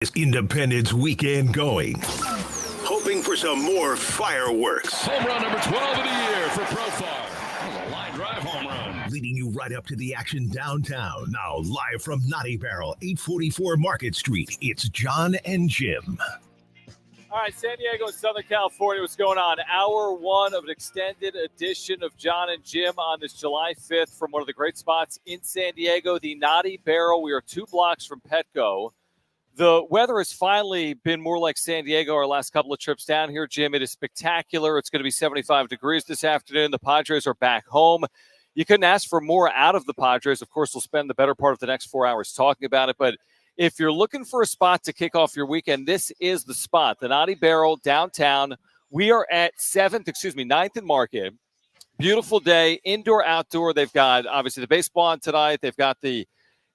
Is Independence Weekend going? Hoping for some more fireworks. Home run number 12 of the year for Profar. That was a line drive home run. Leading you right up to the action downtown. Now live from Naughty Barrel, 844 Market Street, it's Jon and Jim. All right, San Diego and Southern California, what's going on? Hour one of an extended edition of Jon and Jim on this July 5th from one of the great spots in San Diego, the Naughty Barrel. We are 2 blocks from Petco. The weather has finally been more like San Diego our last couple of trips down here, Jim. It is spectacular. It's going to be 75 degrees this afternoon. The Padres are back home. You couldn't ask for more out of the Padres. Of course, we'll spend the better part of the next 4 hours talking about it. But if you're looking for a spot to kick off your weekend, this is the spot. The Naughty Barrel downtown. We are at 9th and Market. Beautiful day, indoor, outdoor. They've got, obviously, the baseball on tonight. They've got the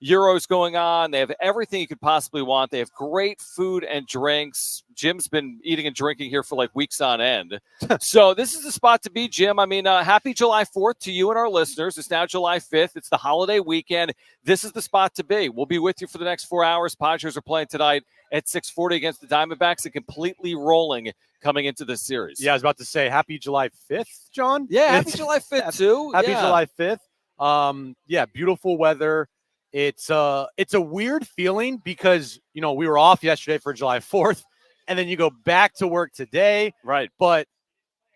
Euros going on. They have everything you could possibly want. They have great food and drinks. Jim's been eating and drinking here for like weeks on end. So this is the spot to be, Jim. I mean, happy July 4th to you and our listeners. It's now July 5th. It's the holiday weekend. This is the spot to be. We'll be with you for the next 4 hours. Padres are playing tonight at 6:40 against the Diamondbacks and completely rolling coming into this series. Yeah, I was about to say happy July 5th, John. Yeah, happy July 5th, too. Happy July 5th. Yeah, beautiful weather. It's a weird feeling because, you know, we were off yesterday for July 4th, and then you go back to work today. Right. But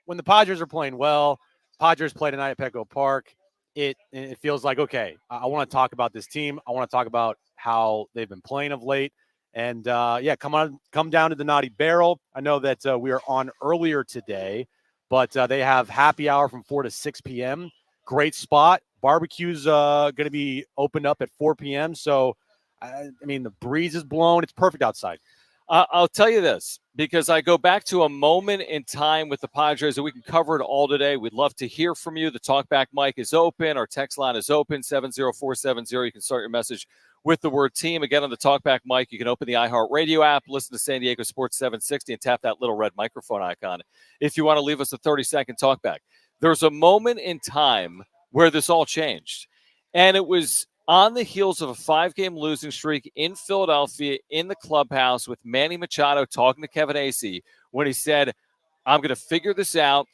when the Padres are playing well, Padres play tonight at Petco Park, it feels like, okay, I want to talk about this team. I want to talk about how they've been playing of late. And, come down to the Naughty Barrel. I know that we are on earlier today, but they have happy hour from 4 to 6 p.m. Great spot. Barbecue's going to be opened up at 4 p.m. So, I mean, the breeze is blowing. It's perfect outside. I'll tell you this, because I go back to a moment in time with the Padres, and we can cover it all today. We'd love to hear from you. The talkback mic is open. Our text line is open, 70470. You can start your message with the word team. Again, on the talkback mic, you can open the iHeartRadio app, listen to San Diego Sports 760, and tap that little red microphone icon if you want to leave us a 30-second talkback. There's a moment in time where this all changed. And it was on the heels of a 5-game losing streak in Philadelphia in the clubhouse with Manny Machado talking to Kevin Acee when he said, I'm going to figure this out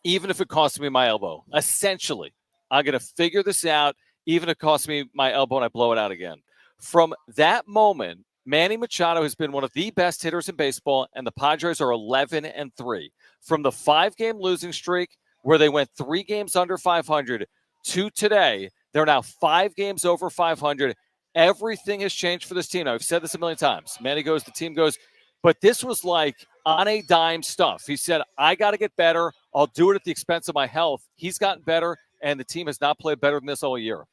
even if it costs me my elbow. Essentially, I'm going to figure this out even if it costs me my elbow and I blow it out again. From that moment, Manny Machado has been one of the best hitters in baseball, and the Padres are 11-3. From the 5-game losing streak, where they went 3 games under 500 to today, they're now 5 games over 500. Everything has changed for this team. Now, I've said this a million times. Manny goes, the team goes. But this was like on a dime stuff. He said, I got to get better. I'll do it at the expense of my health. He's gotten better, and the team has not played better than this all year.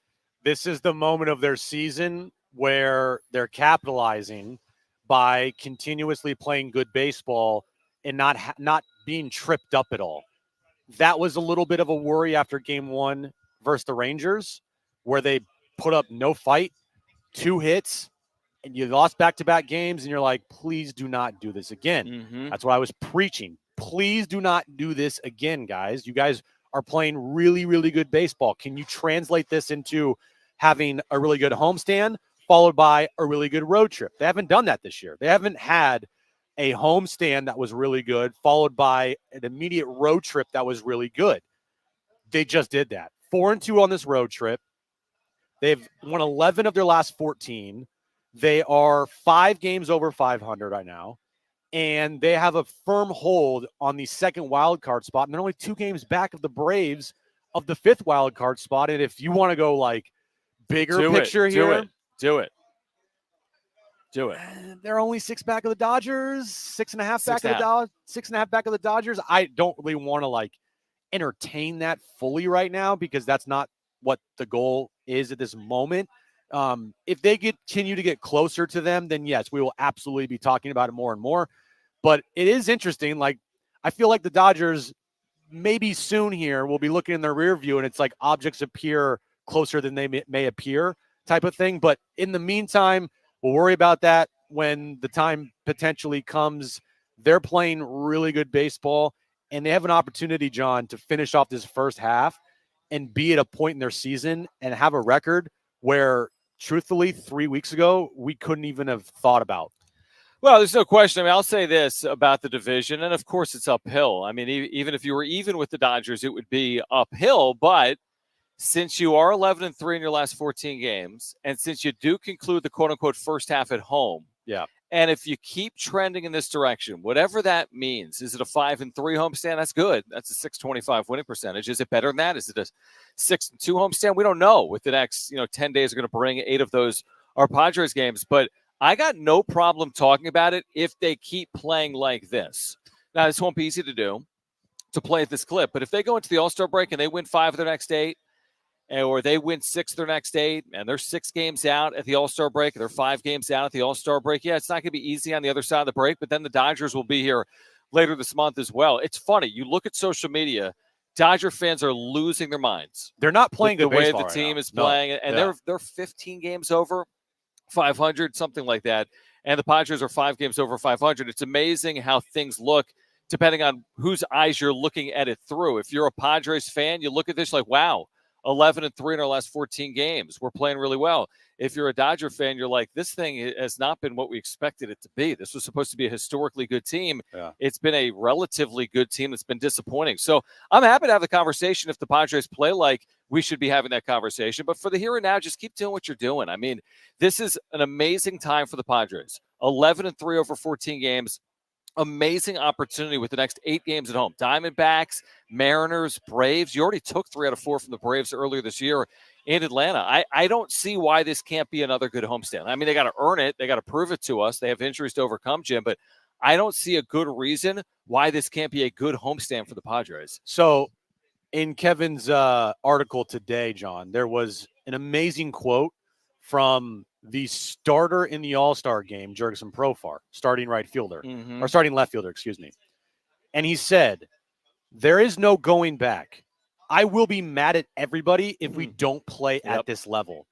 This is the moment of their season where they're capitalizing by continuously playing good baseball and not being tripped up at all. That was a little bit of a worry after game 1 versus the Rangers, where they put up no fight, 2 hits, and you lost back-to-back games, and you're like, please do not do this again. Mm-hmm. That's what I was preaching. Please do not do this again, guys. You guys are playing really, really good baseball. Can you translate this into having a really good homestand followed by a really good road trip? They haven't done that this year. They haven't had a homestand that was really good, followed by an immediate road trip that was really good. They just did that. 4-2 on this road trip. They've won 11 of their last 14. They are 5 games over 500 right now, and they have a firm hold on the second wild card spot, and they're only 2 games back of the Braves of the 5th wild card spot. And if you want to go like bigger picture here, Do it. They're only 6 back of the Dodgers, 6.5 back of the 6.5 back of the Dodgers. I don't really want to like entertain that fully right now because that's not what the goal is at this moment. If they continue to get closer to them, then yes, we will absolutely be talking about it more and more. But it is interesting. Like, I feel like the Dodgers maybe soon here will be looking in their rear view and it's like objects appear closer than they may appear type of thing. But in the meantime, we'll worry about that when the time potentially comes. They're playing really good baseball, and they have an opportunity, John, to finish off this first half and be at a point in their season and have a record where, truthfully, 3 weeks ago, we couldn't even have thought about. Well, there's no question. I mean, I'll say this about the division, and of course it's uphill. I mean, even if you were even with the Dodgers, it would be uphill. But since you are 11-3 in your last 14 games, and since you do conclude the quote-unquote first half at home, yeah, and if you keep trending in this direction, whatever that means, is it a 5-3 homestand? That's good. That's a 625 winning percentage. Is it better than that? Is it a 6-2 homestand? We don't know. With the next 10 days are going to bring 8 of those are Padres games, but I got no problem talking about it if they keep playing like this. Now, this won't be easy to do, to play at this clip, but if they go into the All-Star break and they win 5 of their next 8, or they win 6 of their next 8, and they're 6 games out at the All-Star break, and they're 5 games out at the All-Star break, yeah, it's not going to be easy on the other side of the break, but then the Dodgers will be here later this month as well. It's funny. You look at social media, Dodger fans are losing their minds. They're not playing good the way baseball the right team now. is playing, and they're 15 games over 500, something like that. And the Padres are 5 games over 500. It's amazing how things look depending on whose eyes you're looking at it through. If you're a Padres fan, you look at this like, wow, 11-3 in our last 14 games. We're playing really well. If you're a Dodger fan, you're like, this thing has not been what we expected it to be. This was supposed to be a historically good team. Yeah. It's been a relatively good team that's been disappointing. So I'm happy to have the conversation. If the Padres play like we should be having that conversation. But for the here and now, just keep doing what you're doing. I mean, this is an amazing time for the Padres. 11-3 over 14 games. Amazing opportunity with the next 8 games at home. Diamondbacks, Mariners, Braves. You already took 3 out of 4 from the Braves earlier this year in Atlanta. I don't see why this can't be another good homestand. I mean, they got to earn it. They got to prove it to us. They have injuries to overcome, Jim, but I don't see a good reason why this can't be a good homestand for the Padres. So in Kevin's article today, John, there was an amazing quote from the starter in the All-Star game, Jurickson Profar, starting right fielder, or starting left fielder, excuse me. And he said, there is no going back. I will be mad at everybody if we don't play at this level.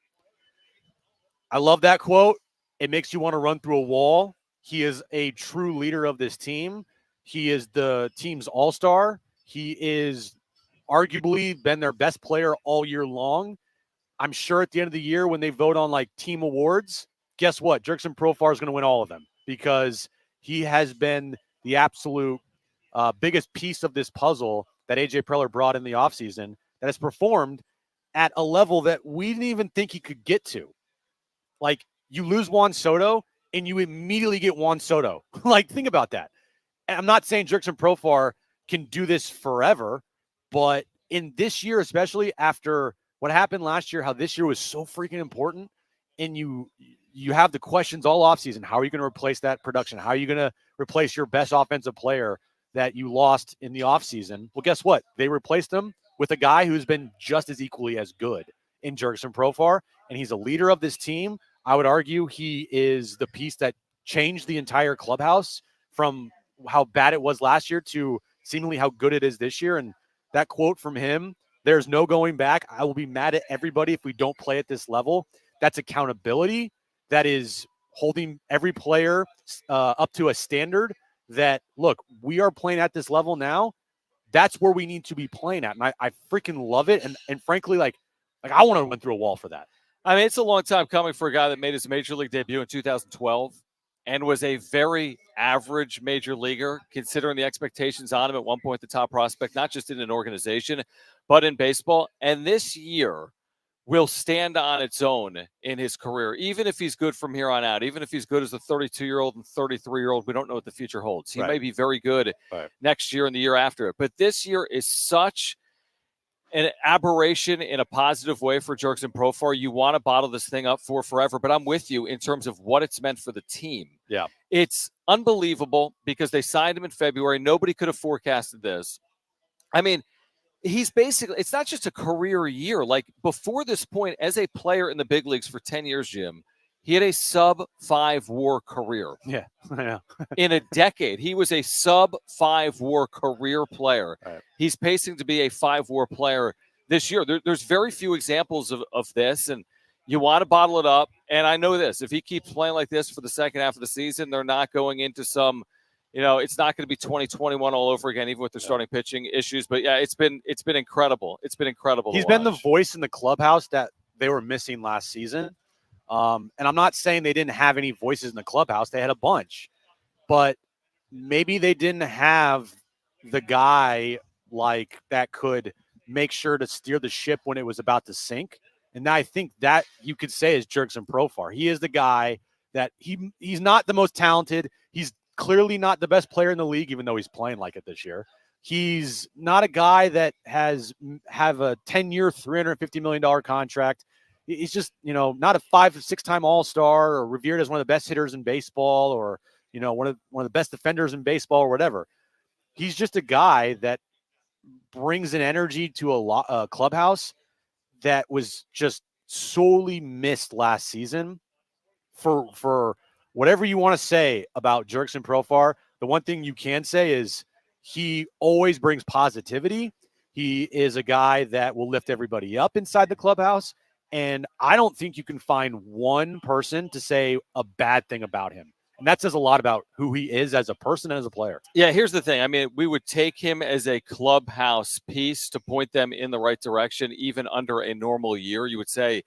I love that quote. It makes you want to run through a wall. He is a true leader of this team. He is the team's all-star. He is arguably been their best player all year long. I'm sure at the end of the year when they vote on like team awards, guess what? Jurickson Profar is going to win all of them because he has been the absolute biggest piece of this puzzle that A.J. Preller brought in the offseason that has performed at a level that we didn't even think he could get to. Like, you lose Juan Soto, and you immediately get Juan Soto. Like, think about that. And I'm not saying Jurickson Profar can do this forever, but in this year, especially after what happened last year, how this year was so freaking important, and you have the questions all offseason. How are you going to replace that production? How are you going to replace your best offensive player that you lost in the offseason? Well, guess what? They replaced him with a guy who's been just as equally as good in Jurickson Profar, and he's a leader of this team. I would argue he is the piece that changed the entire clubhouse from how bad it was last year to seemingly how good it is this year. And that quote from him, there's no going back. I will be mad at everybody if we don't play at this level. That's accountability. That is holding every player up to a standard that, look, we are playing at this level now. That's where we need to be playing at. And I freaking love it. And frankly, like I want to run through a wall for that. I mean, it's a long time coming for a guy that made his major league debut in 2012 and was a very average major leaguer, considering the expectations on him at one point, the top prospect, not just in an organization, but in baseball. And this year will stand on its own in his career, even if he's good from here on out, even if he's good as a 32-year-old and 33-year-old. We don't know what the future holds. He may be very good next year and the year after it. But this year is such an aberration in a positive way for Jurickson Profar. You want to bottle this thing up for forever, but I'm with you in terms of what it's meant for the team. Yeah. It's unbelievable because they signed him in February. Nobody could have forecasted this. I mean, he's basically, it's not just a career year. Like, before this point, as a player in the big leagues for 10 years, Jim, he had a sub-5 WAR career. Yeah. In a decade, he was a sub-5 WAR career player. Right. He's pacing to be a 5 WAR player this year. There's very few examples of this, and you want to bottle it up. And I know this. If he keeps playing like this for the second half of the season, they're not going into some, it's not going to be 2021 all over again, even with their starting pitching issues. But, yeah, it's been incredible. It's been incredible. He's been the voice in the clubhouse that they were missing last season. And I'm not saying they didn't have any voices in the clubhouse. They had a bunch. but maybe they didn't have the guy like that could make sure to steer the ship when it was about to sink. And I think that you could say is Jurickson Profar. He is the guy that he's not the most talented. He's clearly not the best player in the league, even though he's playing like it this year. He's not a guy that have a 10-year, $350 million contract. He's just, not a 5 or 6-time All-Star or revered as one of the best hitters in baseball or, one of the best defenders in baseball or whatever. He's just a guy that brings an energy to a clubhouse that was just solely missed last season. For whatever you want to say about Jurickson Profar, the one thing you can say is he always brings positivity. He is a guy that will lift everybody up inside the clubhouse. And I don't think you can find one person to say a bad thing about him. And that says a lot about who he is as a person and as a player. Yeah, here's the thing. I mean, we would take him as a clubhouse piece to point them in the right direction. Even under a normal year, you would say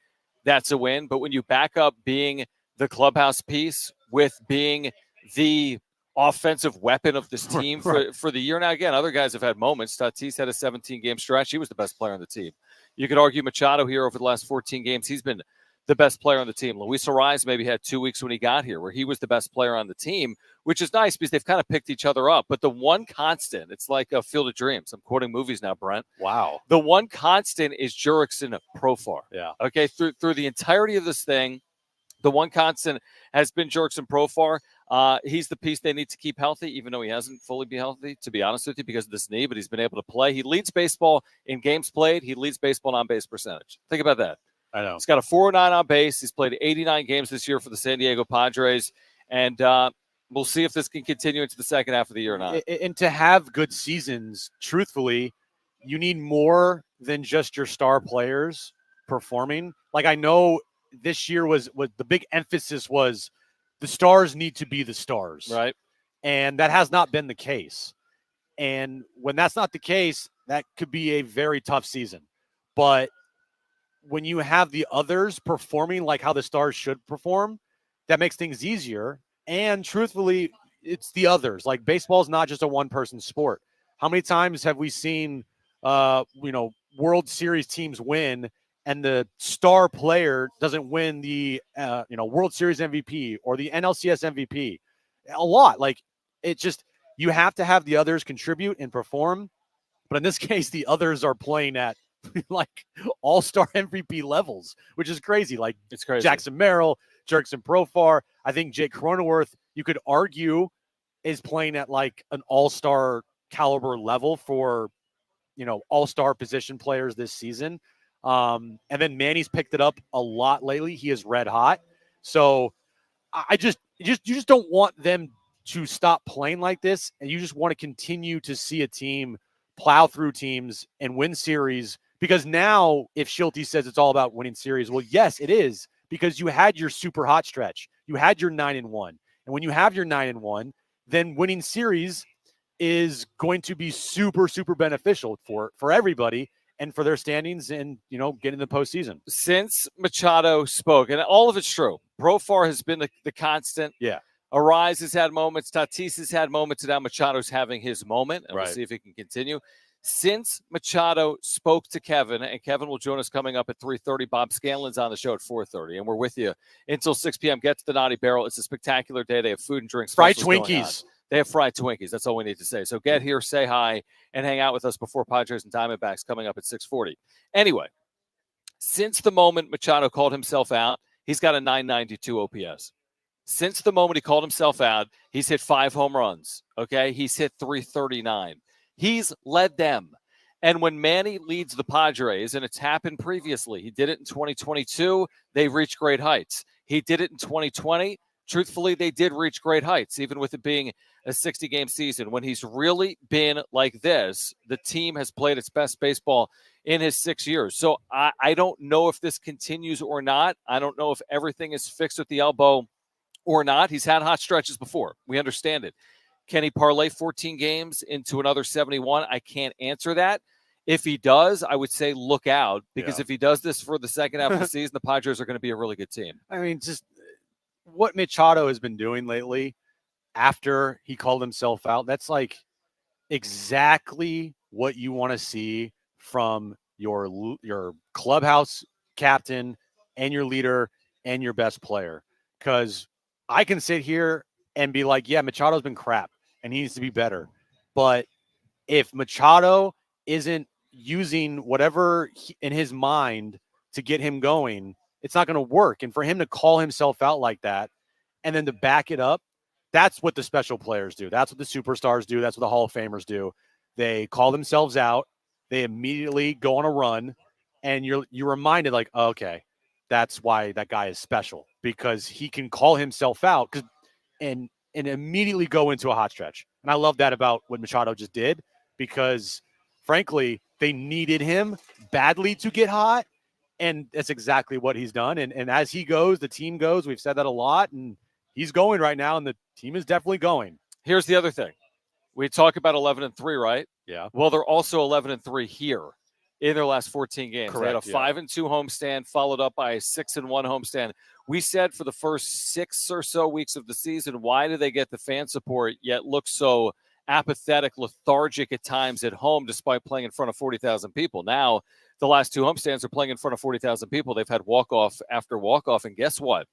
that's a win. But when you back up being the clubhouse piece with being the offensive weapon of this team for the year. Now, again, other guys have had moments. Tatis had a 17-game stretch. He was the best player on the team. You could argue Machado here over the last 14 games. He's been the best player on the team. Luis Sereis maybe had 2 weeks when he got here where he was the best player on the team, which is nice because they've kind of picked each other up. But the one constant, it's like a Field of Dreams. I'm quoting movies now, Brent. Wow. The one constant is Jurickson Profar. Yeah. Okay, through the entirety of this thing, the one constant has been Jurickson Profar. He's the piece they need to keep healthy, even though he hasn't fully been healthy, to be honest with you, because of this knee, but he's been able to play. He leads baseball in games played. He leads baseball in on-base percentage. Think about that. I know. He's got a 409 on base. He's played 89 games this year for the San Diego Padres, and we'll see if this can continue into the second half of the year or not. And to have good seasons, truthfully, you need more than just your star players performing. Like, I know this year was the big emphasis was the stars need to be the stars. Right. And that has not been the case. And when that's not the case, that could be a very tough season. But when you have the others performing like how the stars should perform, that makes things easier. And truthfully, it's the others. Like, baseball is not just a one-person sport. How many times have we seen, World Series teams win and the star player doesn't win the, World Series MVP or the NLCS MVP? A lot. Like, it just, you have to have the others contribute and perform. But in this case, the others are playing at like all-star MVP levels, which is crazy. Like, it's crazy. Jackson Merrill, Jurickson Profar. I think Jake Cronenworth, you could argue, is playing at like an all-star caliber level for, all-star position players this season. And then Manny's picked it up a lot lately. He is red hot. So you just don't want them to stop playing like this. And you just want to continue to see a team plow through teams and win series. Because now, if Schulte says it's all about winning series, well, yes, it is, because you had your super hot stretch. You had your 9-1. And when you have your 9-1, then winning series is going to be super, super beneficial for everybody and for their standings and, getting the postseason. Since Machado spoke, and all of it's true, Profar has been the constant. Yeah. Arise has had moments. Tatis has had moments, and now Machado's having his moment, and we'll see if he can continue. Since Machado spoke to Kevin, and Kevin will join us coming up at 3:30. Bob Scanlon's on the show at 4:30, and we're with you until 6 p.m. Get to the Naughty Barrel. It's a spectacular day. They have food and drinks. Fried Twinkies. They have fried Twinkies. That's all we need to say. So get here, say hi, and hang out with us before Padres and Diamondbacks coming up at 6:40. Anyway, since the moment Machado called himself out, he's got a 992 OPS. Since the moment he called himself out, he's hit 5 home runs. Okay, he's hit 339. He's led them. And when Manny leads the Padres, and it's happened previously, he did it in 2022, they reached great heights. He did it in 2020. Truthfully, they did reach great heights, even with it being a 60-game season. When he's really been like this, the team has played its best baseball in his 6 years. So I don't know if this continues or not. I don't know if everything is fixed with the elbow or not. He's had hot stretches before. We understand it. Can he parlay 14 games into another 71? I can't answer that. If he does, I would say look out, because if he does this for the second half of the season, the Padres are going to be a really good team. I mean, just what Machado has been doing lately, after he called himself out, that's like exactly what you want to see from your clubhouse captain and your leader and your best player. Because I can sit here and be like, yeah, Machado's been crap and he needs to be better. But if Machado isn't using whatever in his mind to get him going, it's not going to work. And for him to call himself out like that and then to back it up, that's what the special players do. That's what the superstars do. That's what the Hall of Famers do. They call themselves out. They immediately go on a run, and you're reminded, like, oh, okay, that's why that guy is special, because he can call himself out and immediately go into a hot stretch. And I love that about what Machado just did, because frankly, they needed him badly to get hot, and that's exactly what he's done. And as he goes, the team goes. We've said that a lot, and he's going right now, and the team is definitely going. Here's the other thing. We talk about 11-3, right? Yeah. Well, they're also 11-3 here in their last 14 games. Correct, they had a 5-2 homestand, followed up by a 6-1 homestand. We said for the first 6 or so weeks of the season, why do they get the fan support yet look so apathetic, lethargic at times at home despite playing in front of 40,000 people? Now, the last 2 homestands are playing in front of 40,000 people. They've had walk-off after walk-off, and guess what?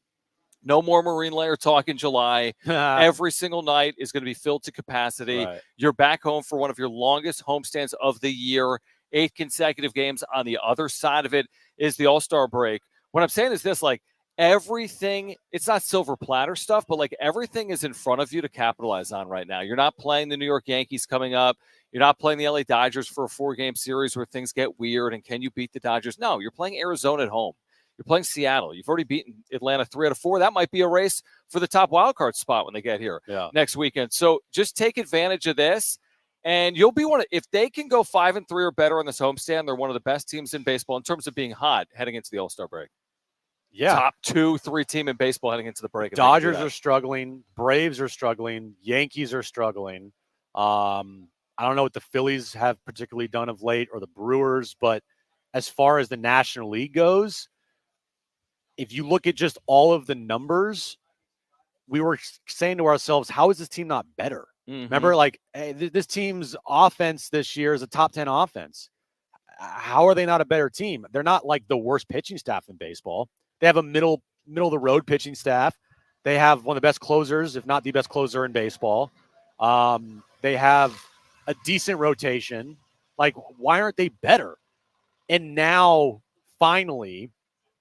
No more marine layer talk in July. Every single night is going to be filled to capacity. Right. You're back home for one of your longest homestands of the year, 8 consecutive games. On the other side of it is the All-Star break. What I'm saying is this, like, everything, it's not silver platter stuff, but like everything is in front of you to capitalize on right now. You're not playing the New York Yankees coming up. You're not playing the LA Dodgers for a 4-game series where things get weird and can you beat the Dodgers? No, you're playing Arizona at home. You're playing Seattle. You've already beaten Atlanta 3 out of 4. That might be a race for the top wildcard spot when they get here next weekend. So just take advantage of this, and you'll be if they can go 5-3 or better on this homestand, they're one of the best teams in baseball in terms of being hot heading into the All-Star break. Yeah. Top 2-3 team in baseball heading into the break. Dodgers are struggling. Braves are struggling. Yankees are struggling. I don't know what the Phillies have particularly done of late, or the Brewers, but as far as the National League goes, if you look at just all of the numbers, we were saying to ourselves, how is this team not better? Mm-hmm. Remember, like, hey, this team's offense this year is a top 10 offense. How are they not a better team? They're not like the worst pitching staff in baseball. They have a middle of the road pitching staff. They have one of the best closers, if not the best closer in baseball. They have a decent rotation. Like, why aren't they better? And now, finally,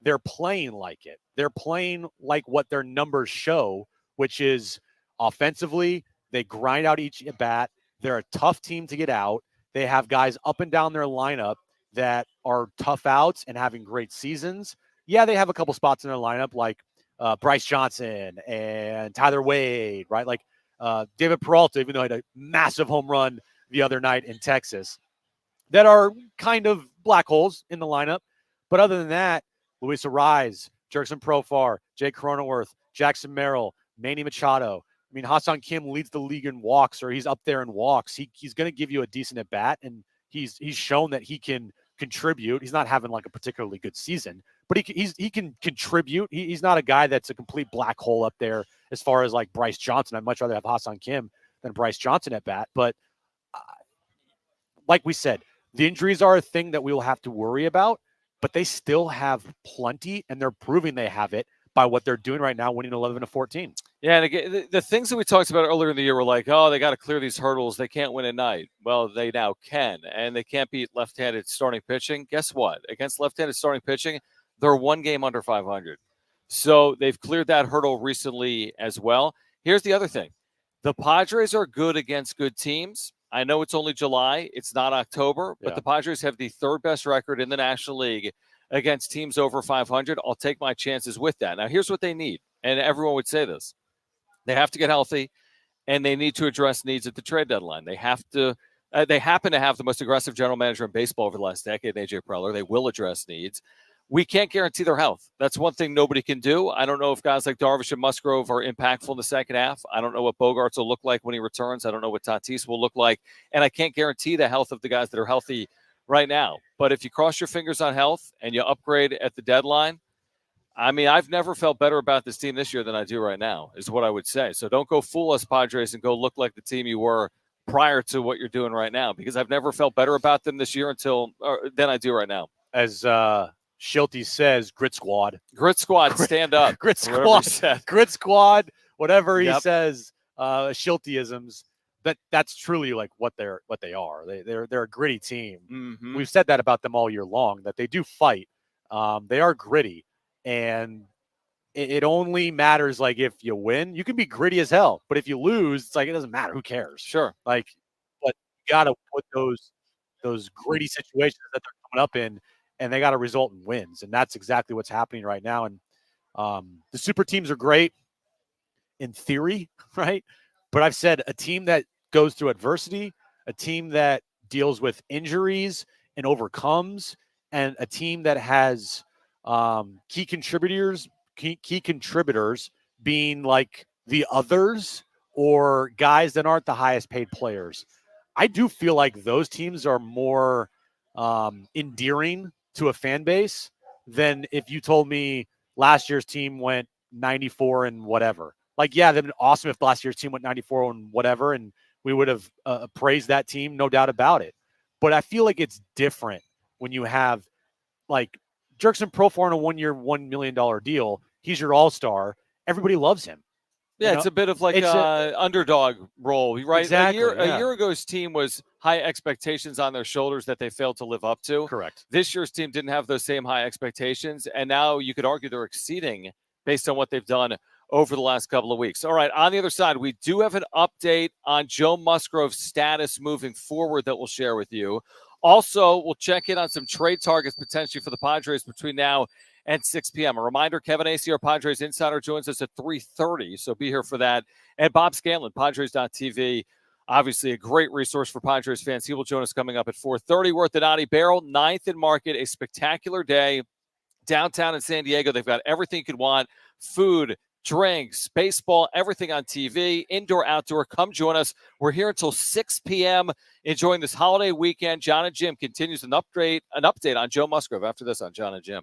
they're playing like it. They're playing like what their numbers show, which is offensively, they grind out each at bat. They're a tough team to get out. They have guys up and down their lineup that are tough outs and having great seasons. Yeah, they have a couple spots in their lineup like Bryce Johnson and Tyler Wade, right? Like David Peralta, even though he had a massive home run the other night in Texas, that are kind of black holes in the lineup. But other than that, Luis Ariz, Jurickson Profar, Jake Cronenworth, Jackson Merrill, Manny Machado. I mean, Ha-Seong Kim leads the league in walks, or he's up there in walks. He's going to give you a decent at bat, and he's shown that he can contribute. He's not having like a particularly good season, but he can contribute. He's not a guy that's a complete black hole up there as far as like Bryce Johnson. I'd much rather have Ha-Seong Kim than Bryce Johnson at bat. But like we said, the injuries are a thing that we will have to worry about. But they still have plenty, and they're proving they have it by what they're doing right now, winning 11-14. Yeah, and again, the things that we talked about earlier in the year were like, oh, they got to clear these hurdles. They can't win at night. Well, they now can, and they can't beat left-handed starting pitching. Guess what? Against left-handed starting pitching, they're 1 game under 500. So they've cleared that hurdle recently as well. Here's the other thing. The Padres are good against good teams. I know it's only July. It's not October, but the Padres have the 3rd best record in the National League against teams over 500. I'll take my chances with that. Now, here's what they need, and everyone would say this. They have to get healthy, and they need to address needs at the trade deadline. They have to. They happen to have the most aggressive general manager in baseball over the last decade, AJ Preller. They will address needs. We can't guarantee their health. That's one thing nobody can do. I don't know if guys like Darvish and Musgrove are impactful in the second half. I don't know what Bogarts will look like when he returns. I don't know what Tatis will look like. And I can't guarantee the health of the guys that are healthy right now. But if you cross your fingers on health and you upgrade at the deadline, I mean, I've never felt better about this team this year than I do right now, is what I would say. So don't go fool us, Padres, and go look like the team you were prior to what you're doing right now, because I've never felt better about them this year than I do right now. As Shilty says, grit squad. Grit squad, stand up. Grit squad. Grit squad, whatever he says, Shiltyisms. That's truly like what they are. They're a gritty team. Mm-hmm. We've said that about them all year long, that they do fight. They are gritty, and it only matters like if you win. You can be gritty as hell, but if you lose, it's like it doesn't matter. Who cares? Sure. Like, but you got to put those gritty situations that they're coming up in, and they got to result in wins, and that's exactly what's happening right now. And the super teams are great in theory, right? But I've said a team that goes through adversity, a team that deals with injuries and overcomes, and a team that has key contributors being like the others or guys that aren't the highest paid players. I do feel like those teams are more endearing to a fan base than if you told me last year's team went 94 and whatever. Like, yeah, they've been awesome if last year's team went 94 and whatever, and we would have praised that team, no doubt about it. But I feel like it's different when you have like Jerkson Profar on a 1 year, $1 million deal. He's your all-star. Everybody loves him. Yeah, it's a bit of like an underdog role, right? Exactly. A year ago's team was high expectations on their shoulders that they failed to live up to. Correct. This year's team didn't have those same high expectations, and now you could argue they're exceeding based on what they've done over the last couple of weeks. All right, on the other side, we do have an update on Joe Musgrove's status moving forward that we'll share with you. Also, we'll check in on some trade targets potentially for the Padres between now and 6 p.m. A reminder, Kevin Acee, our Padres insider, joins us at 3:30, so be here for that. And Bob Scanlon, Padres.tv, obviously a great resource for Padres fans. He will join us coming up at 4:30. We're at the Naughty Barrel, 9th and Market, a spectacular day downtown in San Diego. They've got everything you could want, food, drinks, baseball, everything on TV, indoor, outdoor. Come join us. We're here until 6 p.m. enjoying this holiday weekend. Jon and Jim continues an update on Joe Musgrove after this on Jon and Jim.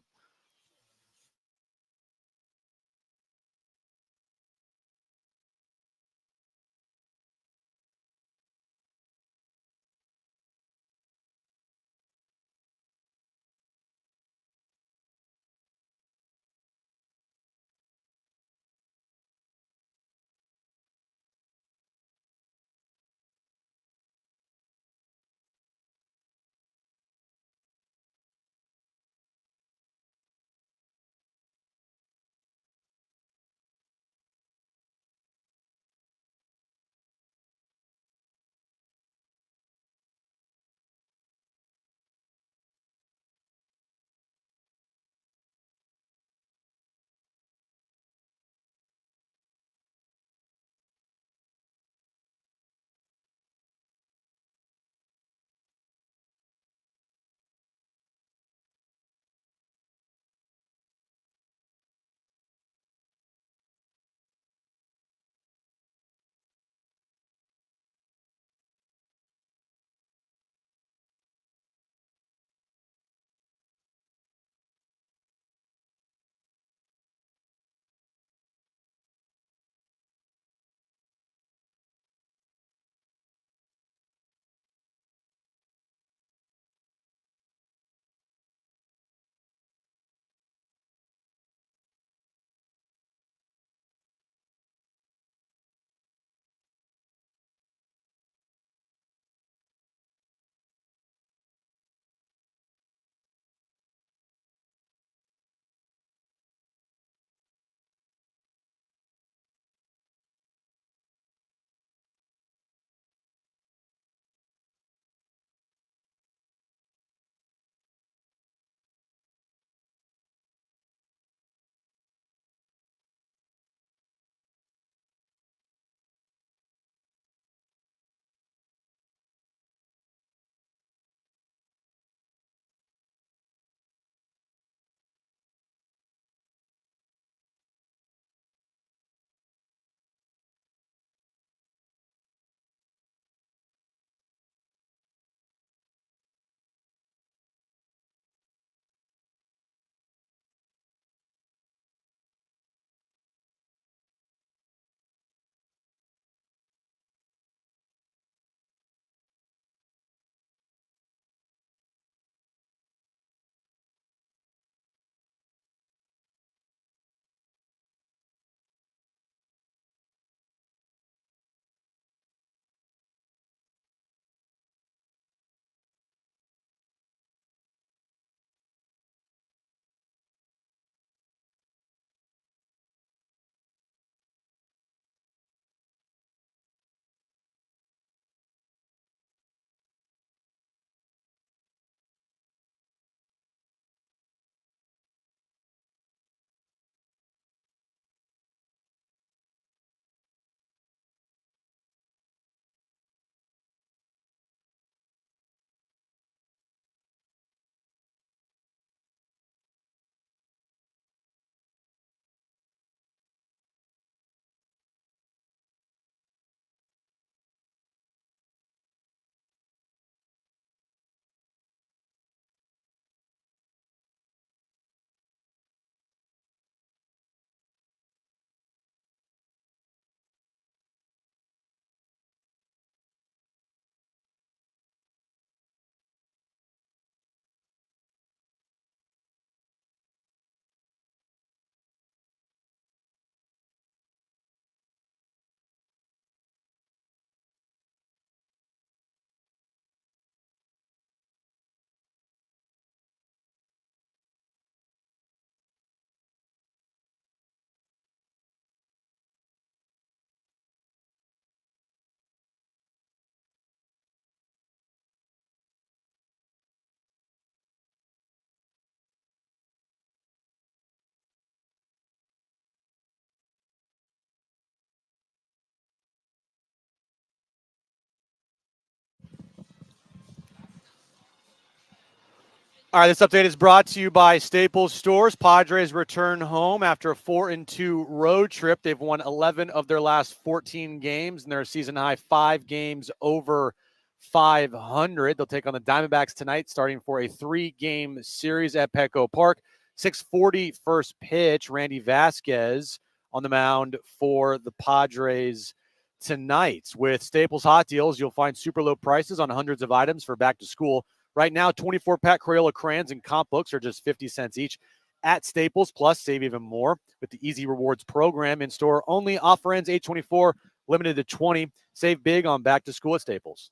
All right, this update is brought to you by Staples Stores. Padres return home after a 4-2 road trip. They've won 11 of their last 14 games, and they're a season-high 5 games over 500. They'll take on the Diamondbacks tonight, starting for a 3-game series at Petco Park. 6:40 first pitch. Randy Vasquez on the mound for the Padres tonight. With Staples Hot Deals, you'll find super low prices on hundreds of items for back to school. Right now, 24-pack Crayola crayons and comp books are just 50 cents each at Staples. Plus, save even more with the Easy Rewards program in store only. Offer ends 8/24, limited to 20. Save big on back to school at Staples.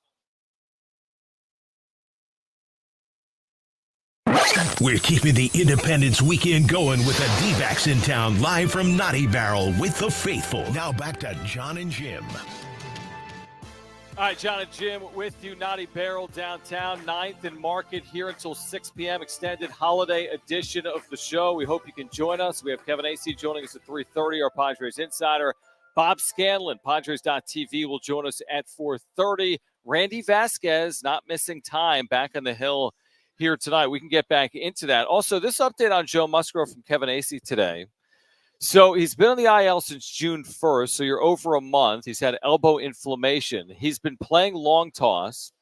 We're keeping the Independence Weekend going with the Dbacks in town, live from Naughty Barrel with the faithful. Now back to Jon and Jim. All right, Jon and Jim with you. Naughty Barrel downtown, 9th and Market here until 6 p.m. Extended holiday edition of the show. We hope you can join us. We have Kevin Acee joining us at 3:30, our Padres insider. Bob Scanlon, Padres.tv, will join us at 4:30. Randy Vasquez, not missing time, back on the hill here tonight. We can get back into that. Also, this update on Joe Musgrove from Kevin Acee today. So he's been on the IL since June 1st, so you're over a month. He's had elbow inflammation. He's been playing long toss.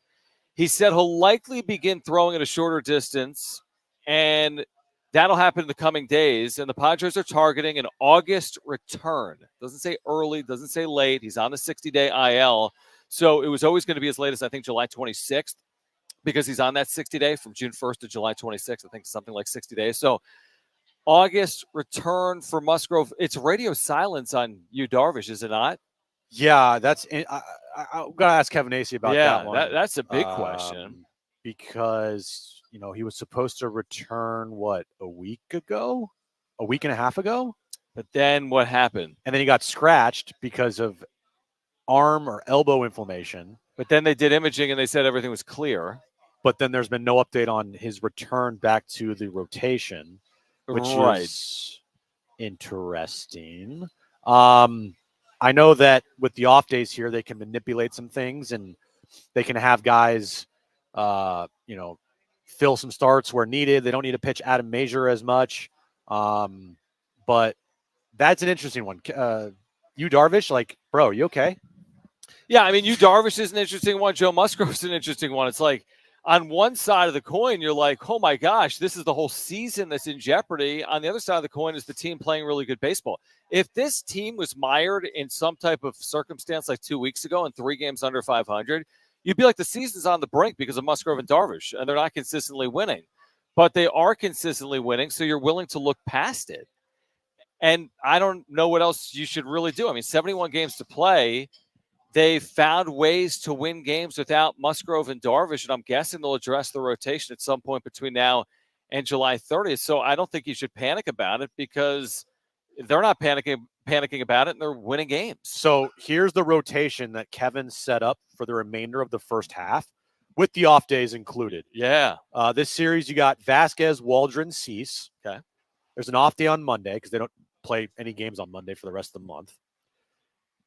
He said he'll likely begin throwing at a shorter distance, and that'll happen in the coming days. And the Padres are targeting an August return. Doesn't say early, doesn't say late. He's on the 60-day IL. So it was always going to be as late as, I think, July 26th, because he's on that 60-day from June 1st to July 26th. I think something like 60 days. So August return for Musgrove. It's radio silence on Yu Darvish, is it not? Yeah, that's. I'm gonna ask Kevin Acee about that one. That's a big question, because he was supposed to return a week and a half ago. But then what happened? And then he got scratched because of arm or elbow inflammation. But then they did imaging and they said everything was clear. But then there's been no update on his return back to the rotation, which is interesting. I know that with the off days here, they can manipulate some things and they can have guys, fill some starts where needed. They don't need to pitch Adam Major as much. But that's an interesting one. Yu Darvish, bro, you okay? Yeah, I mean, Yu Darvish is an interesting one. Joe Musgrove is an interesting one. It's like, on one side of the coin, you're like, oh my gosh, this is the whole season that's in jeopardy. On the other side of the coin is the team playing really good baseball. If this team was mired in some type of circumstance like 2 weeks ago and 3 games under 500, you'd be like, the season's on the brink because of Musgrove and Darvish, and they're not consistently winning. But they are consistently winning, so you're willing to look past it. And I don't know what else you should really do. I mean, 71 games to play. They've found ways to win games without Musgrove and Darvish, and I'm guessing they'll address the rotation at some point between now and July 30th. So I don't think you should panic about it, because they're not panicking about it, and they're winning games. So here's the rotation that Kevin set up for the remainder of the first half, with the off days included. Yeah. This series, you got Vasquez, Waldron, Cease. Okay. There's an off day on Monday because they don't play any games on Monday for the rest of the month.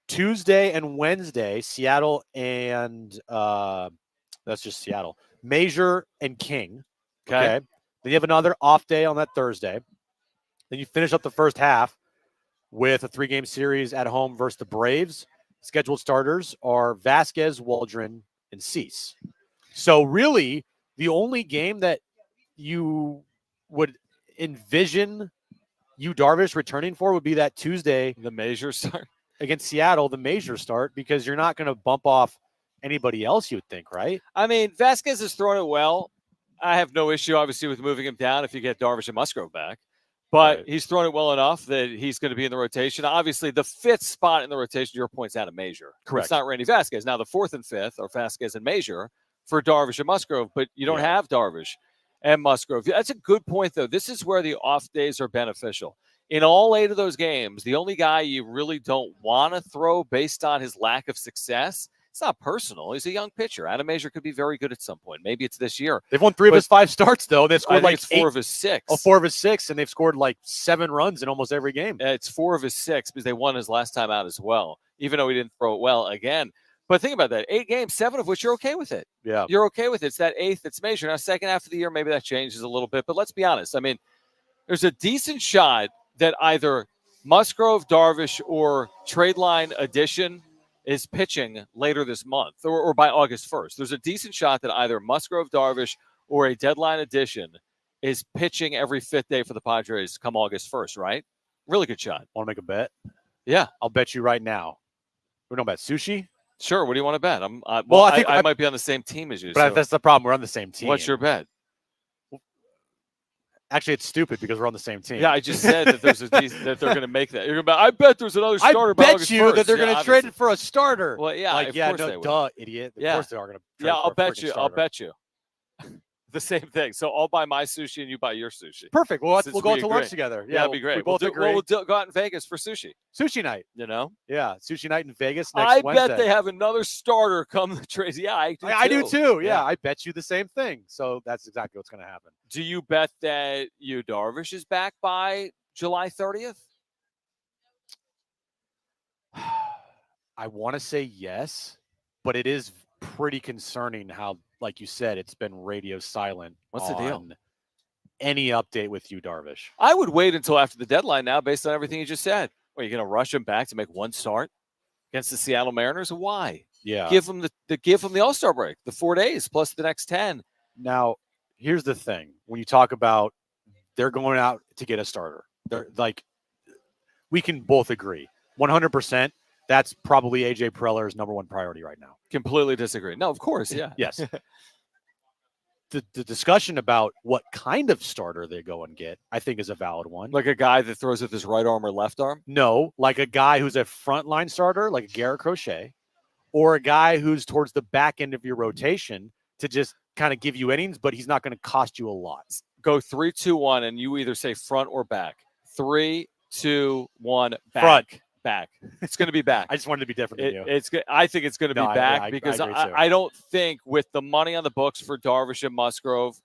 Tuesday and Wednesday, Seattle and that's just Seattle. Major and King. Okay. Then you have another off day on that Thursday. Then you finish up the first half with a 3-game series at home versus the Braves. Scheduled starters are Vasquez, Waldron, and Cease. So really, the only game that you would envision Yu Darvish returning for would be that Tuesday, the Major start against Seattle, the Major start, because you're not going to bump off anybody else, you would think, right? I mean, Vasquez has thrown it well. I have no issue, obviously, with moving him down if you get Darvish and Musgrove back. But he's thrown it well enough that he's going to be in the rotation. Obviously, the 5th spot in the rotation, your point's out of Major. Correct. It's not Randy Vasquez. Now, the 4th and 5th are Vasquez and Major for Darvish and Musgrove, but you don't have Darvish and Musgrove. That's a good point, though. This is where the off days are beneficial. In all 8 of those games, the only guy you really don't want to throw based on his lack of success, it's not personal. He's a young pitcher. Adam Major could be very good at some point. Maybe it's this year. They've won 3 of his 5 starts, though. They've scored it's 4 of his 6. Oh, 4 of his 6, and they've scored 7 runs in almost every game. It's 4 of his 6 because they won his last time out as well, even though he didn't throw it well again. But think about that. 8 games, 7 of which you're okay with it. Yeah. You're okay with it. It's that 8th that's major. Now, second half of the year, maybe that changes a little bit. But let's be honest. I mean, there's a decent shot that either Musgrove, Darvish, or trade line addition is pitching later this month or by August 1st. There's a decent shot that either Musgrove, Darvish, or a deadline addition is pitching every 5th day for the Padres come August 1st, right? Really good shot. Want to make a bet? Yeah. I'll bet you right now. We're talking about sushi? Sure. What do you want to bet? I think I might be on the same team as you. But so. that's the problem. We're on the same team. What's your bet? Actually, it's stupid because we're on the same team. Yeah, I just said that there's that they're going to make that. You're going to I bet there's another starter. I bet you that they're going to trade it for a starter. Well, yeah, like, of yeah, course no, they will. duh, idiot. Of course they are going to. Yeah, I'll bet you. I'll bet you. The same thing. So I'll buy my sushi and you buy your sushi. Perfect. Well, we'll go to lunch together. Yeah, that'd be great. We both agree. We'll go out in Vegas for sushi. Sushi night. You know? Yeah, sushi night in Vegas next Wednesday. I bet they have another starter come the trade. Yeah, I do too. Yeah, I bet you the same thing. So that's exactly what's going to happen. Do you bet that Darvish is back by July 30th? I want to say yes, but it is pretty concerning how, like you said, it's been radio silent. What's the deal? Any update with Darvish? I would wait until after the deadline now, based on everything you just said. Are you going to rush him back to make one start against the Seattle Mariners? Why? Yeah, give him the All-Star break, the 4 days plus the next 10. Now, here's the thing: when you talk about they're going out to get a starter, they're like, we can both agree, 100%. That's probably AJ Preller's number one priority right now. Completely disagree. No, of course, yeah. Yes. The discussion about what kind of starter they go and get, I think, is a valid one. Like a guy that throws with his right arm or left arm? No, like a guy who's a frontline starter, like a Garrett Crochet, or a guy who's towards the back end of your rotation to just kind of give you innings, but he's not going to cost you a lot. Go 3-2-1, and you either say front or back. 3, 2, 1, back. Front. Back. It's going to be back. I just wanted to be different than you. I think it's going to be back because I don't think with the money on the books for Darvish and Musgrove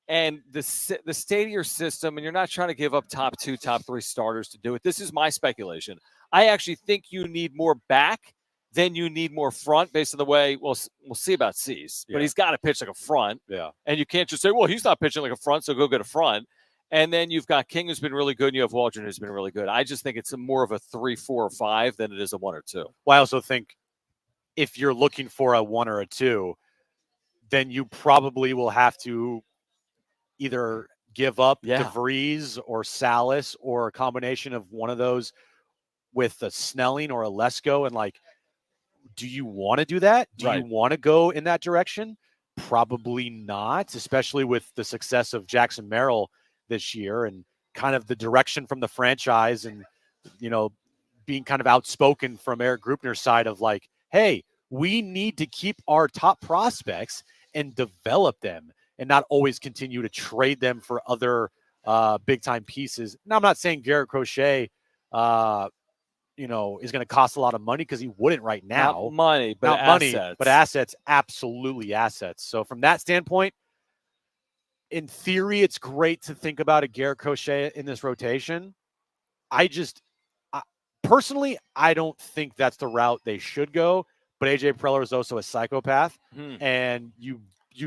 and the state of your system, and you're not trying to give up top 2, top 3 starters to do it. This is my speculation. I actually think you need more back than you need more front based on the way, we'll see about Cease, but he's got to pitch like a front. Yeah. And you can't just say, well, he's not pitching like a front, so go get a front. And then you've got King, who's been really good, and you have Waldron, who's been really good. I just think it's more of a 3, 4, or 5 than it is a 1 or 2. Well, I also think if you're looking for a 1 or a 2, then you probably will have to either give up DeVries or Salas or a combination of one of those with a Snelling or a Lesko. And like, do you want to do that? Do you want to go in that direction? Probably not, especially with the success of Jackson Merrill this year and kind of the direction from the franchise and, being kind of outspoken from Eric Grupner's side of like, hey, we need to keep our top prospects and develop them and not always continue to trade them for other big time pieces. Now, I'm not saying Garrett Crochet, is going to cost a lot of money because he wouldn't right now. Not money, but assets. But assets, absolutely assets. So from that standpoint, in theory, it's great to think about a Garrett Crochet in this rotation. Personally, I don't think that's the route they should go. But AJ Preller is also a psychopath, and you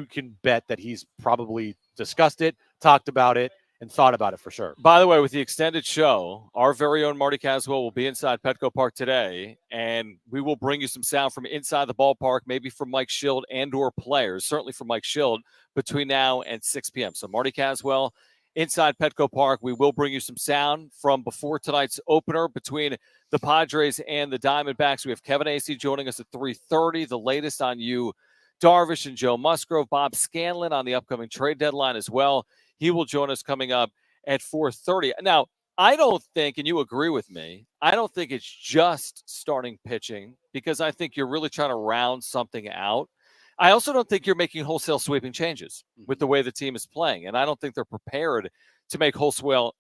can bet that he's probably discussed it, talked about it, and thought about it for sure. By the way, with the extended show, our very own Marty Caswell will be inside Petco Park today, and we will bring you some sound from inside the ballpark, maybe from Mike Schild and or players, certainly from Mike Schild, between now and 6 p.m. So Marty Caswell, inside Petco Park. We will bring you some sound from before tonight's opener between the Padres and the Diamondbacks. We have Kevin Acee joining us at 3:30, the latest on you, Darvish and Joe Musgrove, Bob Scanlon on the upcoming trade deadline as well. He will join us coming up at 4:30. Now, I don't think, and you agree with me, I don't think it's just starting pitching because I think you're really trying to round something out. I also don't think you're making wholesale sweeping changes with the way the team is playing, and I don't think they're prepared to make wholesale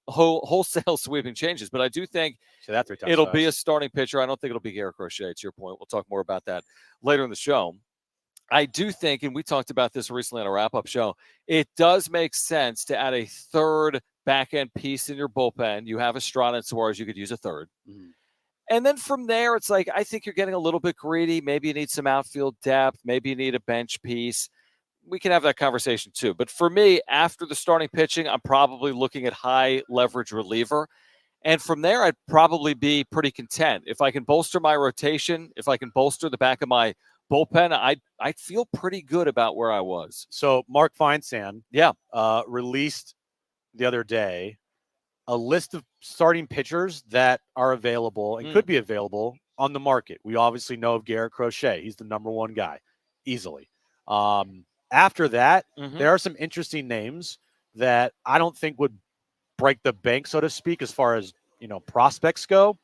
sweeping changes. But I do think it'll be a starting pitcher. I don't think it'll be Garrett Crochet, to your point. We'll talk more about that later in the show. I do think, and we talked about this recently on a wrap-up show, it does make sense to add a third back-end piece in your bullpen. You have Estrada and Suarez. You could use a third. And then from there, it's like, I think you're getting a little bit greedy. Maybe you need some outfield depth. Maybe you need a bench piece. We can have that conversation too. But for me, after the starting pitching, I'm probably looking at high leverage reliever. And from there, I'd probably be pretty content. If I can bolster my rotation, if I can bolster the back of my bullpen, I'd feel pretty good about where I was. So Mark Feinsand released the other day a list of starting pitchers that are available and could be available on the market. We obviously know of Garrett Crochet. He's the number one guy, easily. After that, there are some interesting names that I don't think would break the bank, so to speak, as far as, prospects go.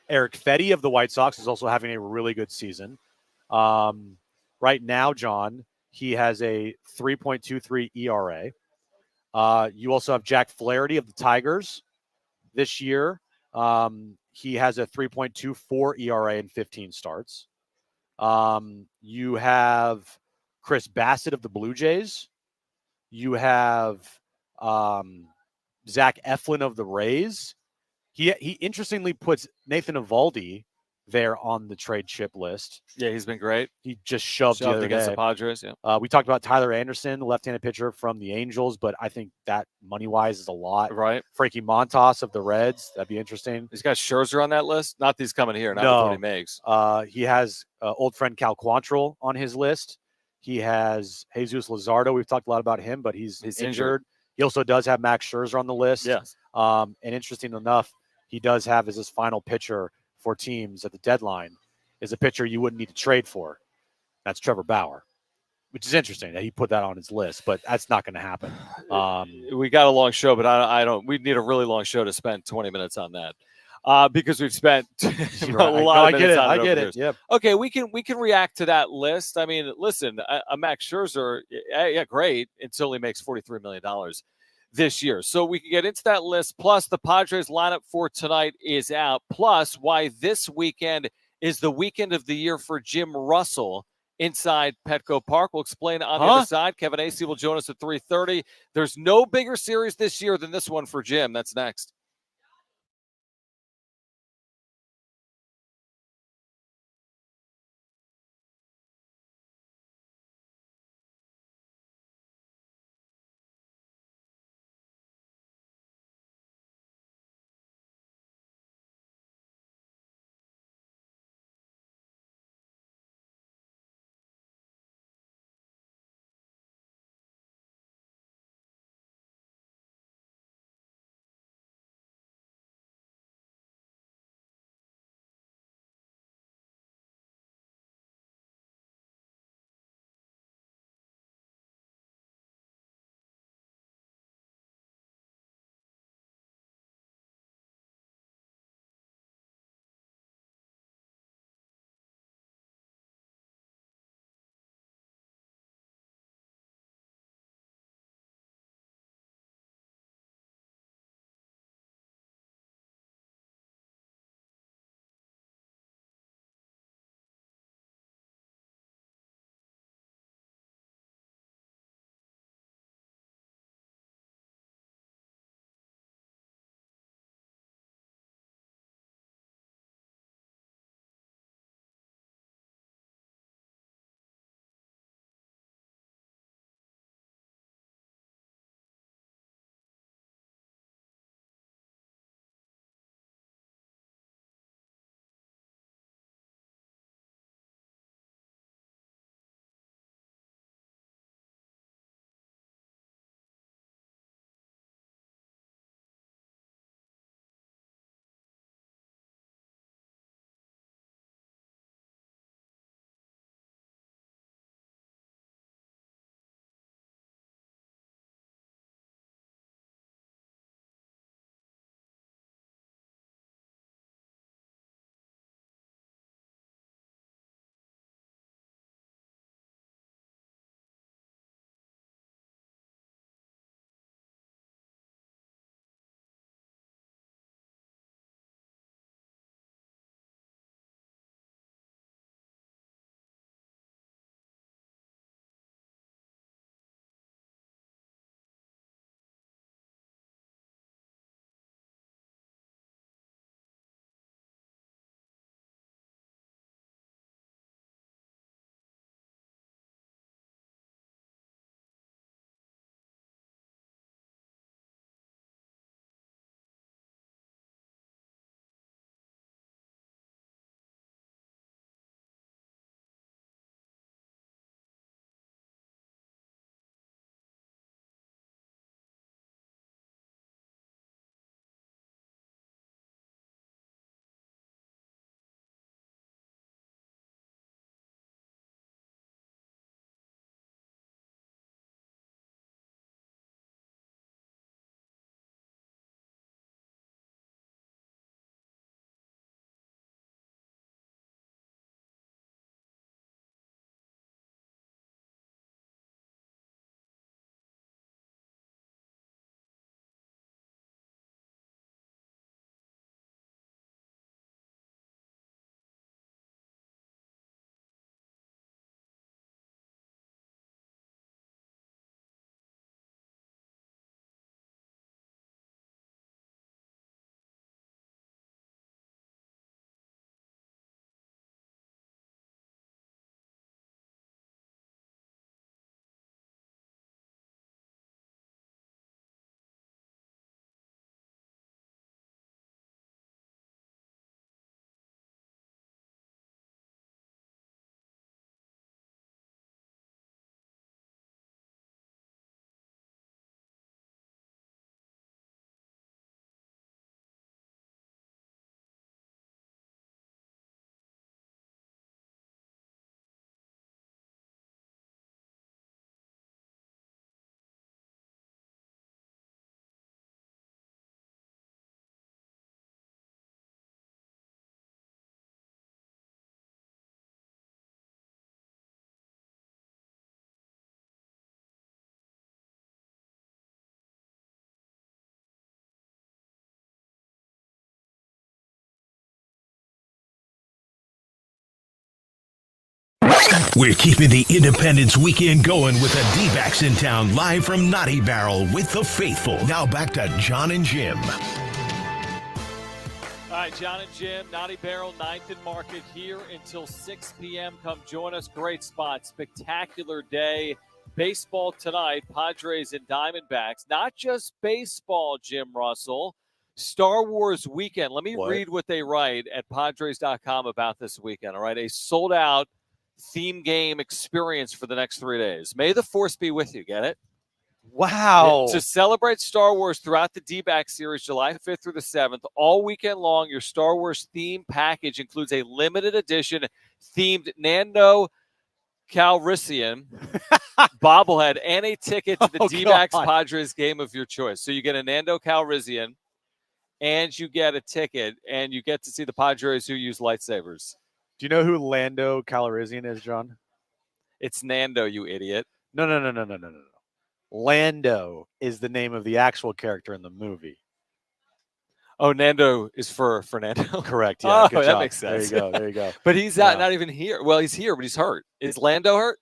Eric Fetty of the White Sox is also having a really good season. Right now, John, he has a 3.23 ERA. You also have Jack Flaherty of the Tigers this year. He has a 3.24 ERA in 15 starts. You have Chris Bassett of the Blue Jays. You have Zach Eflin of the Rays. He interestingly puts Nathan Eovaldi there on the trade chip list. Yeah, he's been great. He just shoved the other against day. the Padres. Yeah. We talked about Tyler Anderson, the left-handed pitcher from the Angels, but I think that money-wise is a lot. Right. Frankie Montas of the Reds. That'd be interesting. He's got Scherzer on that list. Not these coming here. Not with what he makes. He has old friend Cal Quantrill on his list. He has Jesus Luzardo. We've talked a lot about him, but he's injured. He also does have Max Scherzer on the list. Yes. And interesting enough, he does have as his final pitcher for teams at the deadline is a pitcher you wouldn't need to trade for. That's Trevor Bauer, which is interesting that he put that on his list, but that's not going to happen. We got a long show, but I don't. We need a really long show to spend 20 minutes on that because we've spent a lot of minutes on it. I get it. Yeah. Okay, we can react to that list. I mean, listen, a Max Scherzer, yeah, great until he makes $43 million this year. So we can get into that list. Plus, the Padres lineup for tonight is out. Plus, why this weekend is the weekend of the year for Jim Russell inside Petco Park. We'll explain on the other side. Kevin Acee will join us at 3:30. There's no bigger series this year than this one for Jim. That's next. We're keeping the Independence weekend going with the Dbacks in town, live from Naughty Barrel with the faithful. Now back to Jon and Jim. All right, Jon and Jim, Naughty Barrel, 9th and Market here until 6 p.m. Come join us. Great spot. Spectacular day. Baseball tonight, Padres and Diamondbacks. Not just baseball, Jim Russell. Star Wars weekend. Let me read what they write at Padres.com about this weekend. All right, a sold-out theme game experience for the next 3 days. May the Force be with you. Get it? Wow. To celebrate Star Wars throughout the Dbacks series, July 5th through the 7th, all weekend long, your Star Wars theme package includes a limited edition themed Nando Calrissian bobblehead and a ticket to the Dbacks Padres game of your choice. So you get a Nando Calrissian and you get a ticket and you get to see the Padres who use lightsabers. Do you know who Lando Calrissian is, John? It's Nando, you idiot. No. Lando is the name of the actual character in the movie. Oh, Nando is for Fernando? Correct, yeah. Good job. Makes sense. There you go. But he's not even here. Well, he's here, but he's hurt. Is Lando hurt?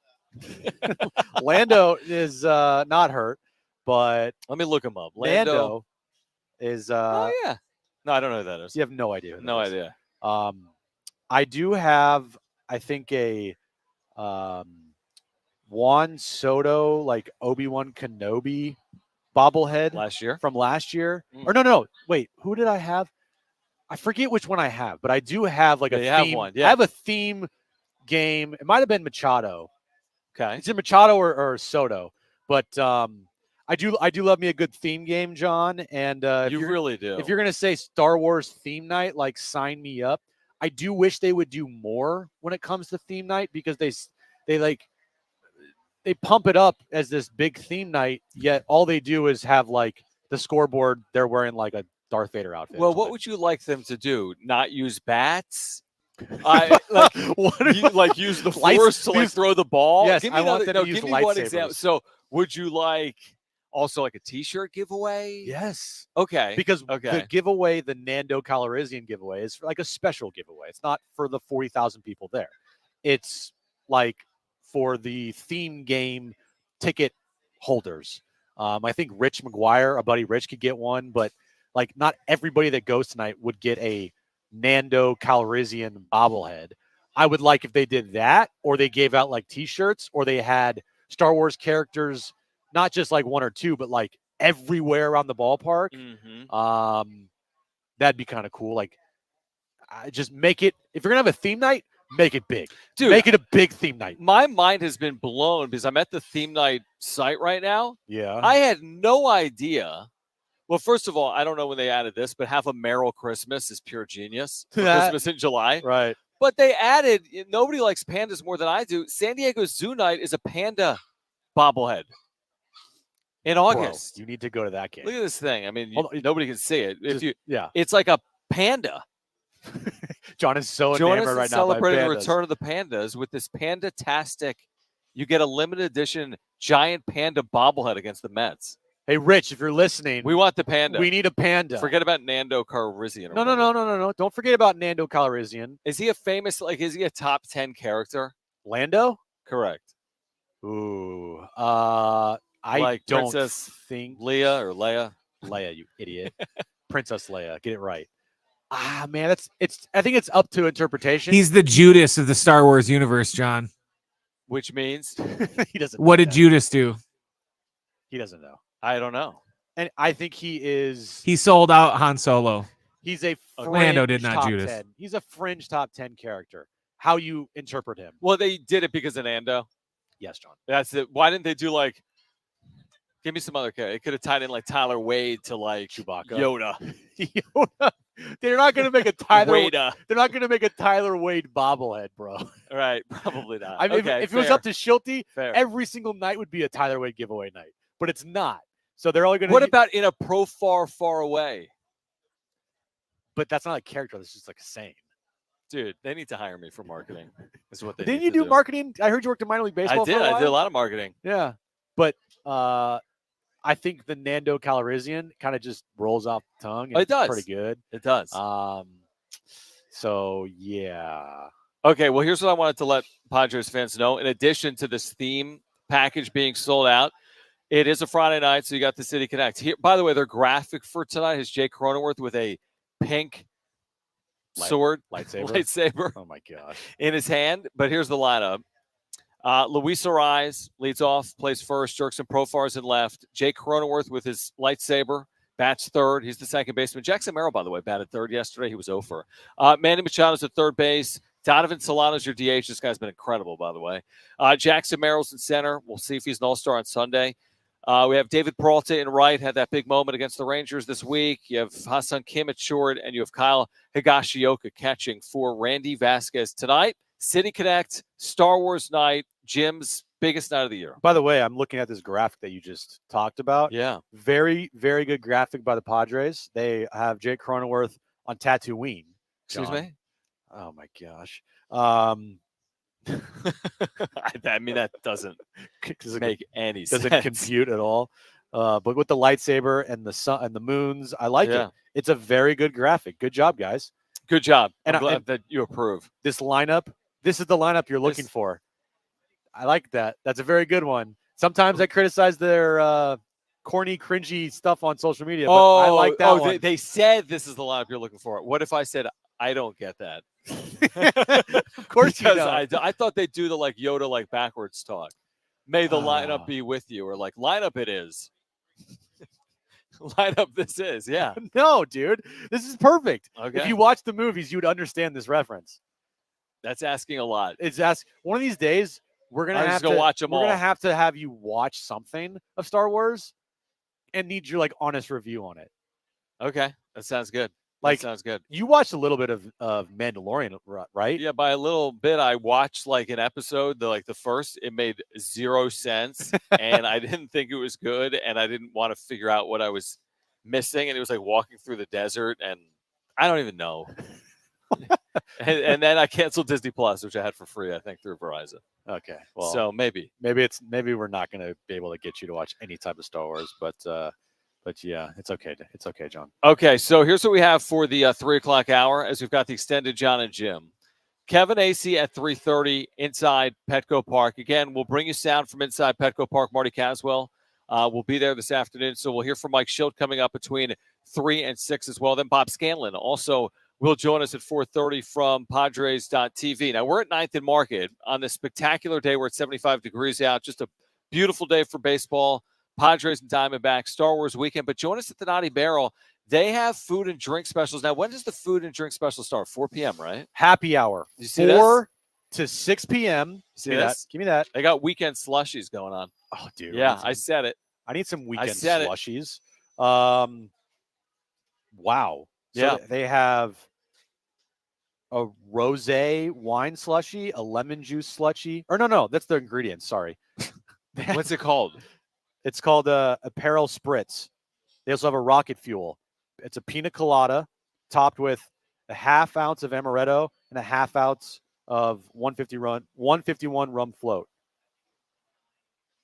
Lando is not hurt, but let me look him up. Lando is oh, yeah. No, I don't know who that is. You have no idea. No idea. I do have, I think, a Juan Soto, like Obi-Wan Kenobi bobblehead from last year. Or no. Wait, who did I have? I forget which one I have, but I do have like a theme. Have one. Yeah. I have a theme game. It might have been Machado. Okay. It's in Machado or Soto. But I do love me a good theme game, John. And you really do. If you're gonna say Star Wars theme night, like sign me up. I do wish they would do more when it comes to theme night because they pump it up as this big theme night, yet all they do is have like the scoreboard. They're wearing like a Darth Vader outfit. Well, what would you like them to do? Not use bats? Use the Force to throw the ball? Yes, I want them to use lightsabers. So would you like also like a T-shirt giveaway? Yes. Okay. Because the giveaway, the Nando Calrissian giveaway, is like a special giveaway. It's not for the 40,000 people there. It's like for the theme game ticket holders. I think Rich McGuire, a buddy Rich, could get one, but like not everybody that goes tonight would get a Nando Calrissian bobblehead. I would like if they did that, or they gave out like T-shirts, or they had Star Wars characters, not just like one or two, but like everywhere around the ballpark. Mm-hmm. That'd be kind of cool. Like, just make it, if you're gonna have a theme night, make it big. Dude, make it a big theme night. My mind has been blown because I'm at the theme night site right now. Yeah. I had no idea. Well, first of all, I don't know when they added this, but have a Merry Christmas is pure genius. Christmas in July. Right. But they added, nobody likes pandas more than I do. San Diego Zoo Night is a panda bobblehead in August. Bro, you need to go to that game. Look at this thing. I mean, nobody can see it. Yeah. It's like a panda. John is so enamored right now. Celebrating the return of the pandas with this panda-tastic. You get a limited edition giant panda bobblehead against the Mets. Hey, Rich, if you're listening, we want the panda. We need a panda. Forget about Nando Calrissian. No. Don't forget about Nando Calrissian. Is he is he a top 10 character? Lando? Correct. Ooh. I don't think Leia or Leia. Leia, you idiot. Princess Leia. Get it right. Man, I think it's up to interpretation. He's the Judas of the Star Wars universe, John. Which means he doesn't. What did Judas do? He doesn't know. I don't know. And I think he sold out Han Solo. He's a Lando did not top Judas. 10. He's a fringe top 10 character. How you interpret him? Well, they did it because of Nando. Yes, John. That's it. Why didn't they do like? Give me some other character. It could have tied in like Tyler Wade to like Chewbacca, Yoda. Yoda. They're not going to make a Tyler Wade. They're not going to make a Tyler Wade bobblehead, bro. Right, probably not. I mean, if it was up to Schulte, fair. Every single night would be a Tyler Wade giveaway night, but it's not. So they're only going to. What about in a pro far away? But that's not a character. That's just like a saying. Dude, they need to hire me for marketing. Is what they Didn't need you to do marketing? I heard you worked in minor league baseball. I did. I did a lot of marketing. Yeah, but I think the Nando Calrissian kind of just rolls off the tongue. It does. Pretty good. It does. So yeah. Okay, well, here's what I wanted to let Padres fans know. In addition to this theme package being sold out, it is a Friday night, so you got the City Connect. Here, by the way, their graphic for tonight is Jake Cronenworth with a pink sword lightsaber Oh my gosh. in his hand. But here's the lineup. Luis Sereis leads off, plays first. Jerkson Profar's in left. Jake Cronenworth with his lightsaber bats third. He's the second baseman. Jackson Merrill, by the way, batted third yesterday. He was 0 for. Manny Machado's at third base. Donovan Solano's your DH. This guy's been incredible, by the way. Jackson Merrill's in center. We'll see if he's an all-star on Sunday. We have David Peralta in right, had that big moment against the Rangers this week. You have Hassan Kim at short, and you have Kyle Higashioka catching for Randy Vasquez tonight. City Connect, Star Wars night, Jim's biggest night of the year. By the way, I'm looking at this graphic that you just talked about. Yeah. Very, very good graphic by the Padres. They have Jake Cronenworth on Tatooine. Excuse me? Oh, my gosh. I mean, that doesn't make any sense. Doesn't compute at all. But with the lightsaber and the sun and the moons, I like it. It's a very good graphic. Good job, guys. Good job. And I'm glad that you approve. This lineup, this is the lineup you're looking for. I like that. That's a very good one. Sometimes I criticize their corny, cringy stuff on social media, but I like that one. They said this is the lineup you're looking for. What if I said I don't get that? Of course you don't. I thought they'd do the like Yoda like backwards talk. May the lineup be with you, or like lineup it is. Lineup this is, yeah. No, dude. This is perfect. Okay. If you watch the movies, you would understand this reference. That's asking a lot. It's one of these days we're gonna have to watch them all. We're gonna have to have you watch something of Star Wars and need your like honest review on it. Okay. That sounds good. Like, sounds good. You watched a little bit of Mandalorian, right? Yeah, by a little bit, I watched like an episode. The first, it made 0 sense, and I didn't think it was good, and I didn't want to figure out what I was missing. And it was like walking through the desert, and I don't even know. and then I canceled Disney Plus, which I had for free, I think, through Verizon. Okay, well, so maybe we're not going to be able to get you to watch any type of Star Wars, but yeah, it's okay. It's okay, John. Okay, so here's what we have for the 3 o'clock hour, as we've got the extended Jon and Jim. Kevin Acee at 3:30 inside Petco Park. Again, we'll bring you sound from inside Petco Park. Marty Caswell will be there this afternoon, so we'll hear from Mike Schilt coming up between 3 and 6 as well. Then Bob Scanlon also will join us at 4:30 from Padres.tv. Now, we're at 9th and Market on this spectacular day where it's 75 degrees out. Just a beautiful day for baseball. Padres and Diamondbacks, Star Wars weekend. But join us at the Naughty Barrel. They have food and drink specials. Now, when does the food and drink special start? 4 p.m., right? Happy hour. You see 4 to 6 p.m. See this? Give me that. They got weekend slushies going on. Oh, dude. Yeah, I said it. I need some weekend said slushies. Wow. Yeah. So they have a rosé wine slushie, a lemon juice slushie. Or no, that's the ingredients. Sorry. What's it called? It's called Apparel Spritz. They also have a rocket fuel. It's a pina colada topped with a half ounce of amaretto and a half ounce of 151 rum float.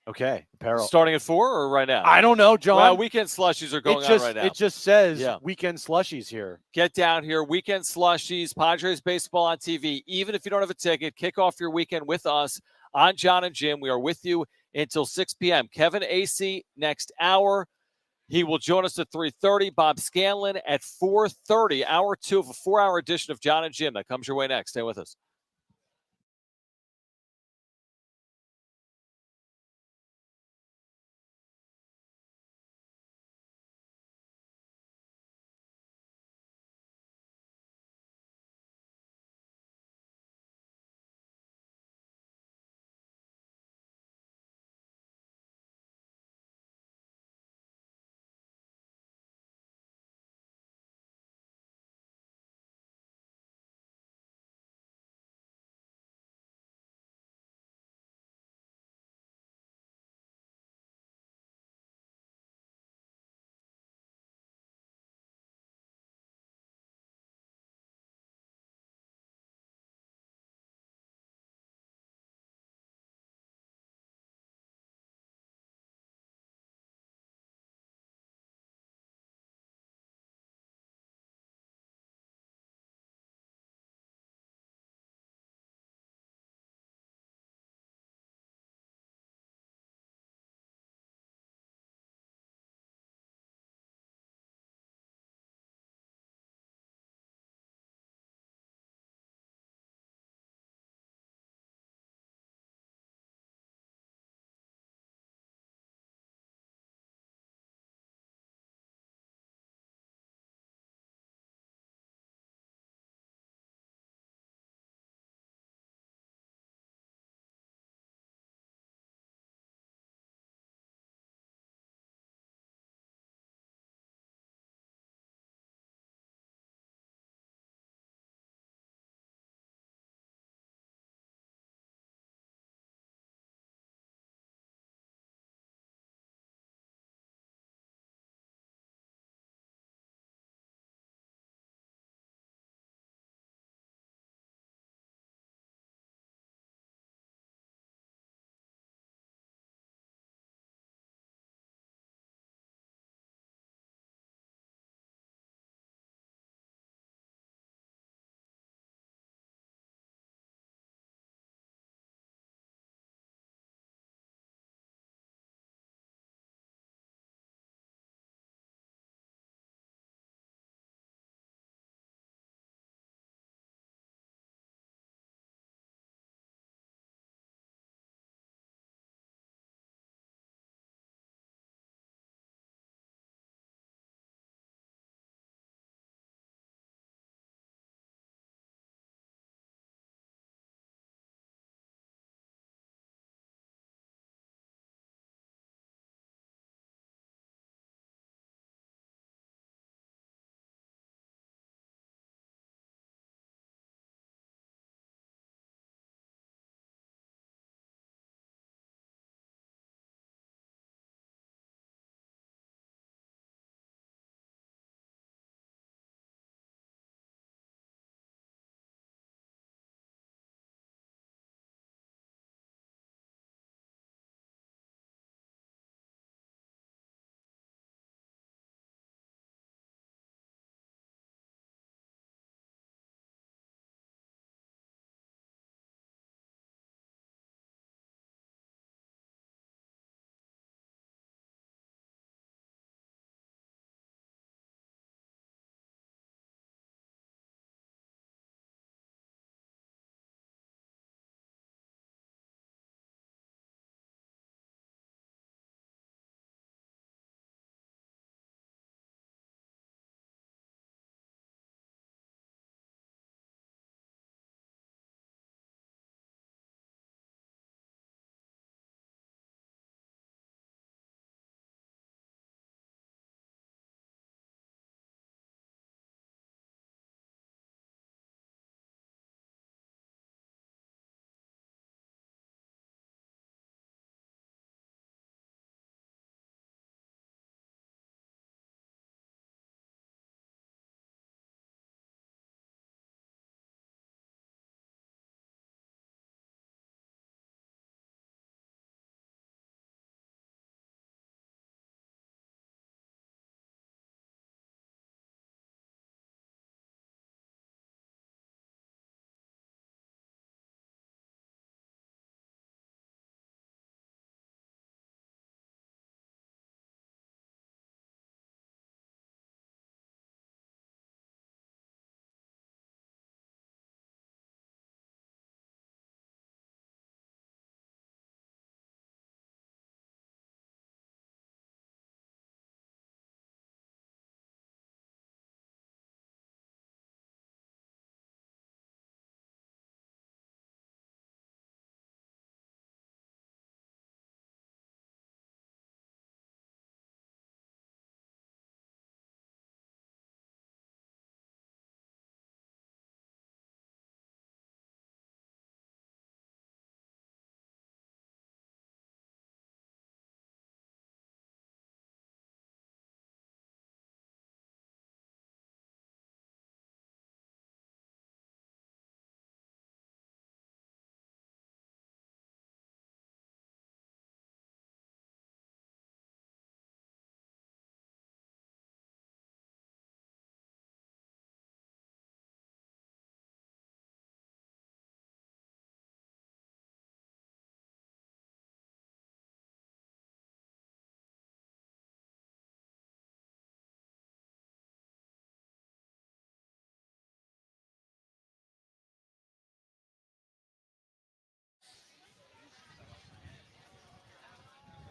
Okay, Apparel. Starting at 4 or right now? I don't know, John. Well, weekend slushies are going on right now. It just says weekend slushies here. Get down here. Weekend slushies, Padres baseball on TV. Even if you don't have a ticket, kick off your weekend with us on Jon and Jim. We are with you until 6 p.m. Kevin Acee next hour. He will join us at 3:30. Bob Scanlon at 4:30. Hour 2 of a 4-hour edition of Jon and Jim. That comes your way next. Stay with us.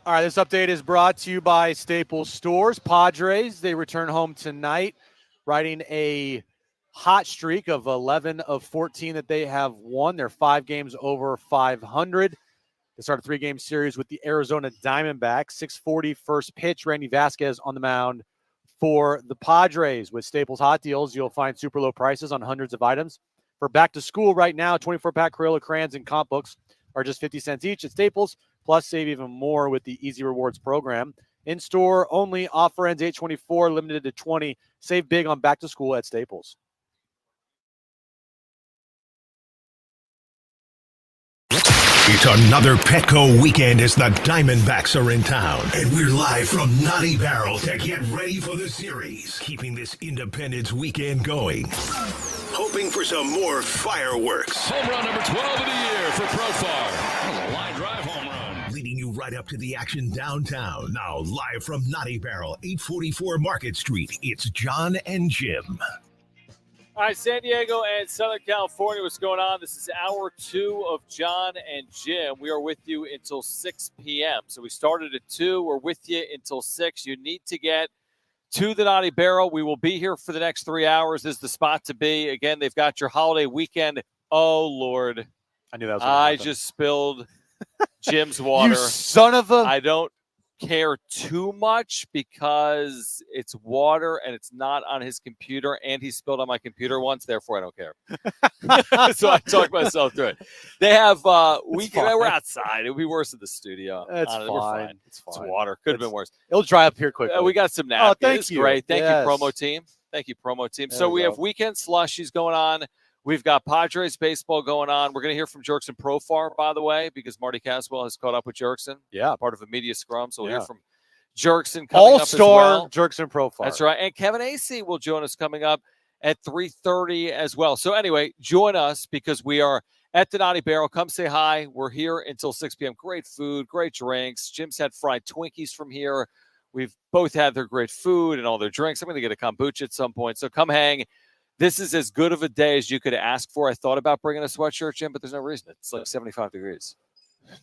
All right, this update is brought to you by Staples Stores. Padres, they return home tonight, riding a hot streak of 11 of 14 that they have won. They're 5 games over 500. They start a 3-game series with the Arizona Diamondbacks. 6:40 first pitch. Randy Vasquez on the mound for the Padres. With Staples Hot Deals, you'll find super low prices on hundreds of items. For back to school right now, 24-pack Crayola crayons and comp books are just 50 cents each at Staples. Plus, save even more with the Easy Rewards program. In-store only. Offer ends 8/24, limited to 20. Save big on back to school at Staples. It's another Petco weekend as the Diamondbacks are in town. And we're live from Naughty Barrel to get ready for the series. Keeping this Independence weekend going. Hoping for some more fireworks. Home run number 12 of the year for Profar. That was a line drive home run. Leading you right up to the action downtown. Now live from Naughty Barrel, 844 Market Street, it's Jon and Jim. All right, San Diego and Southern California, what's going on? This is hour 2 of Jon and Jim. We are with you until 6 p.m. So we started at 2. We're with you until 6. You need to get to the Naughty Barrel. We will be here for the next 3 hours. This is the spot to be. Again, they've got your holiday weekend. Oh, Lord. I knew that was I just spilled Jim's water. You son of a... I don't care too much because it's water and it's not on his computer, and he spilled on my computer once, therefore I don't care. So I talked myself through it. They have we're outside. It would be worse in the studio. It's fine. We're fine. It's water. Could have been worse. It'll dry up here quickly. We got some napkins. Oh, thank you. Great. Thank Yes. you, promo team. Thank you, promo team. There So we we go. have weekend slushies going on. We've got Padres baseball going on. We're going to hear from Jerkson Profar, by the way, because Marty Caswell has caught up with Jerkson. Yeah. Part of a media scrum. So we'll Yeah. hear from Jerkson coming up as All-star well. Jerkson Profar. That's right. And Kevin Acee will join us coming up at 3:30 as well. So anyway, join us because we are at the Naughty Barrel. Come say hi. We're here until 6 p.m. Great food, great drinks. Jim's had fried Twinkies from here. We've both had their great food and all their drinks. I'm going to get a kombucha at some point. So come hang. This is as good of a day as you could ask for. I thought about bringing a sweatshirt, Jim, but there's no reason. It's like 75 degrees.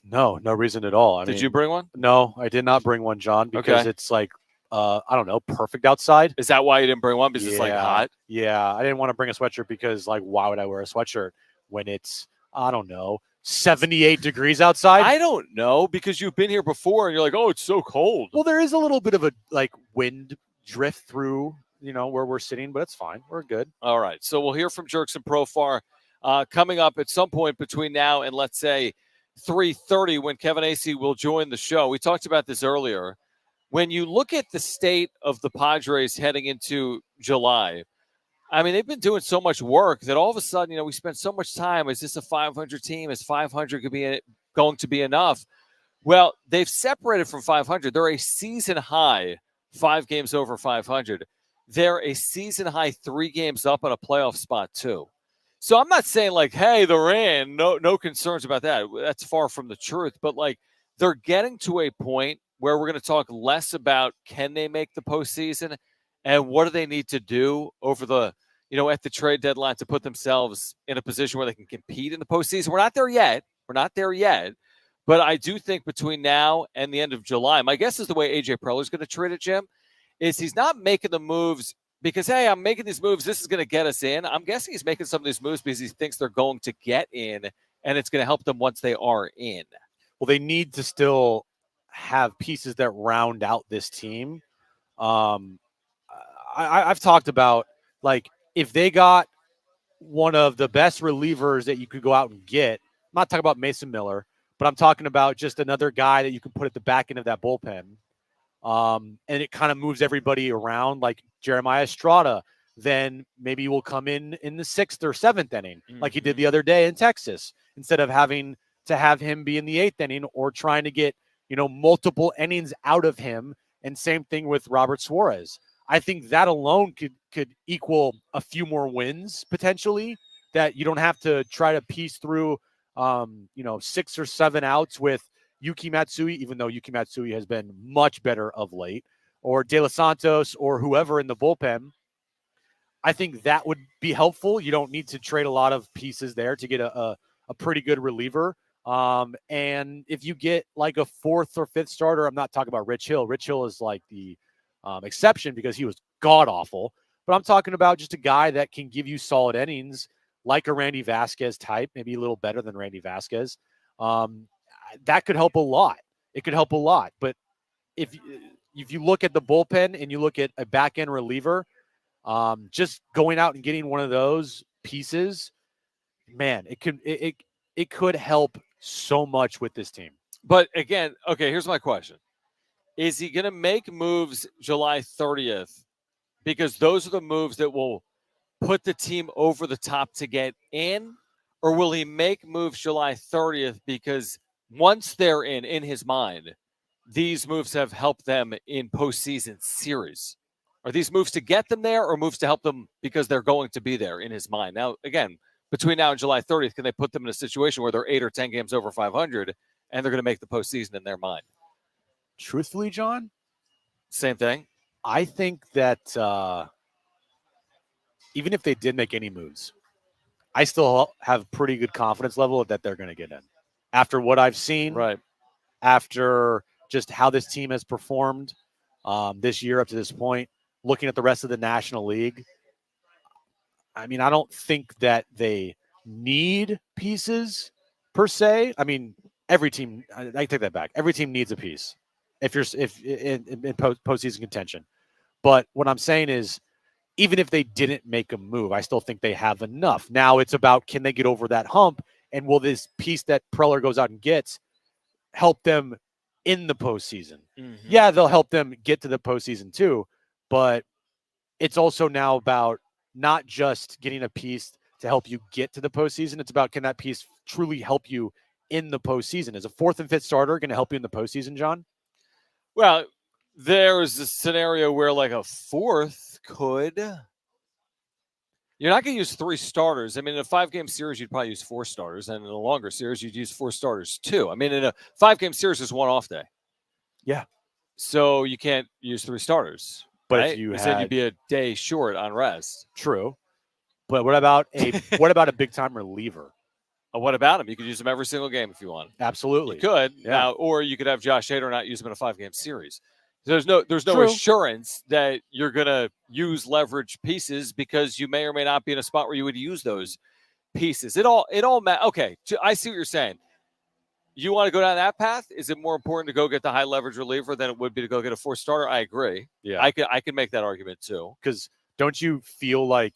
No reason at all. Did you bring one? No, I did not bring one, John, because Okay. it's like, I don't know, perfect outside. Is that why you didn't bring one? Because it's like hot? Yeah, I didn't want to bring a sweatshirt because, like, why would I wear a sweatshirt when it's, I don't know, 78 degrees outside? I don't know, because you've been here before and you're like, oh, it's so cold. Well, there is a little bit of a, like, wind drift through, where we're sitting, but it's fine. We're good. All right. So we'll hear from Jerkson Profar coming up at some point between now and, let's say, 3:30 when Kevin Acee will join the show. We talked about this earlier. When you look at the state of the Padres heading into July, I mean, they've been doing so much work that all of a sudden, we spent so much time. Is this a 500 team? Is 500 going to be enough? Well, they've separated from 500. They're a season high 5 games over 500. They're a season high 3 games up on a playoff spot too. So I'm not saying like, hey, they're in. No concerns about that. That's far from the truth. But like, they're getting to a point where we're going to talk less about can they make the postseason and what do they need to do over the, at the trade deadline to put themselves in a position where they can compete in the postseason. We're not there yet. But I do think between now and the end of July, my guess is the way AJ Preller is going to treat it, Jim, is he's not making the moves because, hey, I'm making these moves. This is going to get us in. I'm guessing he's making some of these moves because he thinks they're going to get in, and it's going to help them once they are in. Well, they need to still have pieces that round out this team. I've talked about, like, if they got one of the best relievers that you could go out and get, I'm not talking about Mason Miller, but I'm talking about just another guy that you can put at the back end of that bullpen. And it kind of moves everybody around, like Jeremiah Estrada. Then maybe will come in the 6th or 7th inning, like he did the other day in Texas, instead of having to have him be in the 8th inning or trying to get, multiple innings out of him. And same thing with Robert Suarez. I think that alone could equal a few more wins potentially, that you don't have to try to piece through, 6 or 7 outs with Yuki Matsui, even though Yuki Matsui has been much better of late, or De Los Santos or whoever in the bullpen. I think that would be helpful. You don't need to trade a lot of pieces there to get a pretty good reliever. And if you get like a fourth or fifth starter, I'm not talking about Rich Hill. Rich Hill is like the exception because he was god awful. But I'm talking about just a guy that can give you solid innings, like a Randy Vasquez type, maybe a little better than Randy Vasquez. That could help a lot. It could help a lot. But if you look at the bullpen and you look at a back end reliever, just going out and getting one of those pieces, man, it could help so much with this team. But again, okay, here's my question. Is he going to make moves July 30th? Because those are the moves that will put the team over the top to get in? Or will he make moves July 30th because once they're in his mind, these moves have helped them in postseason series? Are these moves to get them there or moves to help them because they're going to be there in his mind? Now, again, between now and July 30th, can they put them in a situation where they're 8 or 10 games over 500 and they're going to make the postseason in their mind? Truthfully, John, same thing. I think that even if they did make any moves, I still have pretty good confidence level that they're going to get in. After what I've seen, right? After just how this team has performed this year up to this point, looking at the rest of the National League, I mean, I don't think that they need pieces per se. I mean, every team, I take that back. Every team needs a piece if in postseason contention. But what I'm saying is, even if they didn't make a move, I still think they have enough. Now it's about, can they get over that hump? And will this piece that Preller goes out and gets help them in the postseason? Mm-hmm. Yeah, they'll help them get to the postseason too. But it's also now about not just getting a piece to help you get to the postseason. It's about, can that piece truly help you in the postseason? Is a fourth and fifth starter going to help you in the postseason, John? Well, there's a scenario where like a fourth could. You're not going to use 3 starters. I mean, in a 5-game series, you'd probably use 4 starters. And in a longer series, you'd use 4 starters too. I mean, in a 5-game series, there's one off day. Yeah. So you can't use 3 starters. But right? if you said you'd be a day short on rest. True. But what about a big time reliever? What about him? You could use him every single game if you want. Absolutely. You could. Yeah. Now, or you could have Josh Hader not use him in a 5-game series. There's no True. assurance that you're going to use leverage pieces because you may or may not be in a spot where you would use those pieces. It all okay, I see what you're saying. You want to go down that path? Is it more important to go get the high leverage reliever than it would be to go get a 4 starter? I agree. Yeah. I can make that argument too. Because don't you feel like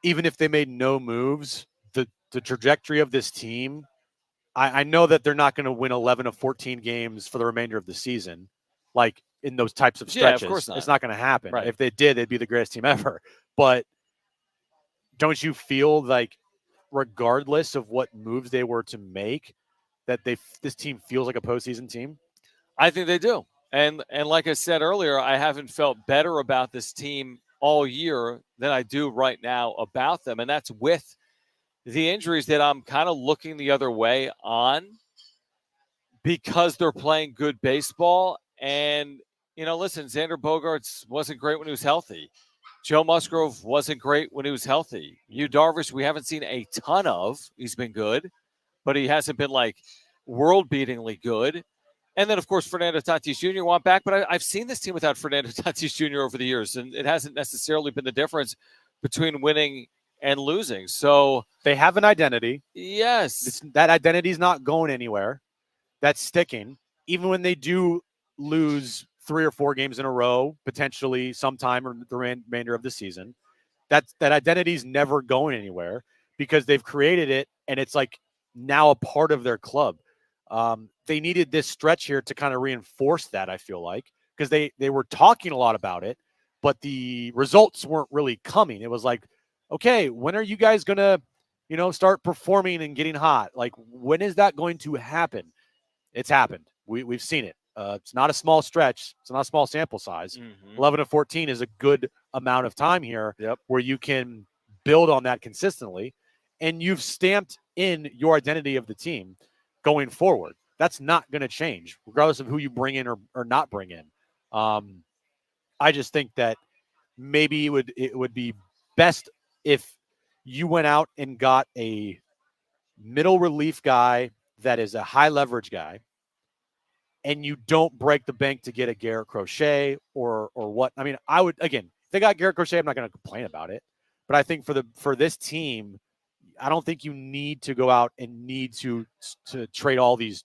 even if they made no moves, the trajectory of this team, I know that they're not going to win 11 of 14 games for the remainder of the season, like in those types of stretches. Yeah, of course not. It's not going to happen. Right. If they did, they'd be the greatest team ever. But don't you feel like, regardless of what moves they were to make, that this team feels like a postseason team? I think they do. And like I said earlier, I haven't felt better about this team all year than I do right now about them. And that's with the injuries that I'm kind of looking the other way on because they're playing good baseball. And, listen, Xander Bogaerts wasn't great when he was healthy. Joe Musgrove wasn't great when he was healthy. Yu Darvish, we haven't seen a ton of. He's been good, but he hasn't been like world-beatingly good. And then, of course, Fernando Tatis Jr. want back, but I've seen this team without Fernando Tatis Jr. over the years, and it hasn't necessarily been the difference between winning and losing. So they have an identity. Yes. That identity is not going anywhere. That's sticking. Even when they do lose 3 or 4 games in a row, potentially sometime in the remainder of the season, that identity is never going anywhere because they've created it, and it's like now a part of their club. They needed this stretch here to kind of reinforce that, I feel like, because they were talking a lot about it, but the results weren't really coming. It was like, okay, when are you guys going to, start performing and getting hot? Like, when is that going to happen? It's happened. We've seen it. It's not a small stretch. It's not a small sample size. Mm-hmm. 11 of 14 is a good amount of time here where you can build on that consistently, and you've stamped in your identity of the team going forward. That's not going to change regardless of who you bring in or not bring in. I just think that maybe it would be best if you went out and got a middle relief guy that is a high leverage guy, and you don't break the bank to get a Garrett Crochet or what. I mean, I would, again, if they got Garrett Crochet, I'm not going to complain about it. But I think for this team, I don't think you need to go out and need to trade all these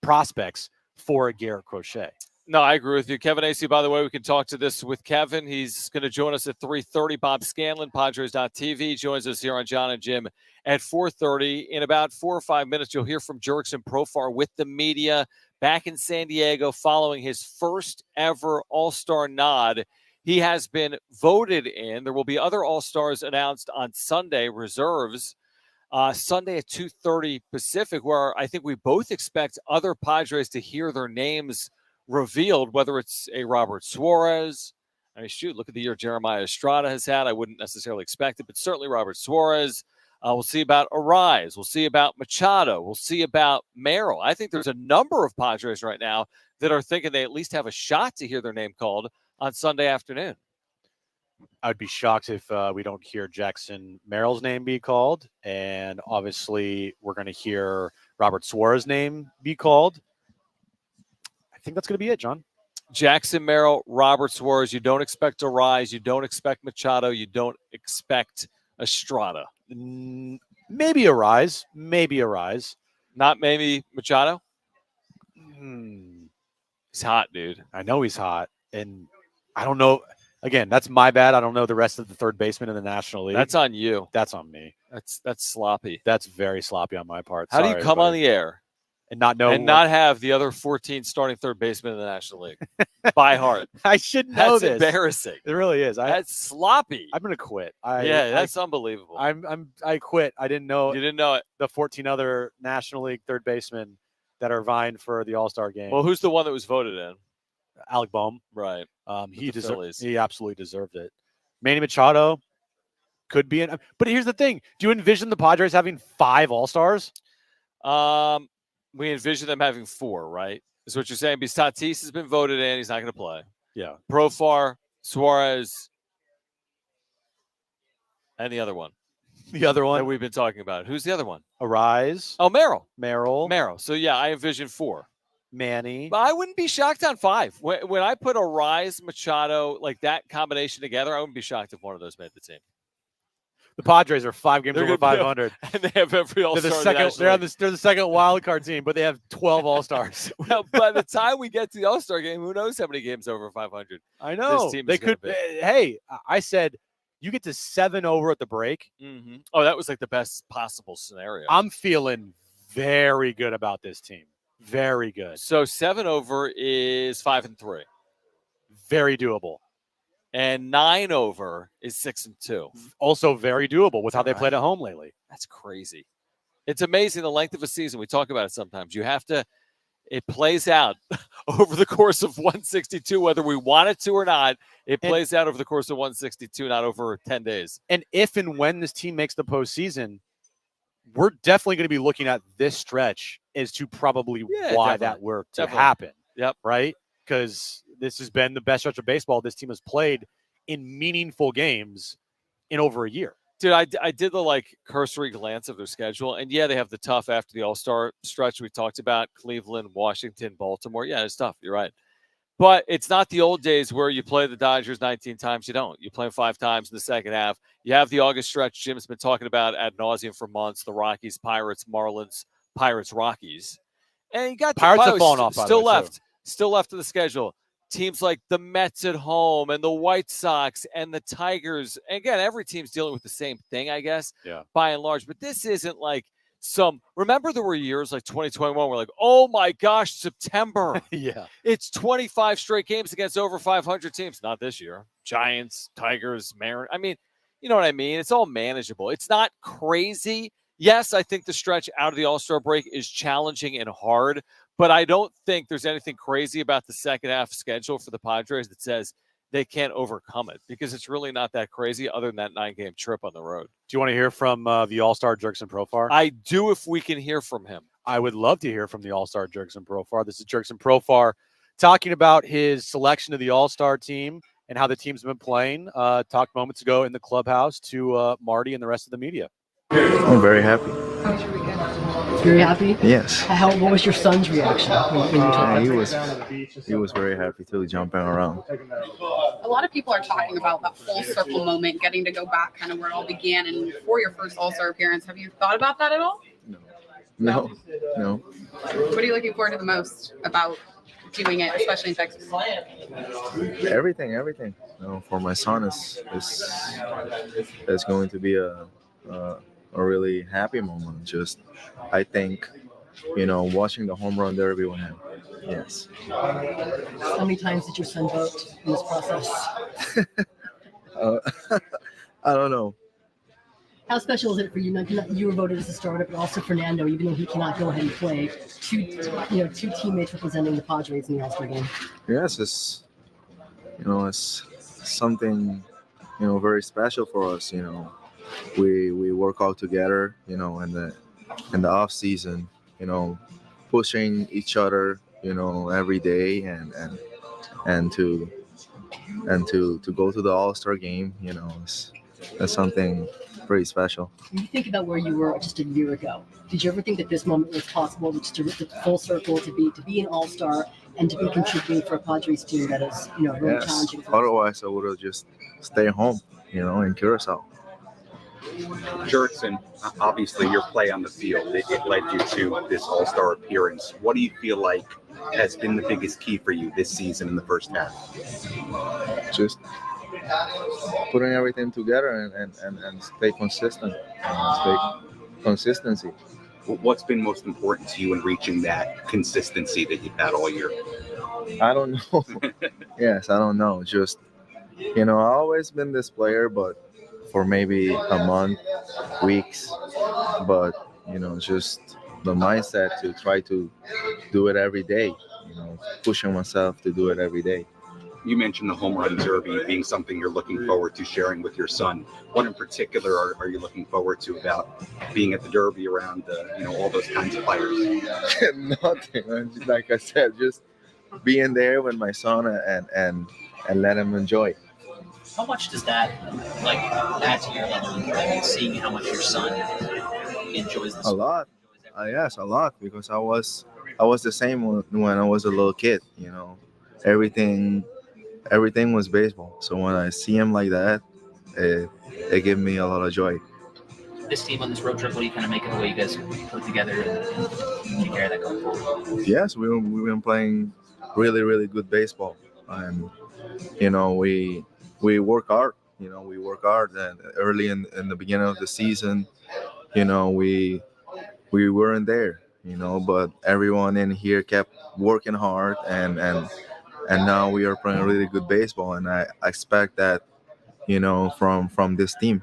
prospects for a Garrett Crochet. No, I agree with you. Kevin Acee, by the way, we can talk to this with Kevin. He's going to join us at 3:30. Bob Scanlon, Padres.tv, joins us here on Jon and Jim at 4:30. In about 4 or 5 minutes, you'll hear from Jurickson Profar with the media back in San Diego following his first ever All-Star nod. He has been voted in. There will be other All-Stars announced on Sunday, reserves, Sunday at 2:30 Pacific, where I think we both expect other Padres to hear their names revealed, whether it's a Robert Suarez. I mean, shoot, look at the year Jeremiah Estrada has had. I wouldn't necessarily expect it, but certainly Robert Suarez. We'll see about Arise. We'll see about Machado. We'll see about Merrill. I think there's a number of Padres right now that are thinking they at least have a shot to hear their name called on Sunday afternoon. I'd be shocked if we don't hear Jackson Merrill's name be called. And obviously, we're going to hear Robert Suarez's name be called. I think that's going to be it, John. Jackson Merrill, Robert Suarez. You don't expect Arise. You don't expect Machado. You don't expect Estrada. Maybe Arise. Maybe Arise. Not maybe Machado? He's hot, dude. I know he's hot. And I don't know. Again, that's my bad. I don't know the rest of the third baseman in the National League. That's on you. That's on me. That's sloppy. That's very sloppy on my part. How do you come on the air and not know not have the other 14 starting third basemen in the National League by heart? I should know this. That's embarrassing. It really is. That's sloppy. I'm gonna quit. That's unbelievable. I quit. I didn't know. You didn't know it. The 14 other National League third basemen that are vying for the All-Star game. Well, who's the one that was voted in? Alec Boehm. Right. He absolutely deserved it. Manny Machado could be in. But here's the thing: do you envision the Padres having 5 All-Stars? We envision them having 4, right? Is what you're saying? Because Tatis has been voted in. He's not going to play. Yeah. Profar, Suarez, and the other one. The other one that we've been talking about. Who's the other one? Arise. Oh, Merrill. Merrill. So, yeah, I envision 4. Manny. But I wouldn't be shocked on 5. When I put Arise, Machado, like that combination together, I wouldn't be shocked if one of those made the team. The Padres are 5 games over 500, and they have every All-Star. They're the second wild card team, but they have 12 All-Stars. Well, by the time we get to the All-Star game, who knows how many games over 500? I know. This team they could. Hey, I said you get to 7 over at the break. Mm-hmm. Oh, that was like the best possible scenario. I'm feeling very good about this team. Very good. So 7 over is 5-3. Very doable. And 9 over is 6-2. Also very doable with how they played at home lately. That's crazy. It's amazing the length of a season. We talk about it sometimes. You have to, it plays out over the course of 162, whether we want it to or not. It plays out over the course of 162, not over 10 days. And if and when this team makes the postseason, we're definitely going to be looking at this stretch as to probably why that were to happen. Yep. Right? Because this has been the best stretch of baseball this team has played in meaningful games in over a year. Dude, I did the cursory glance of their schedule, and yeah, they have the tough after the All-Star stretch we talked about: Cleveland, Washington, Baltimore. Yeah, it's tough. You're right, but it's not the old days where you play the Dodgers 19 times. You don't. You play them 5 times in the second half. You have the August stretch Jim's been talking about ad nauseum for months: the Rockies, Pirates, Marlins, Pirates, Rockies, and you got Pirates have fallen off. Still left of the schedule. Teams like the Mets at home and the White Sox and the Tigers. And again, every team's dealing with the same thing, I guess, by and large. But this isn't like remember there were years like 2021 where oh my gosh, September. Yeah. It's 25 straight games against over 500 teams. Not this year. Giants, Tigers, Mariners. I mean, you know what I mean? It's all manageable. It's not crazy. Yes, I think the stretch out of the All-Star break is challenging and hard, but I don't think there's anything crazy about the second half schedule for the Padres that says they can't overcome it, because it's really not that crazy other than that 9-game trip on the road. Do you want to hear from the All-Star Jurickson Profar? I do, if we can hear from him. I would love to hear from the All-Star Jurickson Profar. This is Jurickson Profar talking about his selection of the All-Star team and how the team's been playing. Talked moments ago in the clubhouse to Marty and the rest of the media. I'm very happy. Very happy? Yes. What was your son's reaction when you took that? He was very happy too, jumping around. A lot of people are talking about that full circle moment, getting to go back kind of where it all began and for your first All-Star appearance. Have you thought about that at all? No. What are you looking forward to the most about doing it, especially in Texas? Everything. For my son is going to be a really happy moment. Just, I think, watching the home run derby with him. Yes. How many times did your son vote in this process? I don't know. How special is it for you? You were voted as a starter, but also Fernando, even though he cannot go ahead and play. Two teammates representing the Padres in the All-Star game. Yes, it's something very special for us. We work out together. In the off season. Pushing each other. Every day and to go to the All-Star game. That's something pretty special. When you think about where you were just a year ago, did you ever think that this moment was possible, just to full circle, to be an All-Star and to be contributing for a Padres team that is, really challenging? Otherwise, I would have just stayed home, in Curacao. Jurickson, obviously your play on the field, it led you to this All-Star appearance. What do you feel like has been the biggest key for you this season in the first half? Just putting everything together and stay consistent. Consistency. What's been most important to you in reaching that consistency that you've had all year? I don't know. Yes, I don't know. Just, I've always been this player, but for maybe a month, weeks, but, just the mindset to try to do it every day, pushing myself to do it every day. You mentioned the home run derby being something you're looking forward to sharing with your son. What in particular are you looking forward to about being at the derby around all those kinds of players? Nothing. Like I said, just being there with my son and let him enjoy. How much does that add to your level of play, seeing how much your son enjoys this? A lot. Yes, a lot, because I was the same when I was a little kid. Everything was baseball. So when I see him like that, it gave me a lot of joy. This team on this road trip, what do you kind of make of the way you guys put together and take care of that going forward? Yes, we've been playing really, really good baseball, and we work hard. We work hard, and early in the beginning of the season, we weren't there. But everyone in here kept working hard, and now we are playing really good baseball, and I expect that, from this team.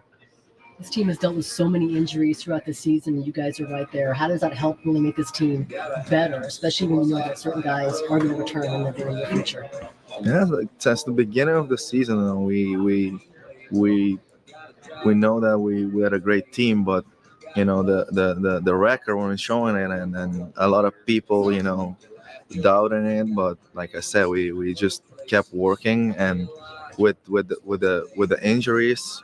This team has dealt with so many injuries throughout the season, and you guys are right there. How does that help really make this team better, especially when you know that certain guys are going to return in the very near future? Yeah, since the beginning of the season, we know that we had a great team, but the record wasn't showing it, and a lot of people doubting it. But like I said, we just kept working, and with the injuries,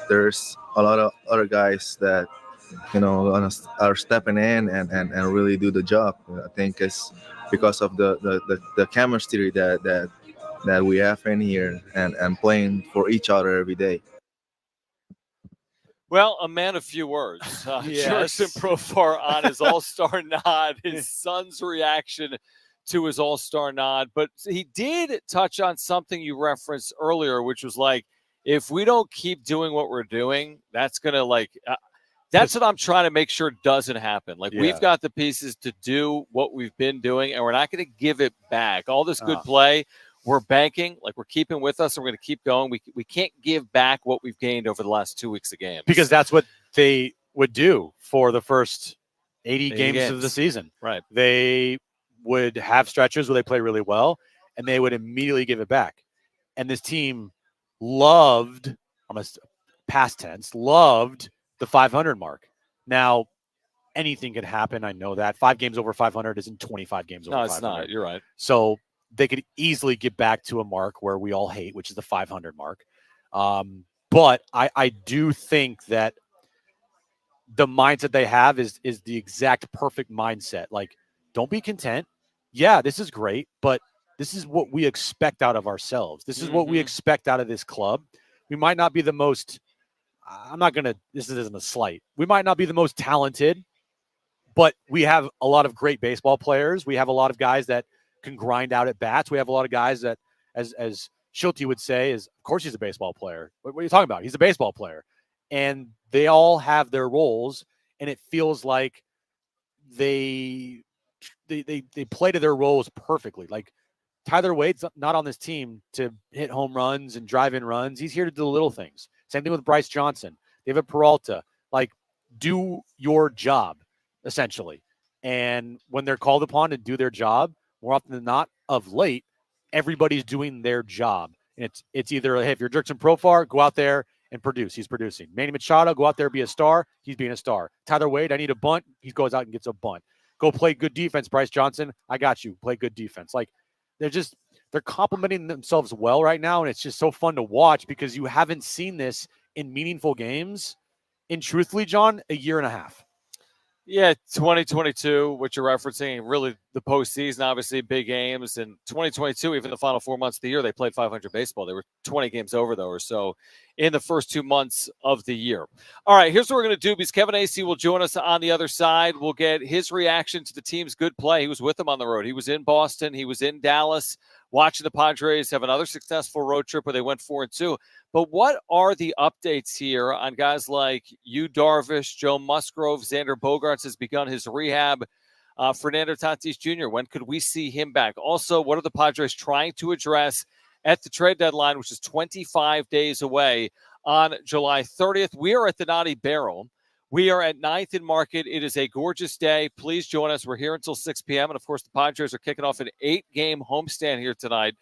there's a lot of other guys that are stepping in and really do the job. I think it's because of the chemistry that we have in here and playing for each other every day. Well, a man of few words. Jurickson Profar on his All-Star nod, his son's reaction to his All-Star nod. But he did touch on something you referenced earlier, which was if we don't keep doing what we're doing, that's going to that's what I'm trying to make sure doesn't happen. We've got the pieces to do what we've been doing, and we're not going to give it back. All this good play, we're banking, we're keeping with us, and we're going to keep going. We can't give back what we've gained over the last 2 weeks of games. Because that's what they would do for the first 80 games of the season. Right. They would have stretches where they play really well, and they would immediately give it back. And this team loved, almost past tense, loved the 500 mark. Now, anything could happen. I know that 5 games over 500 isn't 25 games over 500. No, it's not. You're right. So they could easily get back to a mark where we all hate, which is the 500 mark. But I do think that the mindset they have is the exact perfect mindset. Like, don't be content. Yeah, this is great, but this is what we expect out of ourselves. This is what we expect out of this club. We might not be the most, this isn't a slight. We might not be the most talented, but we have a lot of great baseball players. We have a lot of guys that can grind out at bats. We have a lot of guys that, as Schulte would say, of course he's a baseball player. What are you talking about? He's a baseball player. And they all have their roles, and it feels like they play to their roles perfectly. Like, Tyler Wade's not on this team to hit home runs and drive in runs. He's here to do the little things. Same thing with Bryce Johnson, David Peralta. Like, do your job, essentially. And when they're called upon to do their job, more often than not, of late, everybody's doing their job. And it's either, hey, if you're Jurickson Profar, go out there and produce. He's producing. Manny Machado, go out there, be a star. He's being a star. Tyler Wade, I need a bunt. He goes out and gets a bunt. Go play good defense, Bryce Johnson. I got you. Play good defense. Like, they're complimenting themselves well right now, and it's just so fun to watch because you haven't seen this in meaningful games in, truthfully, John, a year and a half. Yeah, 2022, what you're referencing, really the postseason, obviously big games. And 2022, even the final 4 months of the year, they played 500 baseball. They were 20 games over, though, or so in the first 2 months of the year. All right, here's what we're going to do because Kevin Acee will join us on the other side. We'll get his reaction to the team's good play. He was with them on the road. He was in Boston. He was in Dallas watching the Padres have another successful road trip where they went 4-2. But what are the updates here on guys like Yu Darvish, Joe Musgrove, Xander Bogaerts has begun his rehab, Fernando Tatis Jr., when could we see him back? Also, what are the Padres trying to address at the trade deadline, which is 25 days away on July 30th? We are at the Naughty Barrel. We are at 9th and Market. It is a gorgeous day. Please join us. We're here until 6 p.m. And, of course, the Padres are kicking off an 8-game homestand here tonight.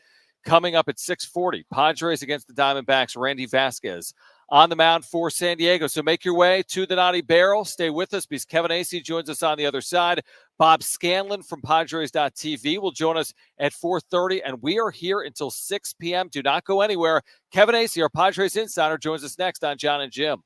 Coming up at 6:40, Padres against the Diamondbacks, Randy Vasquez on the mound for San Diego. So make your way to the Naughty Barrel. Stay with us because Kevin Acee joins us on the other side. Bob Scanlon from Padres.tv will join us at 4:30, and we are here until 6 p.m. Do not go anywhere. Kevin Acee, our Padres insider, joins us next on Jon and Jim.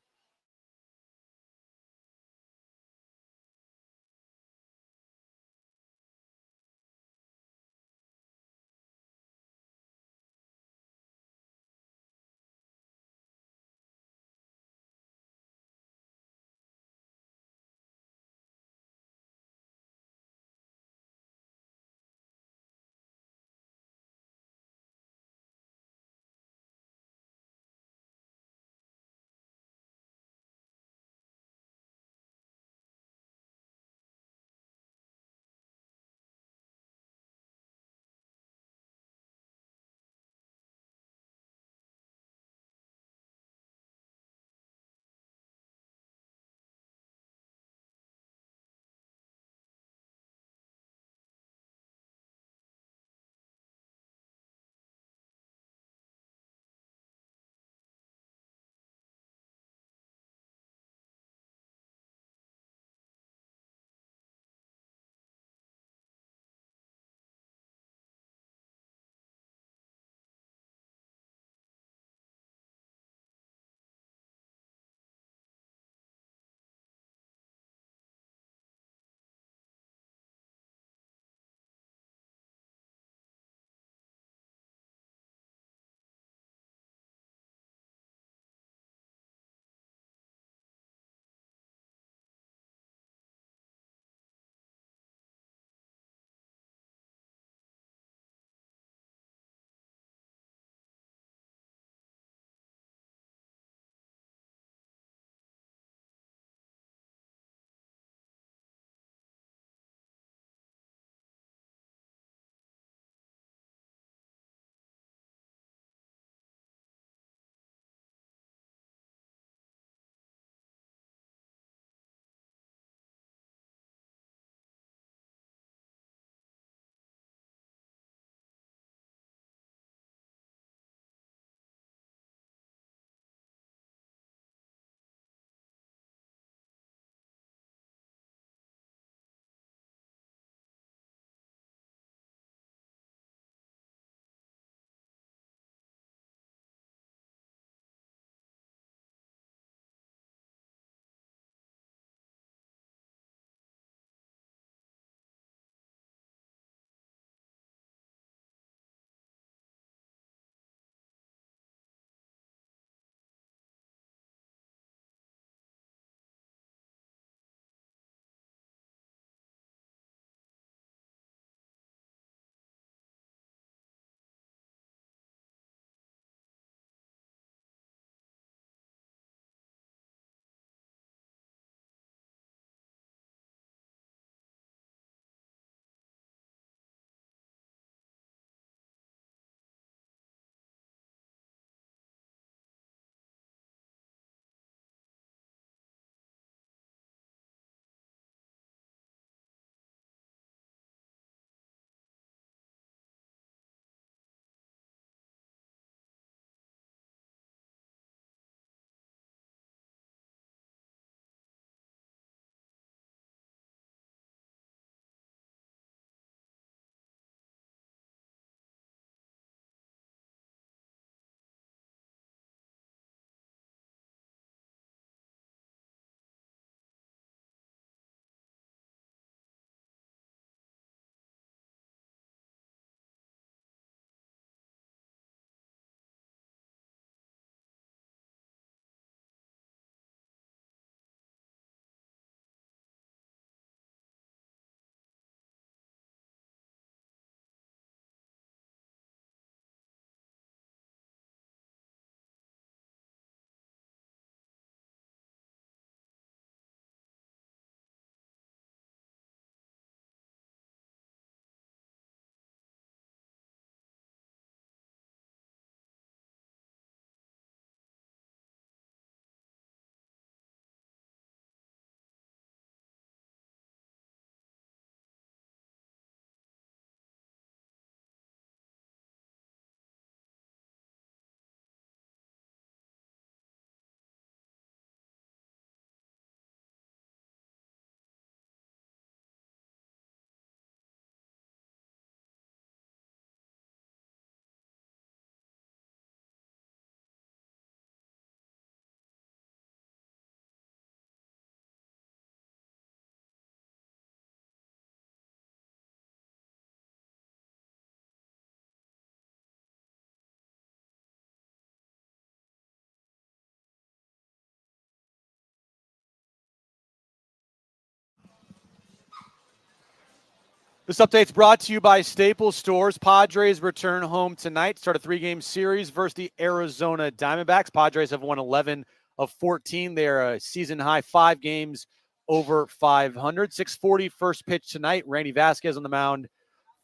This update's brought to you by Staples Stores. Padres return home tonight, start a 3-game series versus the Arizona Diamondbacks. Padres have won 11 of 14. They are a season-high 5 games over 500. 6:40 first pitch tonight. Randy Vasquez on the mound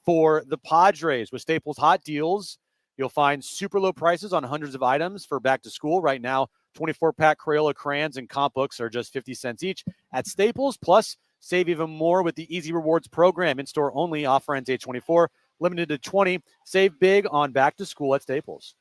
for the Padres. With Staples Hot Deals, you'll find super low prices on hundreds of items for back to school. Right now, 24-pack Crayola crayons and comp books are just 50 cents each at Staples. Plus, save even more with the Easy Rewards program. In-store only. Offer ends 8/24. Limited to 20. Save big on back to school at Staples.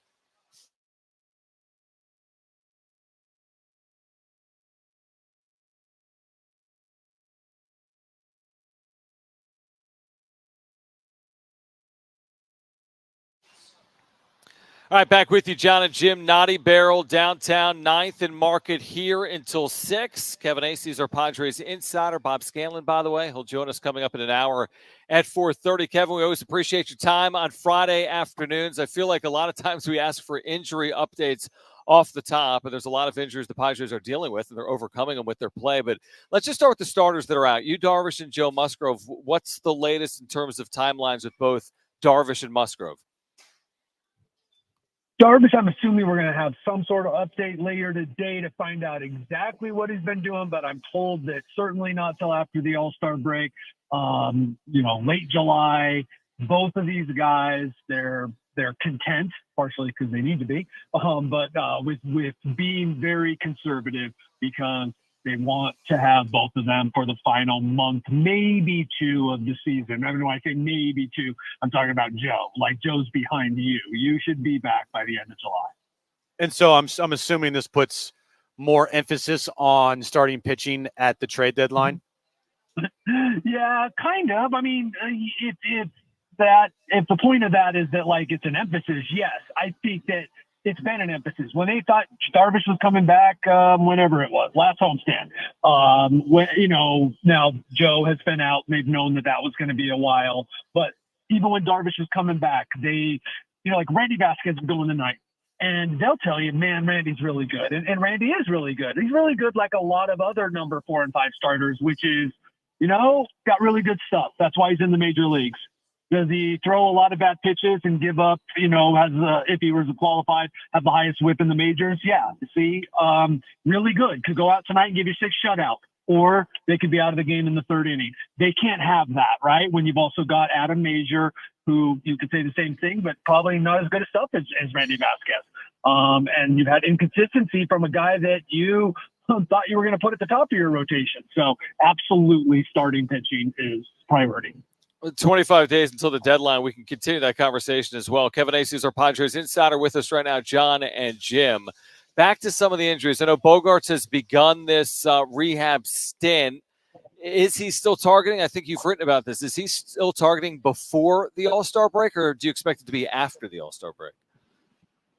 All right, back with you, Jon and Jim. Naughty Barrel, downtown 9th and Market here until 6. Kevin Acey's our Padres insider. Bob Scanlon, by the way, he'll join us coming up in an hour at 4:30. Kevin, we always appreciate your time on Friday afternoons. I feel like a lot of times we ask for injury updates off the top, and there's a lot of injuries the Padres are dealing with, and they're overcoming them with their play. But let's just start with the starters that are out. You, Darvish, and Joe Musgrove. What's the latest in terms of timelines with both Darvish and Musgrove? Darvish, I'm assuming we're going to have some sort of update later today to find out exactly what he's been doing, but I'm told that certainly not till after the All-Star break. Late July. Both of these guys, they're content, partially because they need to be, but with being very conservative because they want to have both of them for the final month, maybe 2 of the season. I mean, when I say maybe 2, I'm talking about Joe. Like, Joe's behind you. You should be back by the end of July. And so I'm assuming this puts more emphasis on starting pitching at the trade deadline. Yeah, kind of. I mean, if the point of that is that, like, it's an emphasis, yes. I think that it's been an emphasis. When they thought Darvish was coming back, whenever it was, last homestand, now Joe has been out. They've known that was going to be a while. But even when Darvish was coming back, they, like Randy Vasquez was going tonight. And they'll tell you, man, Randy's really good. And Randy is really good. He's really good like a lot of other number 4 and 5 starters, which is, got really good stuff. That's why he's in the major leagues. Does he throw a lot of bad pitches and give up, if he was qualified, have the highest whip in the majors? Yeah. See, really good. Could go out tonight and give you 6 shutouts, or they could be out of the game in the 3rd inning. They can't have that, right? When you've also got Adam Major, who you could say the same thing, but probably not as good a stuff as Randy Vasquez. And you've had inconsistency from a guy that you thought you were going to put at the top of your rotation. So absolutely starting pitching is priority. 25 days until the deadline. We can continue that conversation as well. Kevin Acey is our Padres insider with us right now, Jon and Jim. Back to some of the injuries. I know Bogaerts has begun this rehab stint. Is he still targeting? I think you've written about this. Is he still targeting before the All-Star break, or do you expect it to be after the All-Star break?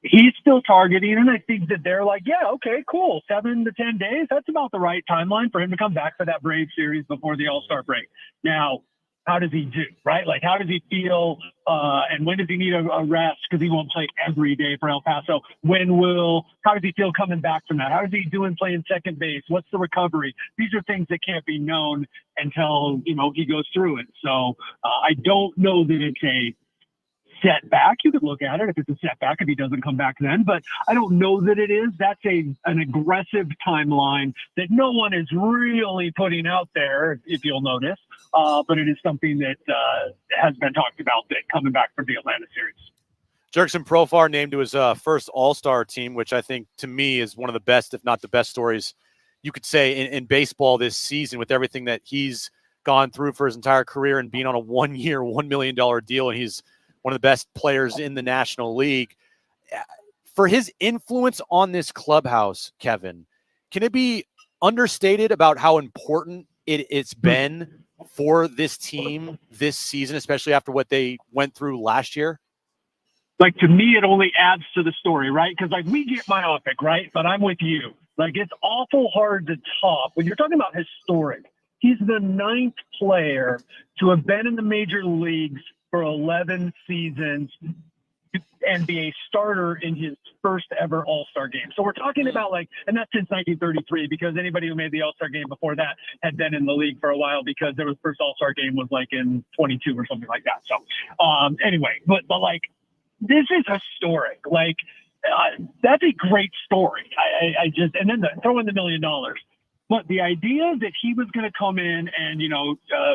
He's still targeting, and I think that they're like, yeah, okay, cool. 7 to 10 days. That's about the right timeline for him to come back for that Braves series before the All-Star break. Now, how does he do, right? Like, how does he feel, and when does he need a rest because he won't play every day for El Paso? How does he feel coming back from that? How is he doing playing second base? What's the recovery? These are things that can't be known until, he goes through it. So I don't know that it's a setback. You could look at it if it's a setback if he doesn't come back then, but I don't know that it is. That's an aggressive timeline that no one is really putting out there, if you'll notice, but it is something that has been talked about, that coming back from the Atlanta series. Jurickson Profar named to his first All-Star team, which I think to me is one of the best, if not the best stories you could say in baseball this season, with everything that he's gone through for his entire career and being on a 1-year, $1 million deal. And he's one of the best players in the National League. For his influence on this clubhouse, Kevin, can it be understated about how important it's been for this team this season, especially after what they went through last year? Like, to me, it only adds to the story, right? Because, like, we get myopic, right? But I'm with you. Like, it's awful hard to top. When you're talking about historic, he's the 9th player to have been in the major leagues for 11 seasons NBA starter in his first ever All-Star game. So we're talking about and that's since 1933, because anybody who made the All-Star game before that had been in the league for a while, because their first All-Star game was in 22 or something like that. So anyway, but this is historic. That's a great story. I just, and then throw in the $1 million. But the idea that he was going to come in and,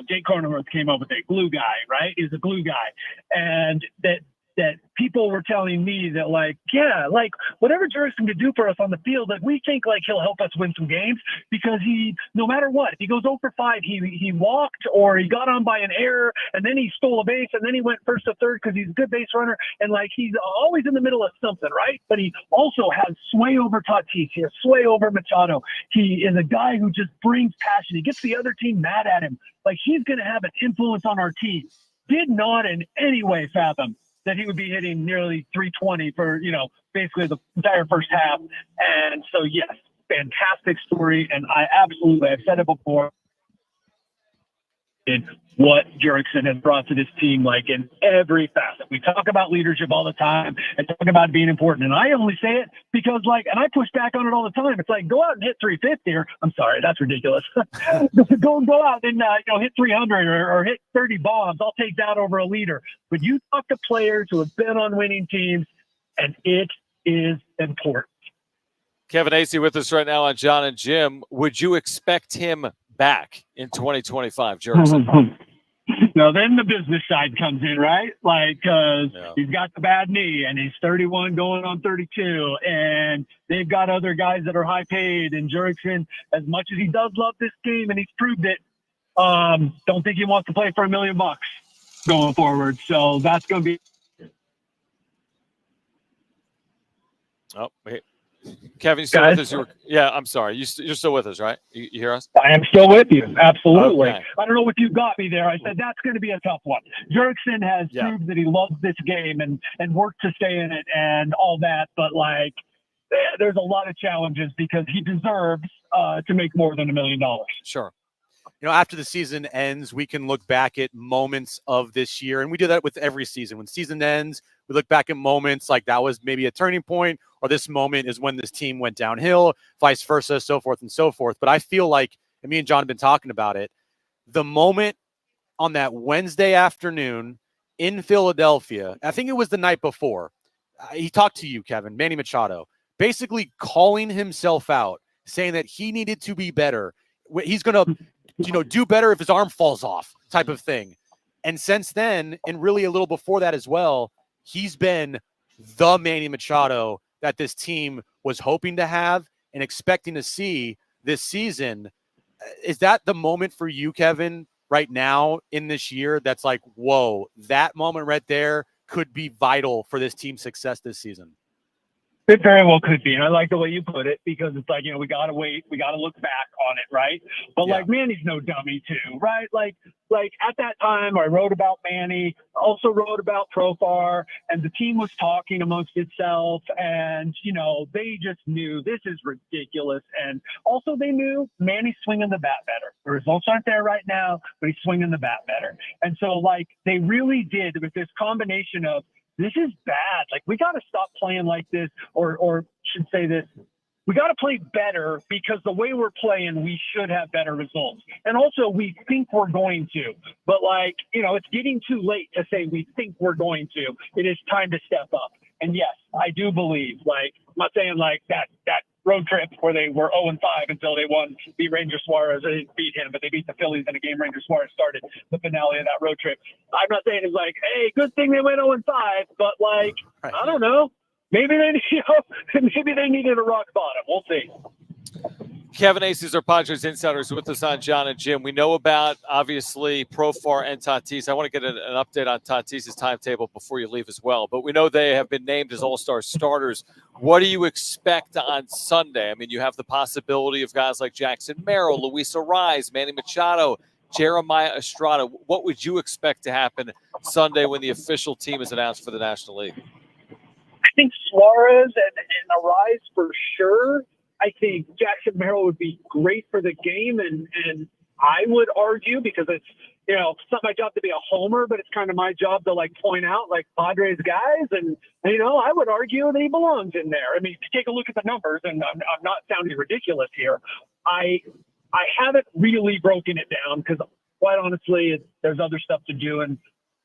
Jake Cronenworth came up with a glue guy, right? He's a glue guy. And that people were telling me that whatever Jurickson could do for us on the field, we think he'll help us win some games, because he, no matter what, if he goes 0 for 5, he walked, or he got on by an error, and then he stole a base, and then he went first to third because he's a good base runner, and he's always in the middle of something, right? But he also has sway over Tatis, he has sway over Machado. He is a guy who just brings passion. He gets the other team mad at him. He's going to have an influence on our team. Did not in any way fathom that he would be hitting nearly 320 for, basically the entire first half. And so, yes, fantastic story. And I've said it before, in what Jurickson has brought to this team, in every facet. We talk about leadership all the time and talk about being important. And I only say it because, and I push back on it all the time. It's go out and hit 350, or I'm sorry, that's ridiculous. go out and, hit 300 or hit 30 bombs. I'll take that over a leader. But you talk to players who have been on winning teams, and it is important. Kevin Acee with us right now on Jon and Jim. Would you expect him back in 2025, Jurickson? Now, then the business side comes in, right? He's got the bad knee, and he's 31 going on 32, and they've got other guys that are high paid. And Jurickson, as much as he does love this game, and he's proved it, don't think he wants to play for $1 million going forward. So that's going to be. Oh, wait. Kevin, you still with us? Yeah, I'm sorry. You're still with us, right? You hear us? I am still with you. Absolutely. Okay. I don't know if you got me there. I said that's going to be a tough one. Jurickson has proved that he loves this game and worked to stay in it and all that. But there's a lot of challenges, because he deserves to make more than $1 million. Sure. After the season ends, we can look back at moments of this year. And we do that with every season. When season ends, we look back at moments like that was maybe a turning point, or this moment is when this team went downhill, vice versa, so forth and so forth. But I feel like, and me and Jon have been talking about it, the moment on that Wednesday afternoon in Philadelphia, I think it was the night before, he talked to you, Kevin, Manny Machado, basically calling himself out, saying that he needed to be better. He's going to do better if his arm falls off, type of thing. And since then, and really a little before that as well, he's been the Manny Machado that this team was hoping to have and expecting to see this season. Is that the moment for you, Kevin, right now in this year that's whoa, that moment right there could be vital for this team's success this season? It very well could be. And I like the way you put it, because it's we got to wait. We got to look back on it, right? But Manny's no dummy too, right? At that time, I wrote about Manny, also wrote about Profar, and the team was talking amongst itself. And, they just knew this is ridiculous. And also they knew Manny's swinging the bat better. The results aren't there right now, but he's swinging the bat better. And so they really did, with this combination of, this is bad. We got to stop playing like this, or should say this. We got to play better, because the way we're playing, we should have better results. And also, we think we're going to. But, it's getting too late to say we think we're going to. It is time to step up. And, yes, I do believe, I'm not saying that road trip where they were 0-5 until they beat Ranger Suarez. They didn't beat him, but they beat the Phillies in a game Ranger Suarez started the finale of that road trip. I'm not saying it's hey, good thing they went 0-5, but I don't know. Maybe they needed a rock bottom. We'll see. Kevin Acee is our Padres insiders with us on Jon and Jim. We know about, obviously, Profar and Tatis. I want to get an update on Tatis' timetable before you leave as well. But we know they have been named as all-star starters. What do you expect on Sunday? I mean, you have the possibility of guys like Jackson Merrill, Luis Ariz, Manny Machado, Jeremiah Estrada. What would you expect to happen Sunday when the official team is announced for the National League? I think Suarez and Ariz for sure. I think Jackson Merrill would be great for the game, and I would argue, because it's not my job to be a homer, but it's kind of my job to like point out like Padres guys. And, I would argue that he belongs in there. I mean, take a look at the numbers, and I'm not sounding ridiculous here. I haven't really broken it down because quite honestly, there's other stuff to do and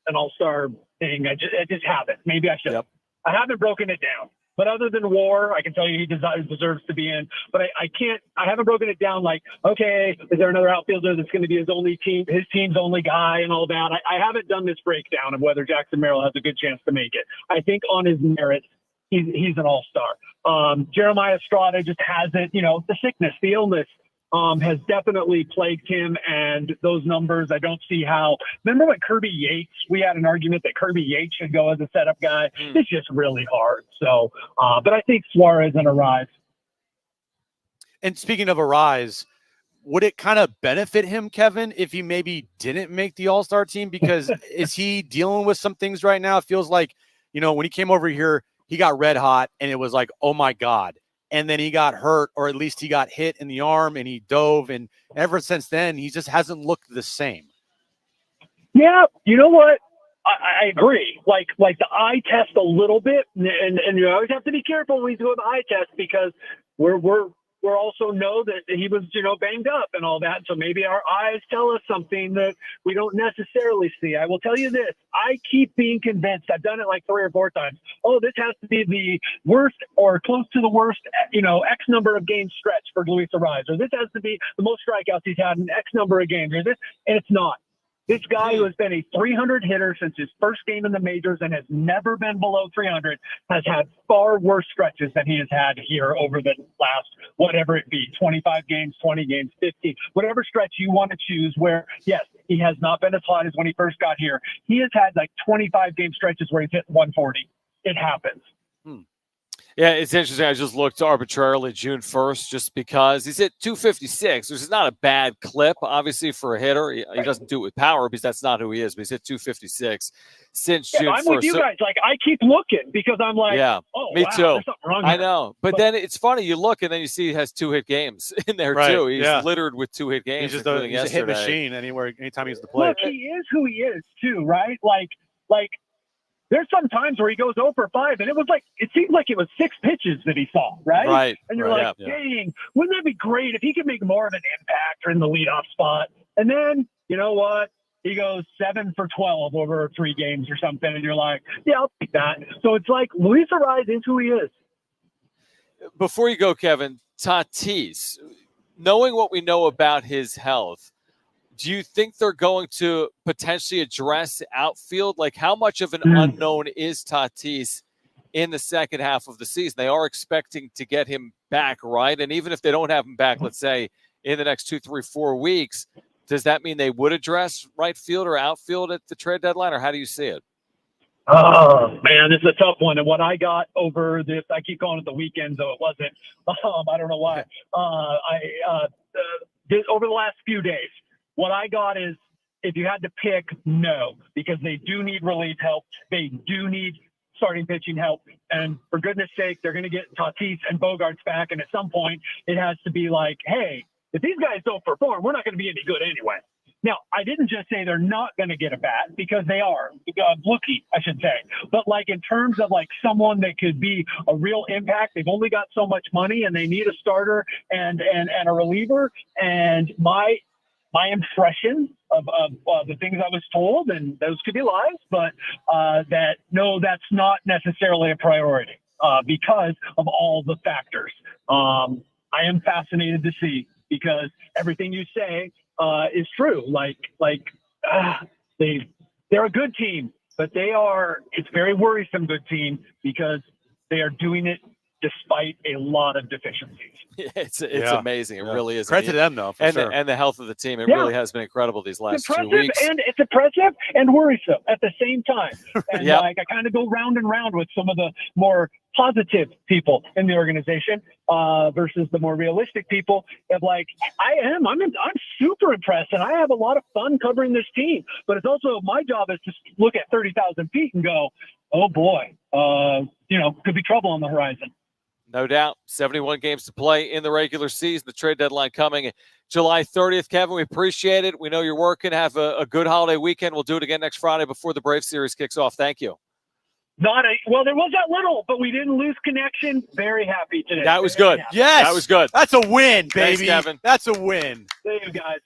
an all-star thing. I just haven't. Maybe I should. Yep. I haven't broken it down. But other than WAR, I can tell you he deserves to be in. But I haven't broken it down like, okay, is there another outfielder that's going to be his team's only guy and all that? I haven't done this breakdown of whether Jackson Merrill has a good chance to make it. I think on his merits, he's an all-star. Jeremiah Estrada just hasn't, the sickness, the illness has definitely plagued him, and those numbers, I don't see how. Remember when Kirby Yates, we had an argument that Kirby Yates should go as a setup guy. It's just really hard. So, but I think Suarez and Arise. And speaking of Arise, would it kind of benefit him, Kevin, if he maybe didn't make the All-Star team? Because is he dealing with some things right now? It feels like, when he came over here, he got red hot, and it was like, oh my God. And then he got hurt, or at least he got hit in the arm, and he dove. And ever since then, he just hasn't looked the same. Yeah, you know what? I agree. Like the eye test a little bit, and you always have to be careful when you do an eye test because we're also know that he was banged up and all that. So maybe our eyes tell us something that we don't necessarily see. I will tell you this: I keep being convinced. I've done it like 3 or 4 times. Oh, this has to be the worst or close to the worst, X number of games stretch for Luis Arise, or this has to be the most strikeouts he's had in X number of games, or this, and it's not. This guy who has been a 300 hitter since his first game in the majors and has never been below 300 has had far worse stretches than he has had here over the last, whatever it be, 25 games, 20 games, 15, whatever stretch you want to choose where, yes, he has not been as hot as when he first got here. He has had like 25 game stretches where he's hit 140. It happens. Yeah, it's interesting. I just looked arbitrarily June 1st just because he's hit 256, which is not a bad clip, obviously, for a hitter. He doesn't do it with power because that's not who he is, but he's hit 256 since June 1st. I'm with you guys. Like, I keep looking because I'm like, me wow, too. there's something wrong I here. know. But then it's funny. You look and then you see he has 2 hit games in there, too. He's littered with 2 hit games. He's just he's a hit machine anytime he's the play. Look, he is who he is, too, right? Like, there's some times where he goes 0 for 5, and it seems like it was 6 pitches that he saw, right? Right. And you're like, dang, wouldn't that be great if he could make more of an impact or in the leadoff spot? And then, you know what? He goes 7 for 12 over 3 games or something, and you're like, yeah, I'll take that. So it's like Luis Arise is who he is. Before you go, Kevin, Tatis, knowing what we know about his health, do you think they're going to potentially address outfield? Like, how much of an unknown is Tatis in the second half of the season? They are expecting to get him back, right? And even if they don't have him back, let's say, in the next 2, 3, 4 weeks, does that mean they would address right field or outfield at the trade deadline, or how do you see it? Oh, man, this is a tough one. And what I got over this, I keep calling it the weekend, though it wasn't. I don't know why. Over the last few days, what I got is, if you had to pick, no, because they do need relief help. They do need starting pitching help. And for goodness sake, they're going to get Tatis and Bogarts back. And at some point, it has to be like, hey, if these guys don't perform, we're not going to be any good anyway. Now, I didn't just say they're not going to get a bat, because they are. Looky, I should say. But like in terms of like someone that could be a real impact, they've only got so much money and they need a starter and a reliever. And my impression of the things I was told, and those could be lies, but that's not necessarily a priority because of all the factors. I am fascinated to see, because everything you say is true. They're a good team, but it's very worrisome good team, because they are doing it despite a lot of deficiencies. It's amazing. It really is. Credit to them, though, and the health of the team. It really has been incredible these last 2 weeks. And it's impressive and worrisome at the same time. And I kind of go round and round with some of the more positive people in the organization versus the more realistic people. Of like, I'm super impressed, and I have a lot of fun covering this team. But it's also my job is to look at 30,000 feet and go, oh boy, could be trouble on the horizon. No doubt. 71 games to play in the regular season. The trade deadline coming July 30th. Kevin, we appreciate it. We know you're working. Have a good holiday weekend. We'll do it again next Friday before the Brave series kicks off. Thank you. Well, there was that little, but we didn't lose connection. Very happy today. That was good. Yes. That was good. That's a win, baby. Thanks, Kevin. That's a win. See you guys.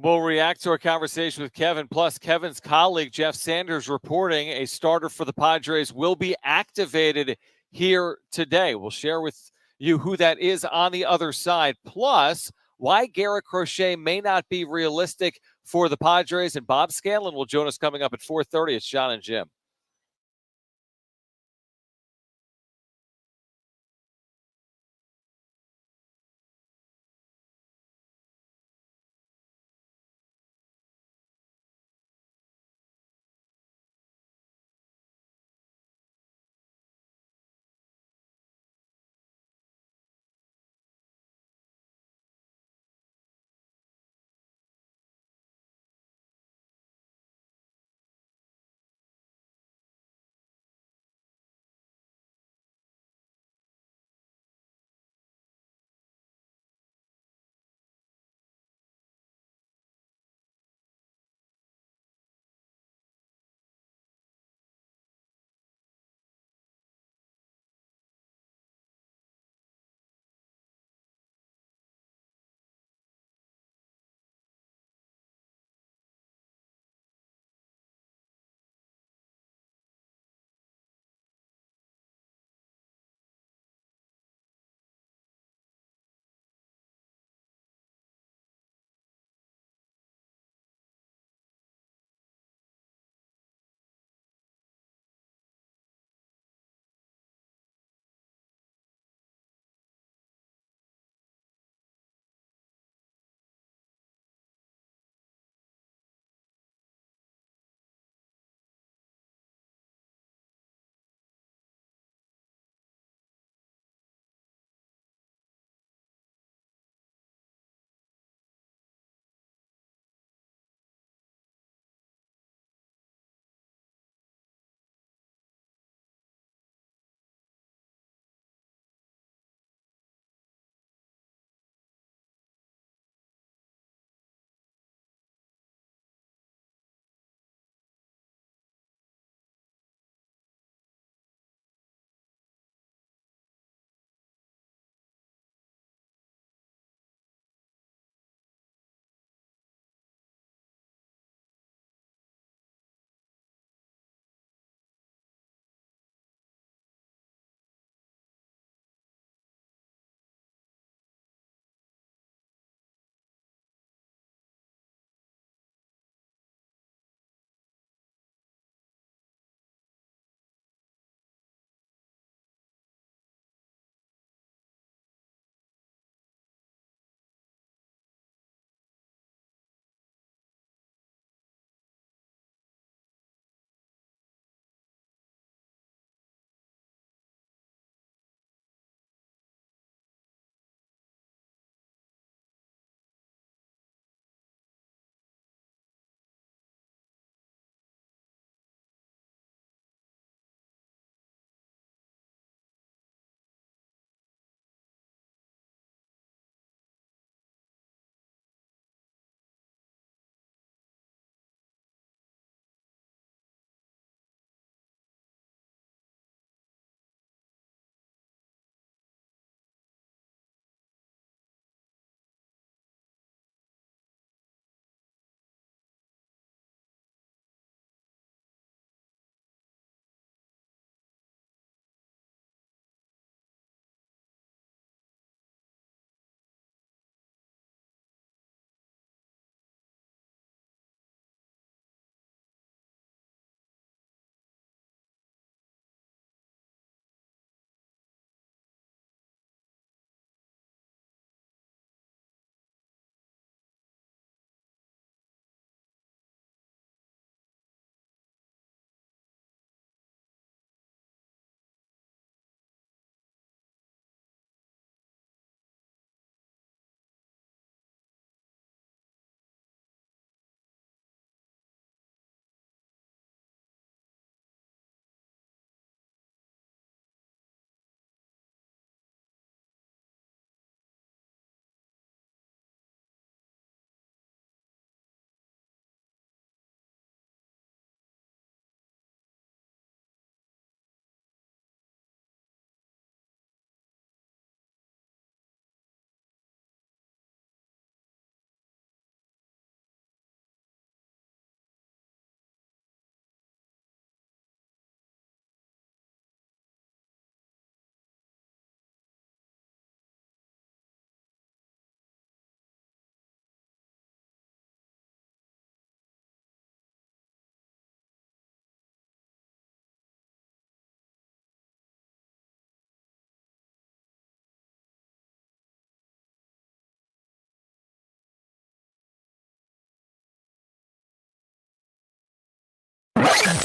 We'll react to our conversation with Kevin. Plus, Kevin's colleague, Jeff Sanders, reporting a starter for the Padres will be activated here today. We'll share with you who that is on the other side. Plus, why Garrett Crochet may not be realistic for the Padres. And Bob Scanlon will join us coming up at 4:30. It's Jon and Jim.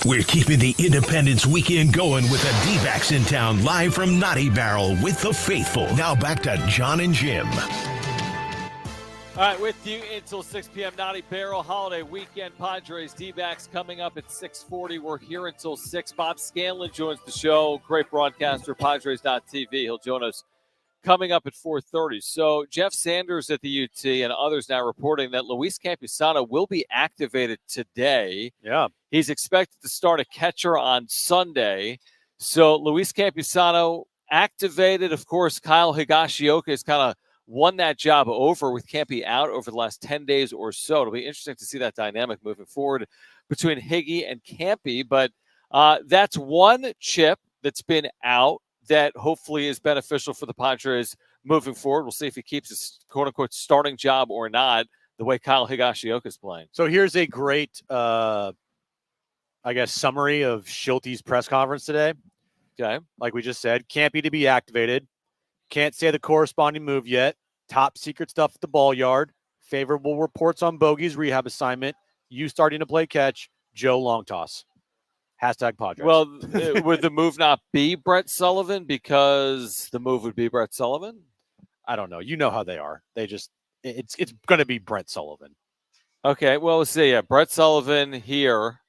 We're keeping the Independence weekend going with the Dbacks in town, live from Naughty Barrel with the faithful. Now back to Jon and Jim. All right, with you until 6 p.m. Naughty Barrel Holiday Weekend. Padres D-backs coming up at 6:40. We're here until 6. Bob Scanlon joins the show. Great broadcaster, Padres.tv. He'll join us coming up at 4:30. So Jeff Sanders at the UT and others now reporting that Luis Campusano will be activated today. Yeah. He's expected to start a catcher on Sunday. So Luis Campusano activated. Of course, Kyle Higashioka is kind of won that job over with Campy out over the last 10 days or so. It'll be interesting to see that dynamic moving forward between Higgy and Campy. But that's one chip that's been out that hopefully is beneficial for the Padres moving forward. We'll see if he keeps his quote-unquote starting job or not, the way Kyle Higashioka is playing. So here's a great, summary of Schulte's press conference today. Okay. Like we just said, Campy to be activated. Can't say the corresponding move yet. Top secret stuff at the ball yard. Favorable reports on Bogey's rehab assignment. You starting to play catch. Joe long toss. Hashtag Padres. Well, would the move not be Brett Sullivan because the move would be Brett Sullivan? I don't know. You know how they are. They just it's going to be Brett Sullivan. Okay. Well, let's see. Yeah, Brett Sullivan here,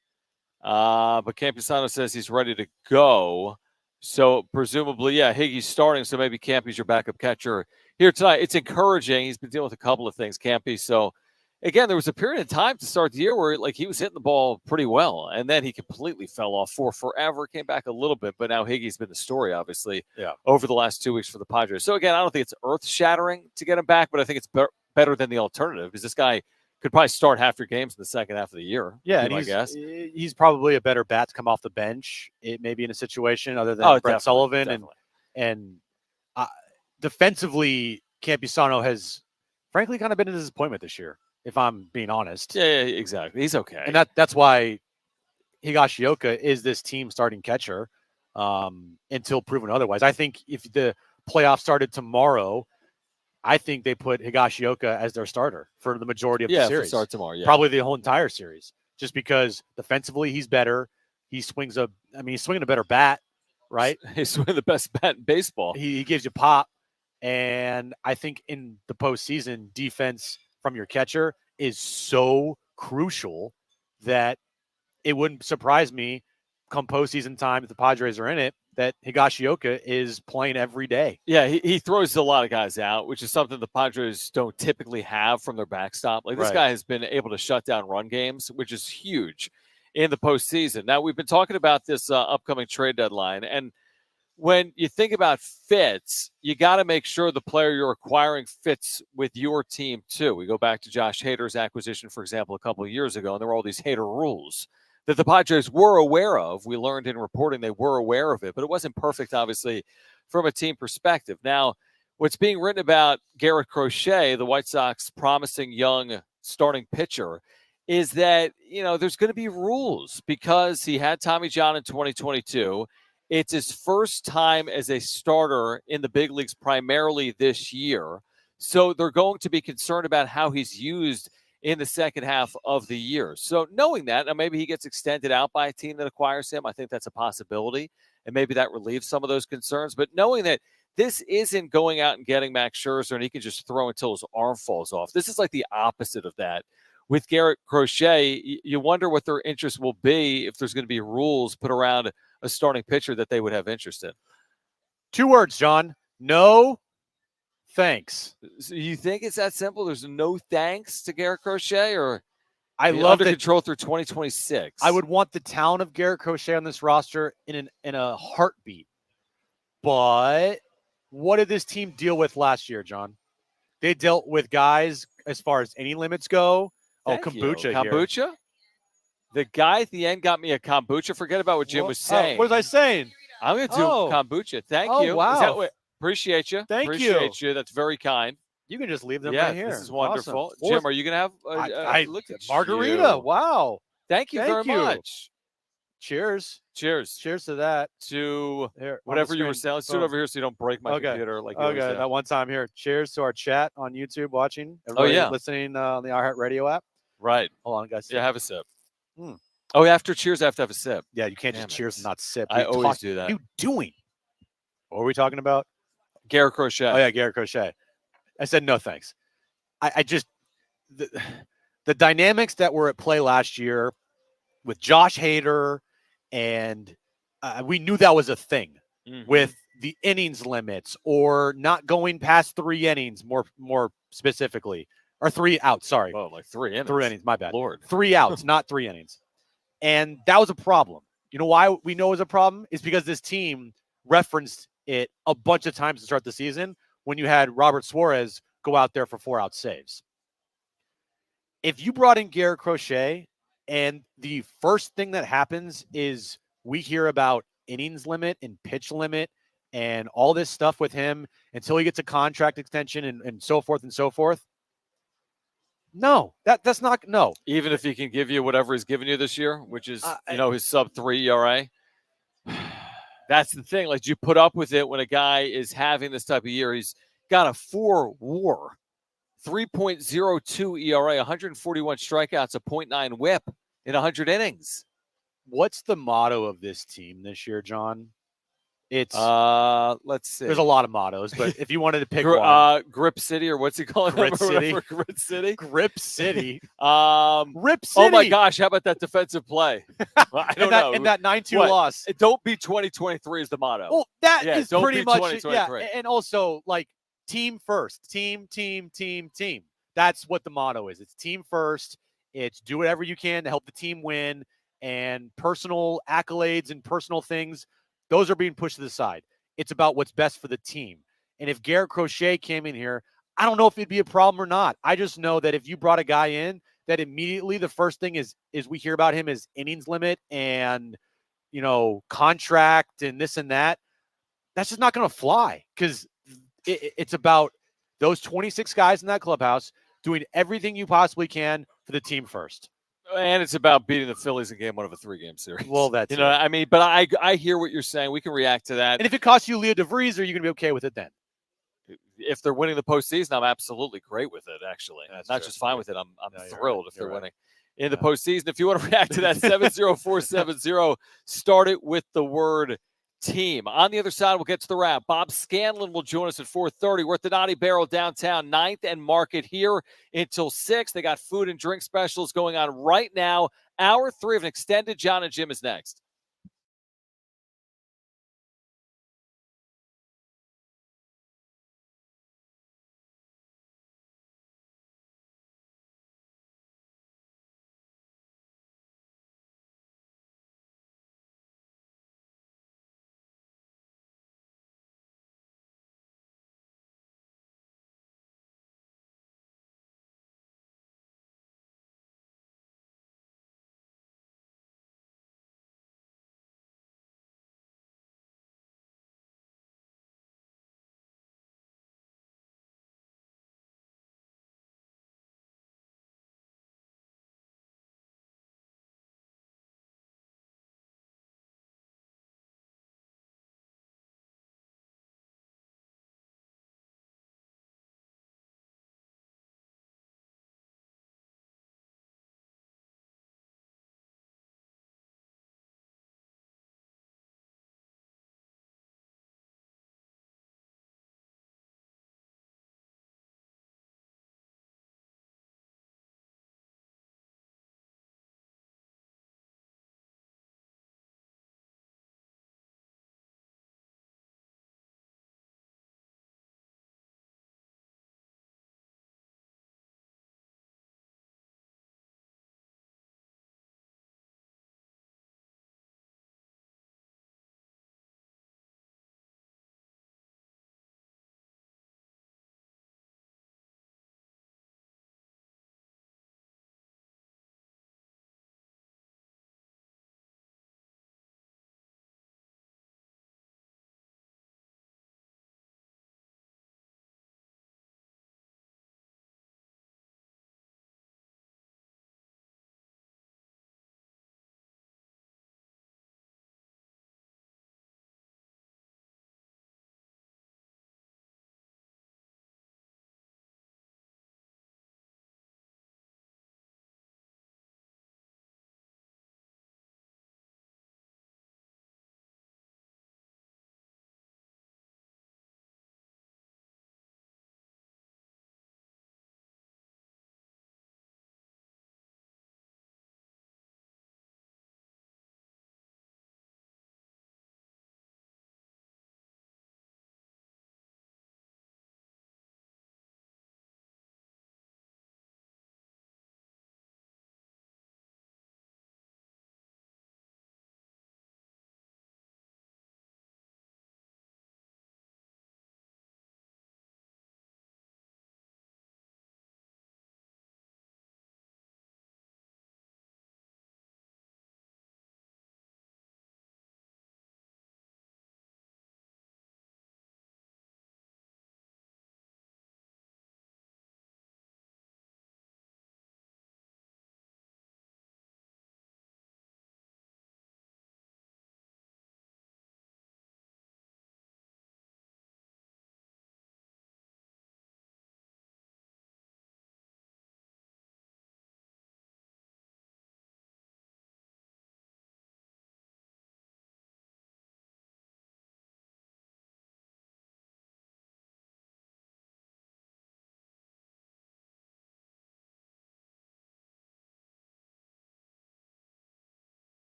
but Campusano says he's ready to go. So presumably, yeah, Higgy's starting, so maybe Campy's your backup catcher here tonight. It's encouraging. He's been dealing with a couple of things, Campy. So, again, there was a period of time to start the year where he was hitting the ball pretty well, and then he completely fell off for forever, came back a little bit, but now Higgy's been the story, obviously, over the last 2 weeks for the Padres. So, again, I don't think it's earth-shattering to get him back, but I think it's better than the alternative because this guy could probably start half your games in the second half of the year. Yeah, and he's probably a better bat to come off the bench. It may be in a situation other than Brett Sullivan. Definitely. And defensively, Campusano has, frankly, kind of been a disappointment this year, if I'm being honest. Yeah, exactly. He's okay. And that's why Higashioka is this team starting catcher until proven otherwise. I think if the playoffs started tomorrow, I think they put Higashioka as their starter for the majority of the series. Start tomorrow, probably the whole entire series, just because defensively he's better. He's swinging a better bat, right? He's swinging the best bat in baseball. He gives you pop, and I think in the postseason, defense from your catcher is so crucial that it wouldn't surprise me come postseason time if the Padres are in it that Higashioka is playing every day. Yeah, he throws a lot of guys out, which is something the Padres don't typically have from their backstop. Like this guy has been able to shut down run games, which is huge in the postseason. Now, we've been talking about this upcoming trade deadline, and when you think about fits, you got to make sure the player you're acquiring fits with your team too. We go back to Josh Hader's acquisition, for example, a couple of years ago, and there were all these Hader rules that the Padres were aware of. We learned in reporting they were aware of it, but it wasn't perfect, obviously, from a team perspective. Now, what's being written about Garrett Crochet, the White Sox promising young starting pitcher, is that, there's going to be rules because he had Tommy John in 2022. It's his first time as a starter in the big leagues primarily this year. So they're going to be concerned about how he's used in the second half of the year. So knowing that, now maybe he gets extended out by a team that acquires him. I think that's a possibility, and maybe that relieves some of those concerns. But knowing that this isn't going out and getting Max Scherzer and he can just throw until his arm falls off. This is like the opposite of that. With Garrett Crochet, you wonder what their interest will be if there's going to be rules put around a starting pitcher that they would have interest in. 2 words, John. No thanks. So you think it's that simple? There's no thanks to Garrett Crochet, or I love under control through 2026? I would want the talent of Garrett Crochet on this roster in a heartbeat. But what did this team deal with last year, John? They dealt with guys as far as any limits go. Kombucha. The guy at the end got me a kombucha. Forget about what Jim was saying. What was I saying? I'm going to do kombucha. Thank you. Wow. Appreciate you. Appreciate you. That's very kind. You can just leave them right here. This is wonderful. Awesome. Jim, are you going to have a margarita? Wow. Thank you very much. Cheers. Cheers. Cheers to that. To here, whatever you were saying. Let's do it over here so you don't break my computer. Okay, that one time here. Cheers to our chat on YouTube watching. Everybody listening on the iHeartRadio app. Right. Hold on, guys. Yeah, have a sip. Oh, after cheers, I have to have a sip. Yeah, you can't Damn just it. cheers and not sip. I We always talked- do that. What are you doing? What were we talking about? Garrett Crochet. Oh yeah, Garrett Crochet. I said no thanks. I just the dynamics that were at play last year with Josh Hader, and we knew that was a thing with the innings limits or not going past 3 innings more specifically, or 3 outs. Sorry, Whoa, like 3 innings. 3 innings. My bad. Lord, 3 outs, not 3 innings, and that was a problem. You know why we know it was a problem? Is because this team referenced it a bunch of times to start the season when you had Robert Suarez go out there for 4-out saves. If you brought in Garrett Crochet and the first thing that happens is we hear about innings limit and pitch limit and all this stuff with him until he gets a contract extension and so forth and so forth. No, that's not, no. even if he can give you whatever he's given you this year, which is, his sub-3 ERA. That's the thing. Like, you put up with it when a guy is having this type of year. He's got a 4 WAR, 3.02 ERA, 141 strikeouts, a 0.9 WHIP in 100 innings. What's the motto of this team this year, John? It's let's see. There's a lot of mottos, but if you wanted to pick one, Grip City, or what's he calling Grit it? City. Grit City. Grip City. Rip City. Oh my gosh, how about that defensive play? I don't know. And that 9-2 What? loss. Don't be 2023 is the motto. Well, that is don't pretty be much 2023. yeah. And also like team first, team. That's what the motto is. It's team first. It's do whatever you can to help the team win, and personal accolades and personal things, those are being pushed to the side. It's about what's best for the team. And if Garrett Crochet came in here, I don't know if it'd be a problem or not. I just know that if you brought a guy in, that immediately the first thing is we hear about him is innings limit and, contract and this and that. That's just not going to fly, because it's about those 26 guys in that clubhouse doing everything you possibly can for the team first. And it's about beating the Phillies in game 1 of a 3-game series. Well, that's but I hear what you're saying. We can react to that. And if it costs you Leo DeVries, are you going to be okay with it then? If they're winning the postseason, I'm absolutely great with it, actually. That's Not true. just fine with it. I'm thrilled if they're winning in the Yeah. postseason. If you want to react to that, 70470, start it with the word team. On the other side, we'll get to the wrap. Bob Scanlon will join us at 4:30. We're at the Naughty Barrel downtown, 9th and Market, here until 6. They got food and drink specials going on right now. Hour 3 of an extended Jon and Jim is next.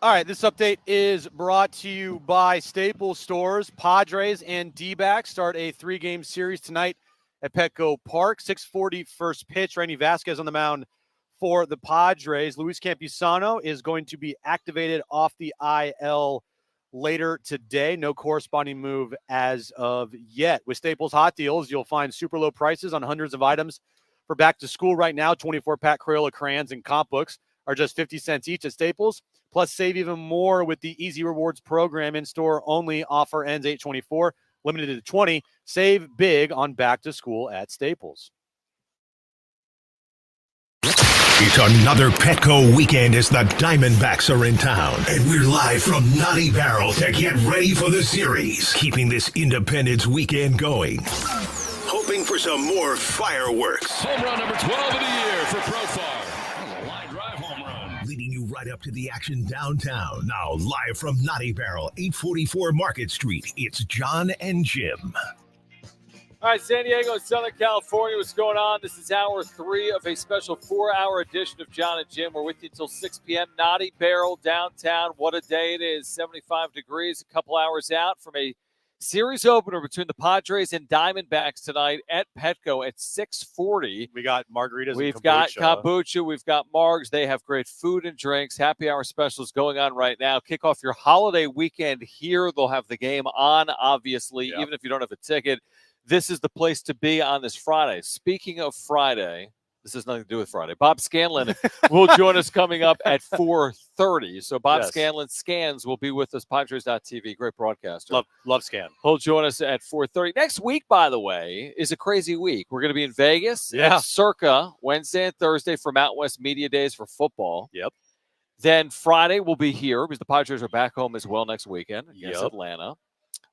All right, this update is brought to you by Staples Stores. Padres and Dbacks start a 3-game series tonight at Petco Park. 6:40 first pitch. Randy Vasquez on the mound for the Padres. Luis Campusano is going to be activated off the IL later today. No corresponding move as of yet. With Staples Hot Deals, you'll find super low prices on hundreds of items for back to school right now. 24-pack Crayola crayons and comp books are just 50 cents each at Staples. Plus, save even more with the Easy Rewards program. In-store only. Offer ends 8/24, limited to 20. Save big on back to school at Staples. It's another Petco weekend as the Diamondbacks are in town. And we're live from Naughty Barrel to get ready for the series. Keeping this Independence weekend going. Hoping for some more fireworks. Home run number 12 of the year for Profar. That was a line drive home run. Leading you right up to the action downtown. Now live from Naughty Barrel, 844 Market Street, it's Jon and Jim. All right, San Diego and Southern California, what's going on? This is hour 3 of a special 4-hour edition of Jon and Jim. We're with you until 6 p.m. Naughty Barrel downtown. What a day it is. 75 degrees, a couple hours out from a series opener between the Padres and Diamondbacks tonight at Petco at 6:40. We got margaritas. We've got kombucha. We've got margs. They have great food and drinks. Happy hour specials going on right now. Kick off your holiday weekend here. They'll have the game on, obviously, even if you don't have a ticket. This is the place to be on this Friday. Speaking of Friday, this has nothing to do with Friday. Bob Scanlon will join us coming up at 4:30. So Bob Scanlon Scans will be with us, Padres.tv. Great broadcaster. Love Scan. He'll join us at 4:30. Next week, by the way, is a crazy week. We're going to be in Vegas at Circa Wednesday and Thursday for Mountain West Media Days for football. Yep. Then Friday we'll be here because the Padres are back home as well next weekend against Atlanta.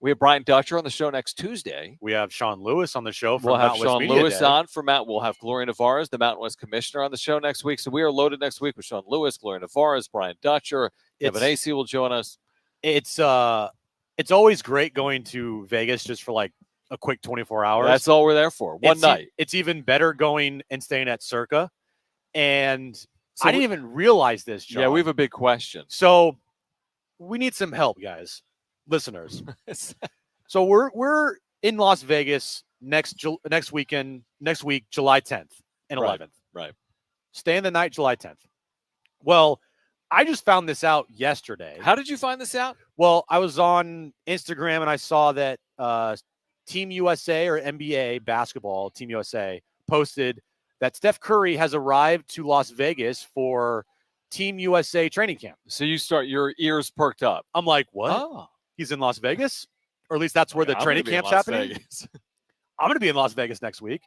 We have Brian Dutcher on the show next Tuesday. We have Sean Lewis on the show. We'll have Sean Lewis on for Matt. We'll have Gloria Navarez, the Mountain West Commissioner, on the show next week. So we are loaded next week with Sean Lewis, Gloria Navarez, Brian Dutcher. Kevin Acey will join us. It's always great going to Vegas just for like a quick 24 hours. That's all we're there for. One night. It's even better going and staying at Circa. And so I didn't even realize this, John. Yeah, we have a big question. So we need some help, guys. Listeners. So we're in Las Vegas next week, July 10th and 11th. Right. Staying the night, July 10th. Well, I just found this out yesterday. How did you find this out? Well, I was on Instagram and I saw that Team USA or NBA basketball, Team USA, posted that Steph Curry has arrived to Las Vegas for Team USA training camp. So your ears perked up. I'm like, what? Oh. He's in Las Vegas? Or at least that's where the training camp's happening? I'm going to be in Las Vegas next week.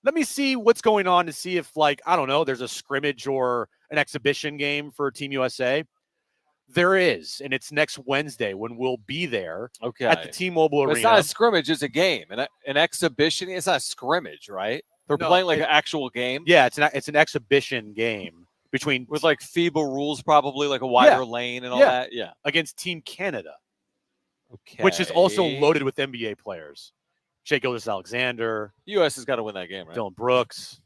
Let me see what's going on to see if, like, I don't know, there's a scrimmage or an exhibition game for Team USA. There is, and it's next Wednesday when we'll be there at the T-Mobile Arena. It's not a scrimmage, it's a game. An exhibition, it's not a scrimmage, right? They're playing like an actual game? Yeah, it's an exhibition game with like FIBA rules, probably like a wider lane and all that. Yeah. Against Team Canada. Okay. Which is also loaded with NBA players. Shai Gilgeous-Alexander. U.S. has got to win that game, right? Dylan Brooks.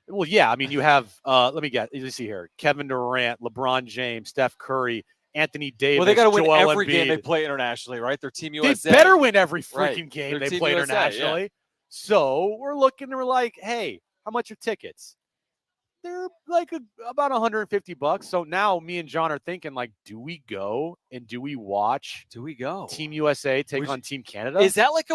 Well, yeah. I mean, you have, let me see here. Kevin Durant, LeBron James, Steph Curry, Anthony Davis. Well, they got to win Joel every Embiid. game they play internationally, right? They're Team USA. They better win every freaking game They're they Team play USA, internationally. yeah. So we're looking and we're like, hey, how much are tickets? They're like about $150. So now me and John are thinking, like, do we go and do we watch? Do we go? Team USA take on Team Canada? Is that like a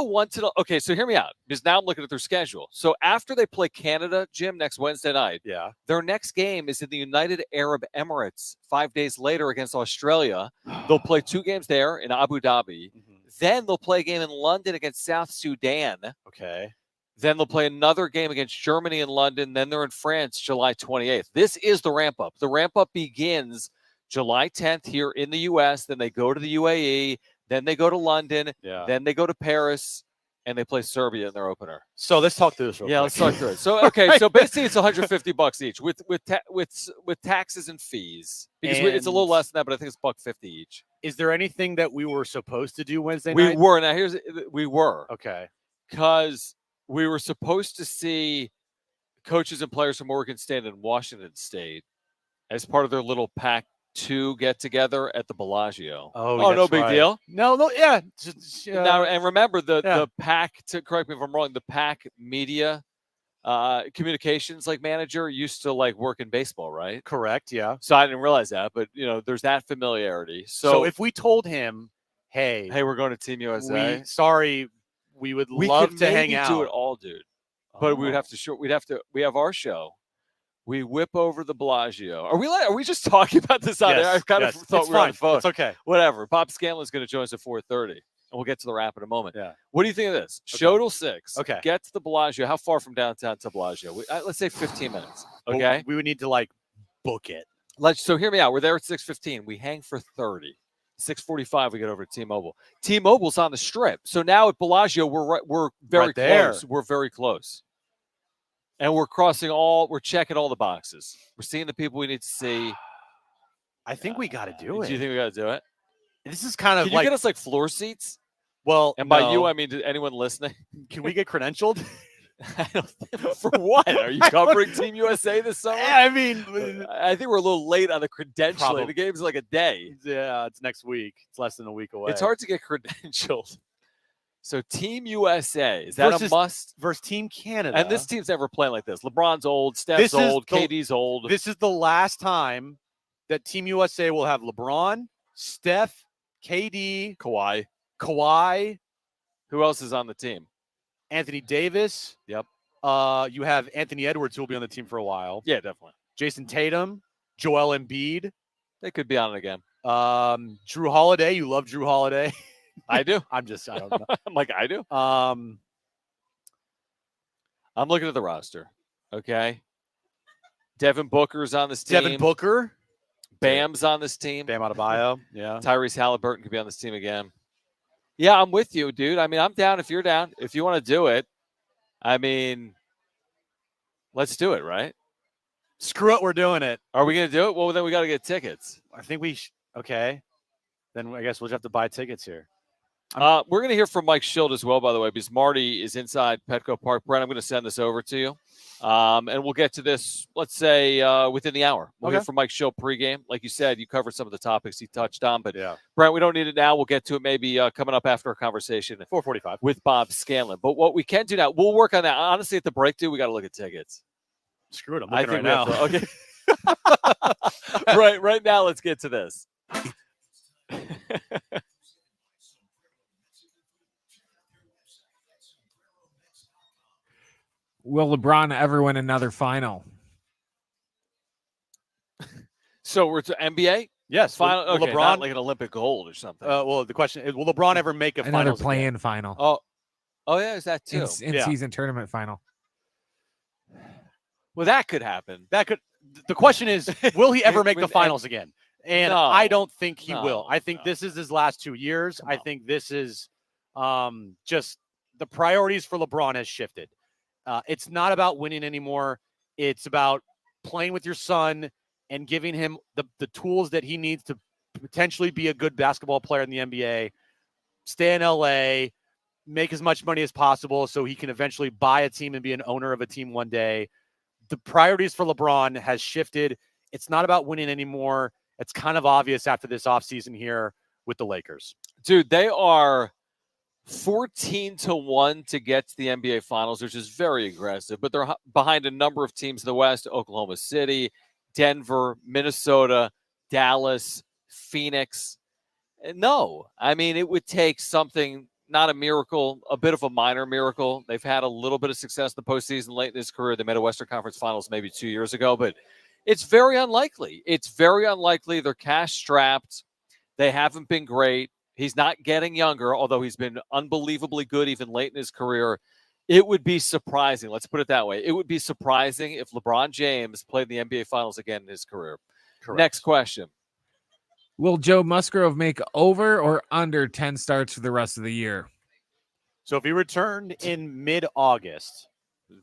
okay, so hear me out, because now I'm looking at their schedule. So after they play Canada, Jim, next Wednesday night, their next game is in the United Arab Emirates 5 days later against Australia. They'll play 2 games there in Abu Dhabi. Then they'll play a game in London against South Sudan. Okay. Then they'll play another game against Germany in London. Then they're in France July 28th. This is the ramp-up. The ramp-up begins July 10th here in the U.S. Then they go to the UAE. Then they go to London. Yeah. Then they go to Paris. And they play Serbia in their opener. So let's talk through this real quick. Let's talk through it. So, okay, so basically it's $150 each with taxes and fees. Because it's a little less than that, but I think it's $150 each. Is there anything that we were supposed to do Wednesday night? We were. Now, we were. Okay. Because we were supposed to see coaches and players from Oregon State and Washington State as part of their little pack to get together at the Bellagio. Oh, no that's big right. deal. No, yeah. Now, and remember the yeah. PAC, to correct me if I'm wrong, the PAC media communications manager used to work in baseball, right? Correct, yeah. So I didn't realize that, but there's that familiarity. So if we told him, hey, we're going to Team USA. We would love to hang out. Do it all, dude. But we would have to we have our show. We whip over the Bellagio. Are we just talking about this on air? I kind of thought we were on the phone. It's okay. Whatever. Bob Scanlon's going to join us at 4:30, and we'll get to the wrap in a moment. Yeah. What do you think of this? Okay. Show till 6. Okay. Get to the Bellagio. How far from downtown to Bellagio? Let's say 15 minutes. Okay. Well, we would need to book it. So hear me out. We're there at 6:15. We hang for 30. 6:45. We get over to T-Mobile. T-Mobile's on the Strip. So now at Bellagio, we're very Right there. close. We're very close. And we're checking all the boxes. We're seeing the people we need to see. I think we got to do it. Do you think we got to do it? This is kind of Can you get us floor seats? Well, and by you, I mean to anyone listening. Can we get credentialed? I don't think, for what? Are you covering Team USA this summer? I mean, I think we're a little late on the credentialing. Probably. The game's a day. Yeah, it's next week. It's less than a week away. It's hard to get credentialed. So Team USA, is that a must? Versus Team Canada. And this team's never playing like this. LeBron's old, Steph's old, KD's old. This is the last time that Team USA will have LeBron, Steph, KD, Kawhi. Who else is on the team? Anthony Davis. Yep. You have Anthony Edwards, who will be on the team for a while. Yeah, definitely. Jason Tatum, Joel Embiid. They could be on it again. Drew Holiday. You love Drew Holiday. I do. I don't know. I'm I do. I'm looking at the roster. Okay. Devin Booker's on this team. Devin Booker. Bam's on this team. Bam Adebayo. Yeah. Tyrese Halliburton could be on this team again. Yeah, I'm with you, dude. I mean, I'm down if you're down. If you want to do it, I mean, let's do it, right? Screw it. We're doing it. Are we going to do it? Well, then we got to get tickets. I think we okay. Then I guess we'll just have to buy tickets here. We're going to hear from Mike Schild as well, by the way, because Marty is inside Petco Park. Brent, I'm going to send this over to you. And we'll get to this, let's say, within the hour. We'll hear from Mike Schild pregame. Like you said, you covered some of the topics he touched on. But, Brent, we don't need it now. We'll get to it maybe coming up after our conversation. 4:45. With Bob Scanlon. But what we can do now, we'll work on that. Honestly, at the break, dude, we got to look at tickets. Screw it. I'm looking right now. Okay. right now, let's get to this. Will LeBron ever win another final? So we're to NBA? Yes. Final. Will Okay, LeBron not like an Olympic gold or something. Well, the question is, will LeBron ever make a Another finals play-in again? final. Oh, yeah, is that too? In-season tournament final. Well, that could happen. The question is, will he ever make the finals again? And No. I don't think he No, will. I think this is his last 2 years. I think this is just the priorities for LeBron has shifted. It's not about winning anymore. It's about playing with your son and giving him the tools that he needs to potentially be a good basketball player in the NBA, stay in LA, make as much money as possible so he can eventually buy a team and be an owner of a team one day. The priorities for LeBron has shifted. It's not about winning anymore. It's kind of obvious after this offseason here with the Lakers. Dude, they are 14-1 to get to the NBA Finals, which is very aggressive, but they're behind a number of teams in the West: Oklahoma City, Denver, Minnesota, Dallas, Phoenix. No, I mean, it would take something, not a miracle, a bit of a minor miracle. They've had a little bit of success in the postseason late in his career. They made a Western Conference Finals maybe 2 years ago, but it's very unlikely. It's very unlikely. They're cash strapped. They haven't been great. He's not getting younger, although he's been unbelievably good even late in his career. It would be surprising. Let's put it that way. It would be surprising if LeBron James played in the NBA Finals again in his career. Correct. Next question. Will Joe Musgrove make over or under 10 starts for the rest of the year? So if he returned in mid-August,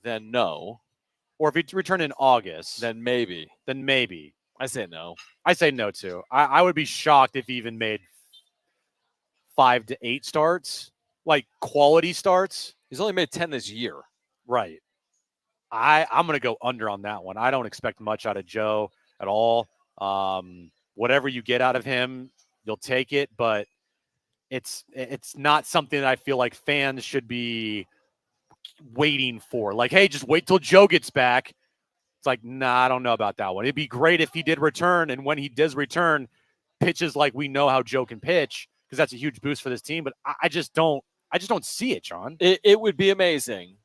then no. Or if he returned in August, then maybe. I say no. I say no, too. I would be shocked if he even made 5 to 8 starts, like quality starts. He's only made 10 this year. Right. I'm going to go under on that one. I don't expect much out of Joe at all. whatever you get out of him, you'll take it. But it's not something that I feel like fans should be waiting for. Like, hey, just wait till Joe gets back. It's like, nah, I don't know about that one. It'd be great if he did return, and when he does return, pitches like we know how Joe can pitch, because that's a huge boost for this team. But I just don't see it, John. It would be amazing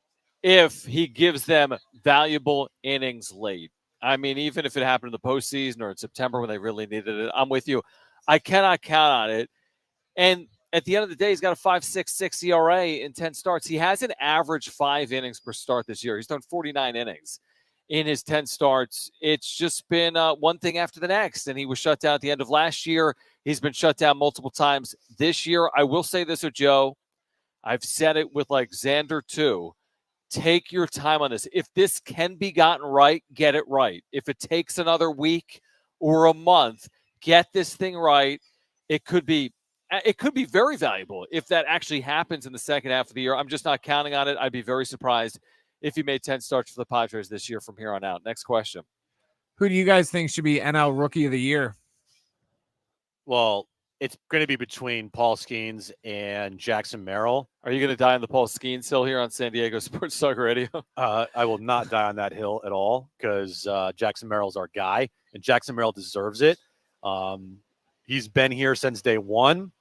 if he gives them valuable innings late. I mean, even if it happened in the postseason or in September when they really needed it, I'm with you. I cannot count on it. And at the end of the day, he's got a 5.66 ERA in 10 starts. He hasn't averaged 5 innings per start this year. He's done 49 innings in his 10 starts. It's just been one thing after the next. And he was shut down at the end of last year. He's been shut down multiple times this year. I will say this with Joe. I've said it with like Xander too. Take your time on this. If this can be gotten right, get it right. If it takes another week or a month, get this thing right. It could be very valuable if that actually happens in the second half of the year. I'm just not counting on it. I'd be very surprised if he made 10 starts for the Padres this year from here on out. Next question. Who do you guys think should be NL Rookie of the Year? Well, it's going to be between Paul Skeens and Jackson Merrill. Are you going to die on the Paul Skeens hill here on San Diego Sports Talk Radio? I will not die on that hill at all, because Jackson Merrill's our guy, and Jackson Merrill deserves it. He's been here since day one.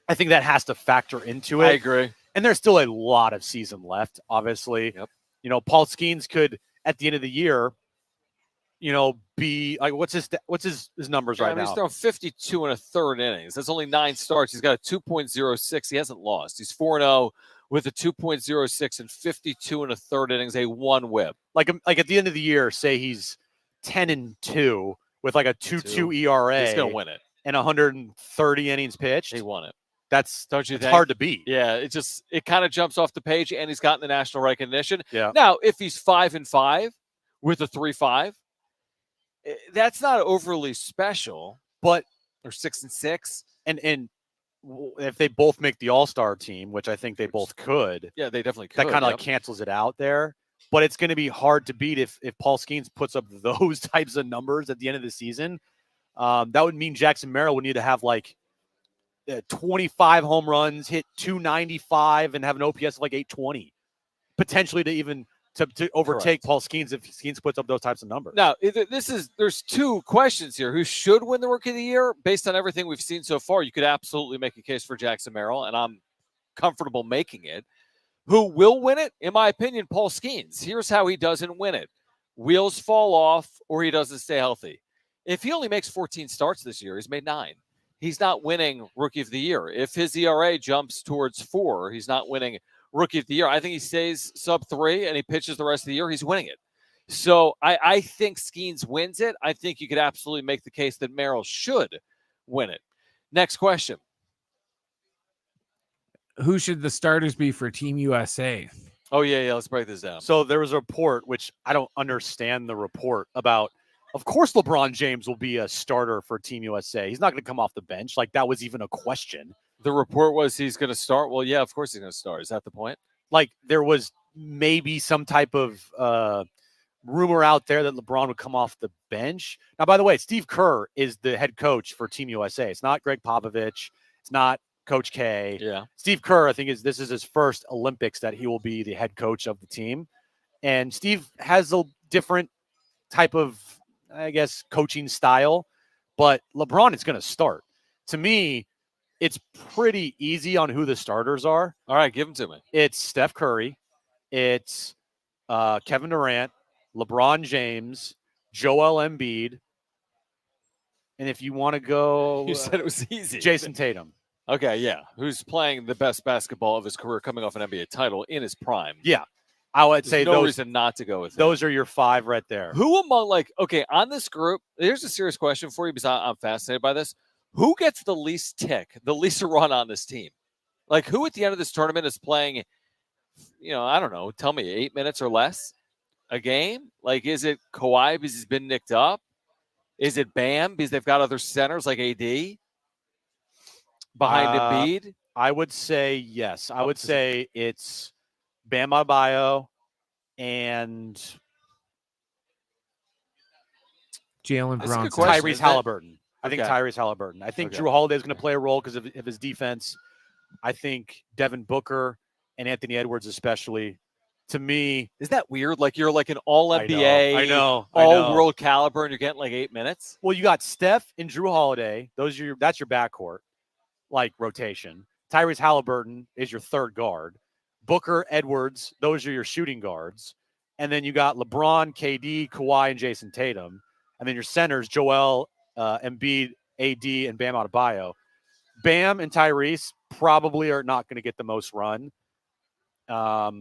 I think that has to factor into it. I agree. And there's still a lot of season left, obviously. Yep. You know, Paul Skeens could, at the end of the year, you know, be like, what's his numbers right now? He's thrown 52 and a third innings. That's only 9 starts. He's got a 2.06. He hasn't lost. He's 4-0 with a 2.06 and 52 and a third innings, a 1 whip. Like at the end of the year, say he's 10-2 with like a 2.2 ERA. He's gonna win it. And 130 innings pitched. He won it. Don't you think? Hard to beat. Yeah, it kind of jumps off the page, and he's gotten the national recognition. Yeah. Now, if he's 5-5 with a 3.5, that's not overly special. But or 6-6, and if they both make the All-Star team, which I think they both could, yeah, they definitely could. That kind of like cancels it out there. But it's going to be hard to beat if Paul Skeens puts up those types of numbers at the end of the season. That would mean Jackson Merrill would need to have like 25 home runs, hit 295, and have an OPS of like 820, potentially to even to overtake Paul Skeens if Skeens puts up those types of numbers. Now, there's 2 questions here. Who should win the Rookie of the Year? Based on everything we've seen so far, you could absolutely make a case for Jackson Merrill, and I'm comfortable making it. Who will win it? In my opinion, Paul Skeens. Here's how he doesn't win it. Wheels fall off or he doesn't stay healthy. If he only makes 14 starts this year, he's made 9. He's not winning Rookie of the Year. If his ERA jumps towards 4, he's not winning Rookie of the Year. I think he stays sub 3 and he pitches the rest of the year, he's winning it. So I think Skeens wins it. I think you could absolutely make the case that Merrill should win it. Next question. Who should the starters be for Team USA? Oh, yeah. Let's break this down. So there was a report, which I don't understand the report about. Of course, LeBron James will be a starter for Team USA. He's not going to come off the bench. Like, that was even a question. The report was he's going to start. Well, yeah, of course he's going to start. Is that the point? Like, there was maybe some type of rumor out there that LeBron would come off the bench. Now, by the way, Steve Kerr is the head coach for Team USA. It's not Greg Popovich. It's not Coach K. Yeah. Steve Kerr, I think, this is his first Olympics that he will be the head coach of the team. And Steve has a different type of, I guess, coaching style. But LeBron is going to start. To me, it's pretty easy on who the starters are. All right, give them to me. It's Steph Curry. It's Kevin Durant, LeBron James, Joel Embiid. And if you want to go... You said it was easy. Jason Tatum. Okay, yeah. Who's playing the best basketball of his career, coming off an NBA title in his prime. Yeah. I would say no reason not to go with those are your 5 right there. Who among, on this group, here's a serious question for you because I'm fascinated by this. Who gets the least tick, the least run on this team? Like, who at the end of this tournament is playing, I don't know, tell me, 8 minutes or less a game? Like, is it Kawhi because he's been nicked up? Is it Bam because they've got other centers like AD behind Embiid? I would say yes. I would say it's Bam Adebayo and Jalen Brunson. Tyrese Halliburton. I think Okay. Tyrese Halliburton. I think Okay. Drew Holiday is going to play a role because of his defense. I think Devin Booker and Anthony Edwards, especially, to me, Is that weird? Like you're like an all I NBA, know, all world caliber, and you're getting like 8 minutes. Well, you got Steph and Drew Holiday. That's your backcourt, like rotation. Tyrese Halliburton is your third guard. Booker, Edwards, those are your shooting guards. And then you got LeBron, KD, Kawhi, and Jason Tatum. And then your centers, Joel, Embiid, AD, and Bam Adebayo. Bam and Tyrese probably are not going to get the most run. But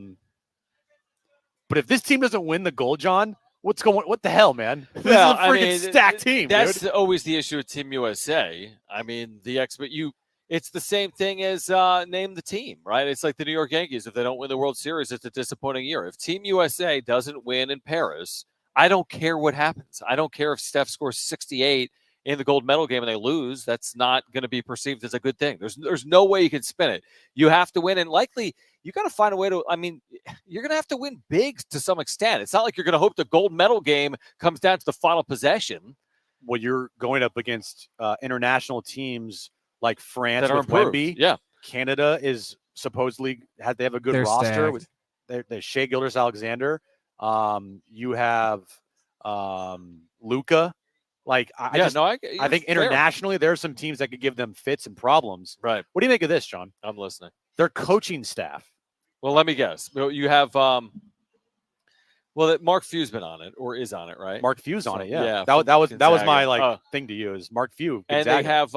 if this team doesn't win the gold, John, what the hell, man? This is a freaking stacked team, That's dude. always the issue with Team USA. I mean, it's the same thing as name the team, right? It's like the New York Yankees. If they don't win the World Series, it's a disappointing year. If Team USA doesn't win in Paris, I don't care what happens. I don't care if Steph scores 68 in the gold medal game and they lose. That's not going to be perceived as a good thing. There's no way you can spin it. You have to win, and likely you got to find a way to. I mean, you're going to have to win big to some extent. It's not like you're going to hope the gold medal game comes down to the final possession. Well, you're going up against international teams like France that are with improved. Wemby. Yeah, Canada is supposedly they have a good They're roster stacked. with there's Shea Gilgeous-Alexander. You have Luka. Like I think internationally there are some teams that could give them fits and problems. Right. What do you make of this, John? I'm listening. Their coaching staff. Well, let me guess. You have Mark Few's been on it or is on it, right? Mark Few's on it. Yeah. Yeah, That was my Gonzaga. thing to you is Mark Few. And Gonzaga. they have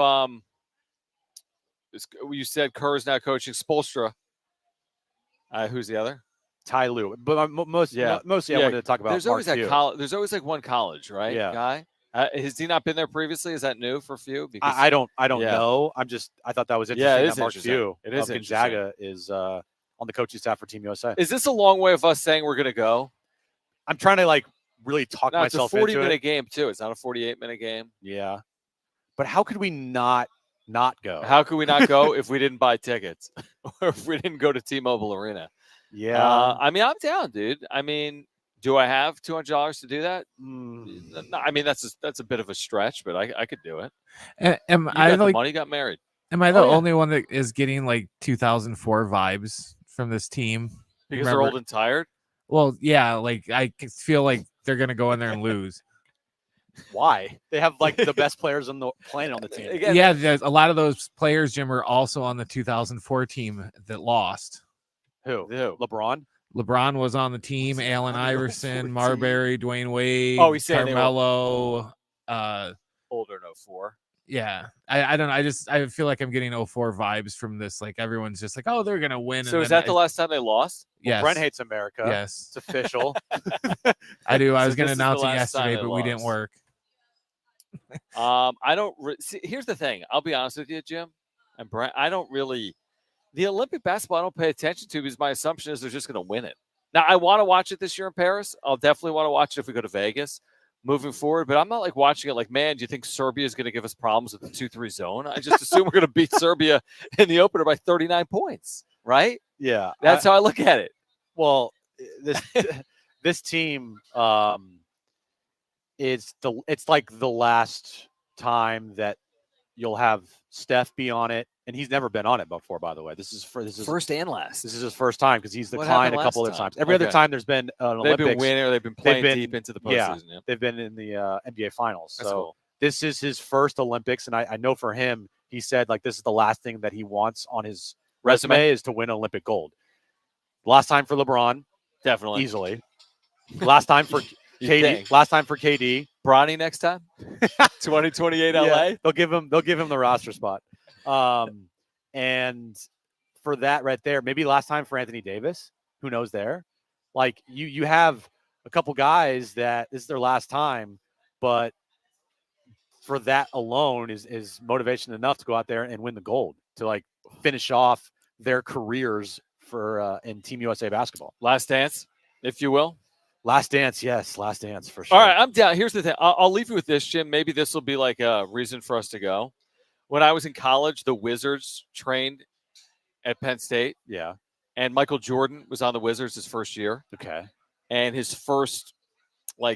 you said Kerr's now coaching Spoelstra. Who's the other? Ty Lue. But mostly I wanted to talk about There's Mark always Few. There's always like one college, right? Yeah. Guy. Has he not been there previously? Is that new for Few? Because I don't Yeah. know. I thought that was interesting. Yeah, it that is Mark interesting. Few It is of Gonzaga is on the coaching staff for Team USA. Is this a long way of us saying we're going to go? I'm trying to really talk No, it's a myself into 40-minute it. game too. It's not a 48-minute game. Yeah, but how could we not go? How could we not go if we didn't buy tickets or if we didn't go to T-Mobile Arena? Yeah, I mean, I'm down, dude. I mean, do I have $200 to do that? No, I mean, that's a bit of a stretch, but I could do it. Am You I got the like? money? Got married? Am I the Oh, yeah. only one that is getting like 2004 vibes from this team? Because they're old and tired. Well, yeah, like I feel like they're gonna go in there and lose. why? They have the best players on the planet on the team. Again, Yeah, there's a lot of those players, Jim, are also on the 2004 team that lost. Who? LeBron? LeBron was on the team. Allen Iverson, 14. Marbury, Dwayne Wade, Oh, he's saying they were- Carmelo. older than 04. Yeah, I don't know. I feel like I'm getting 04 vibes from this. Like everyone's just like, oh, they're gonna win. So and is then that the last time they lost? Yes. Brent hates America. Yes, It's official. I do. I So was gonna this is the announce it last time yesterday, they but we didn't lost. work. I don't see. Here's the thing. I'll be honest with you, Jim and Brent. I don't really the Olympic basketball. I don't pay attention to because my assumption is they're just going to win it. Now I want to watch it this year in Paris. I'll definitely want to watch it if we go to Vegas moving forward. But I'm not like watching it like, man, do you think Serbia is going to give us problems with the 2-3 zone? I just assume we're going to beat Serbia in the opener by 39 points. Right? Yeah, That's how I look at it. Well, this team it's like the last time that you'll have Steph be on it, and he's never been on it before. By the way, this is First and last. This is his first time because he's What declined happened a couple last other time? times. Every other Okay. time there's been an They've Olympics. been winning or they've been playing deep into the postseason. Yeah. They've been in the NBA Finals. That's So cool. this is his first Olympics, and I know for him, he said this is the last thing that he wants on his resume is to win Olympic gold. Last time for LeBron, Definitely. easily. Last time for You KD. think? Last time for KD. Bronny next time? 2028 LA? Yeah, they'll give him the roster spot. And for that right there, maybe last time for Anthony Davis. Who knows there? You have a couple guys that this is their last time, but for that alone is motivation enough to go out there and win the gold to finish off their careers for in Team USA basketball. Last dance, if you will. Last dance, yes, last dance for sure. All right, I'm down. Here's the thing. I'll leave you with this, Jim. Maybe this will be like a reason for us to go. When I was in college, the Wizards trained at Penn State. Yeah. And Michael Jordan was on the Wizards his first year. Okay. And his first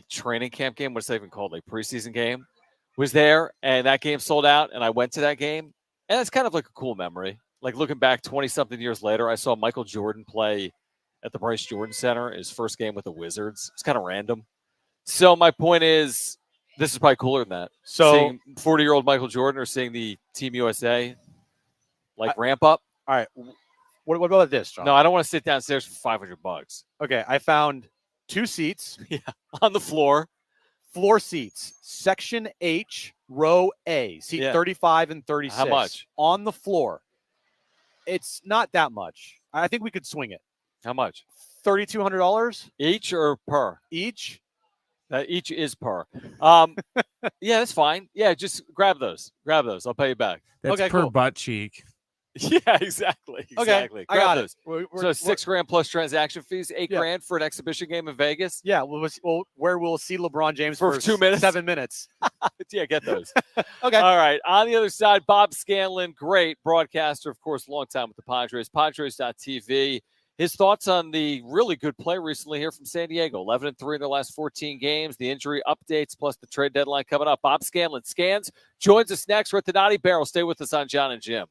training camp game, what's that even called? Preseason game, was there, and that game sold out, and I went to that game, and it's kind of like a cool memory. Like looking back 20-something years later, I saw Michael Jordan play at the Bryce Jordan Center, his first game with the Wizards. It's kind of random. So my point is, this is probably cooler than that. So seeing 40-year-old Michael Jordan or seeing the Team USA ramp up. All right. What about this, John? No, I don't want to sit downstairs for $500. Okay, I found 2 seats. Yeah, on the floor. Floor seats, section H, row A, seat 35 and 36. How much? On the floor. It's not that much. I think we could swing it. How much? $3,200 each or per? Each. Each is per. Yeah, that's fine. Yeah, just grab those. Grab those. I'll pay you back. That's okay, per cool. butt cheek. Yeah, exactly. Okay, I got it. We're, so $6,000 plus transaction fees, $8,000 for an exhibition game in Vegas. Yeah, where we'll see LeBron James for 2 minutes, 7 minutes. Yeah, get those. Okay. All right. On the other side, Bob Scanlon, great broadcaster, of course, long time with the Padres. Padres.tv. His thoughts on the really good play recently here from San Diego. 11-3 in their last 14 games. The injury updates plus the trade deadline coming up. Bob Scanlon scans, joins us next. We're at the Naughty Barrel. Stay with us on Jon and Jim.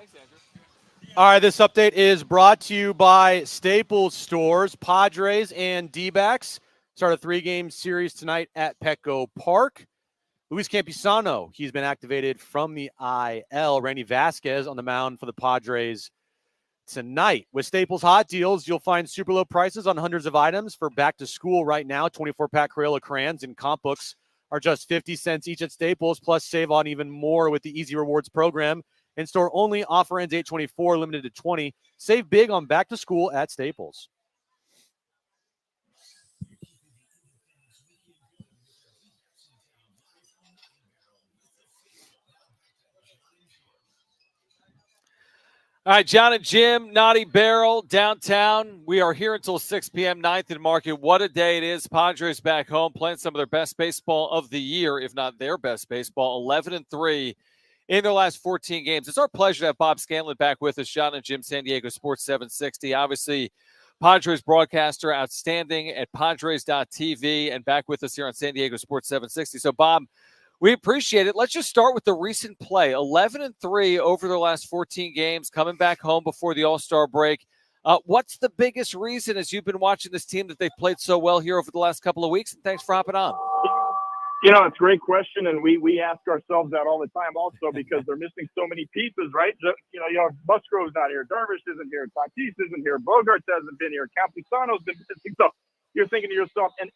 Thanks, Andrew. All right, this update is brought to you by Staples Stores. Padres and Dbacks start a 3-game series tonight at Petco Park. Luis Campusano, he's been activated from the IL. Randy Vasquez on the mound for the Padres tonight. With Staples Hot Deals, you'll find super low prices on hundreds of items for back to school right now. 24-pack Crayola crayons and comp books are just 50 cents each at Staples, plus save on even more with the Easy Rewards program. In-store only, offer ends 8/24, limited to 20. Save big on back to school at Staples. All right, Jon and Jim, Naughty Barrel, downtown. We are here until 6 p.m., 9th and Market. What a day it is. Padres back home playing some of their best baseball of the year, if not their best baseball, 11-3 in their last 14 games. It's our pleasure to have Bob Scanlon back with us, Jon and Jim, San Diego Sports 760. Obviously, Padres broadcaster, outstanding at Padres.tv, and back with us here on San Diego Sports 760. So, Bob, we appreciate it. Let's just start with the recent play. 11-3 over their last 14 games, coming back home before the All-Star break. What's the biggest reason, as you've been watching this team, that they've played so well here over the last couple of weeks? And thanks for hopping on. It's a great question, and we ask ourselves that all the time also because they're missing so many pieces, right? Musgrove's not here. Darvish isn't here. Tatis isn't here. Bogarts hasn't been here. Campusano's been missing. So you're thinking to yourself, and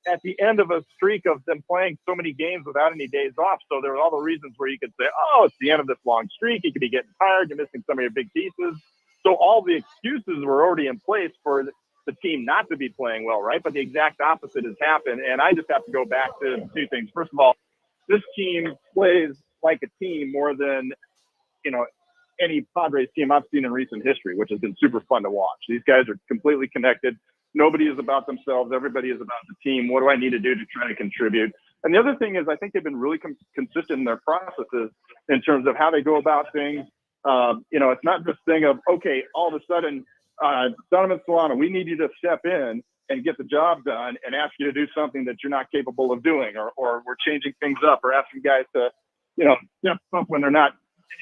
at the end of a streak of them playing so many games without any days off, so there are all the reasons where you could say, oh, it's the end of this long streak. You could be getting tired. You're missing some of your big pieces. So all the excuses were already in place for the team not to be playing well, right? But the exact opposite has happened, and I just have to go back to two things. First of all, this team plays like a team more than any Padres team I've seen in recent history, which has been super fun to watch. These guys are completely connected. Nobody is about themselves. Everybody is about the team. What do I need to do to try to contribute? And the other thing is I think they've been really consistent in their processes in terms of how they go about things. It's not this thing of, okay, all of a sudden, Donovan Solano, we need you to step in and get the job done and ask you to do something that you're not capable of doing, or we're changing things up or asking guys to, step up when they're not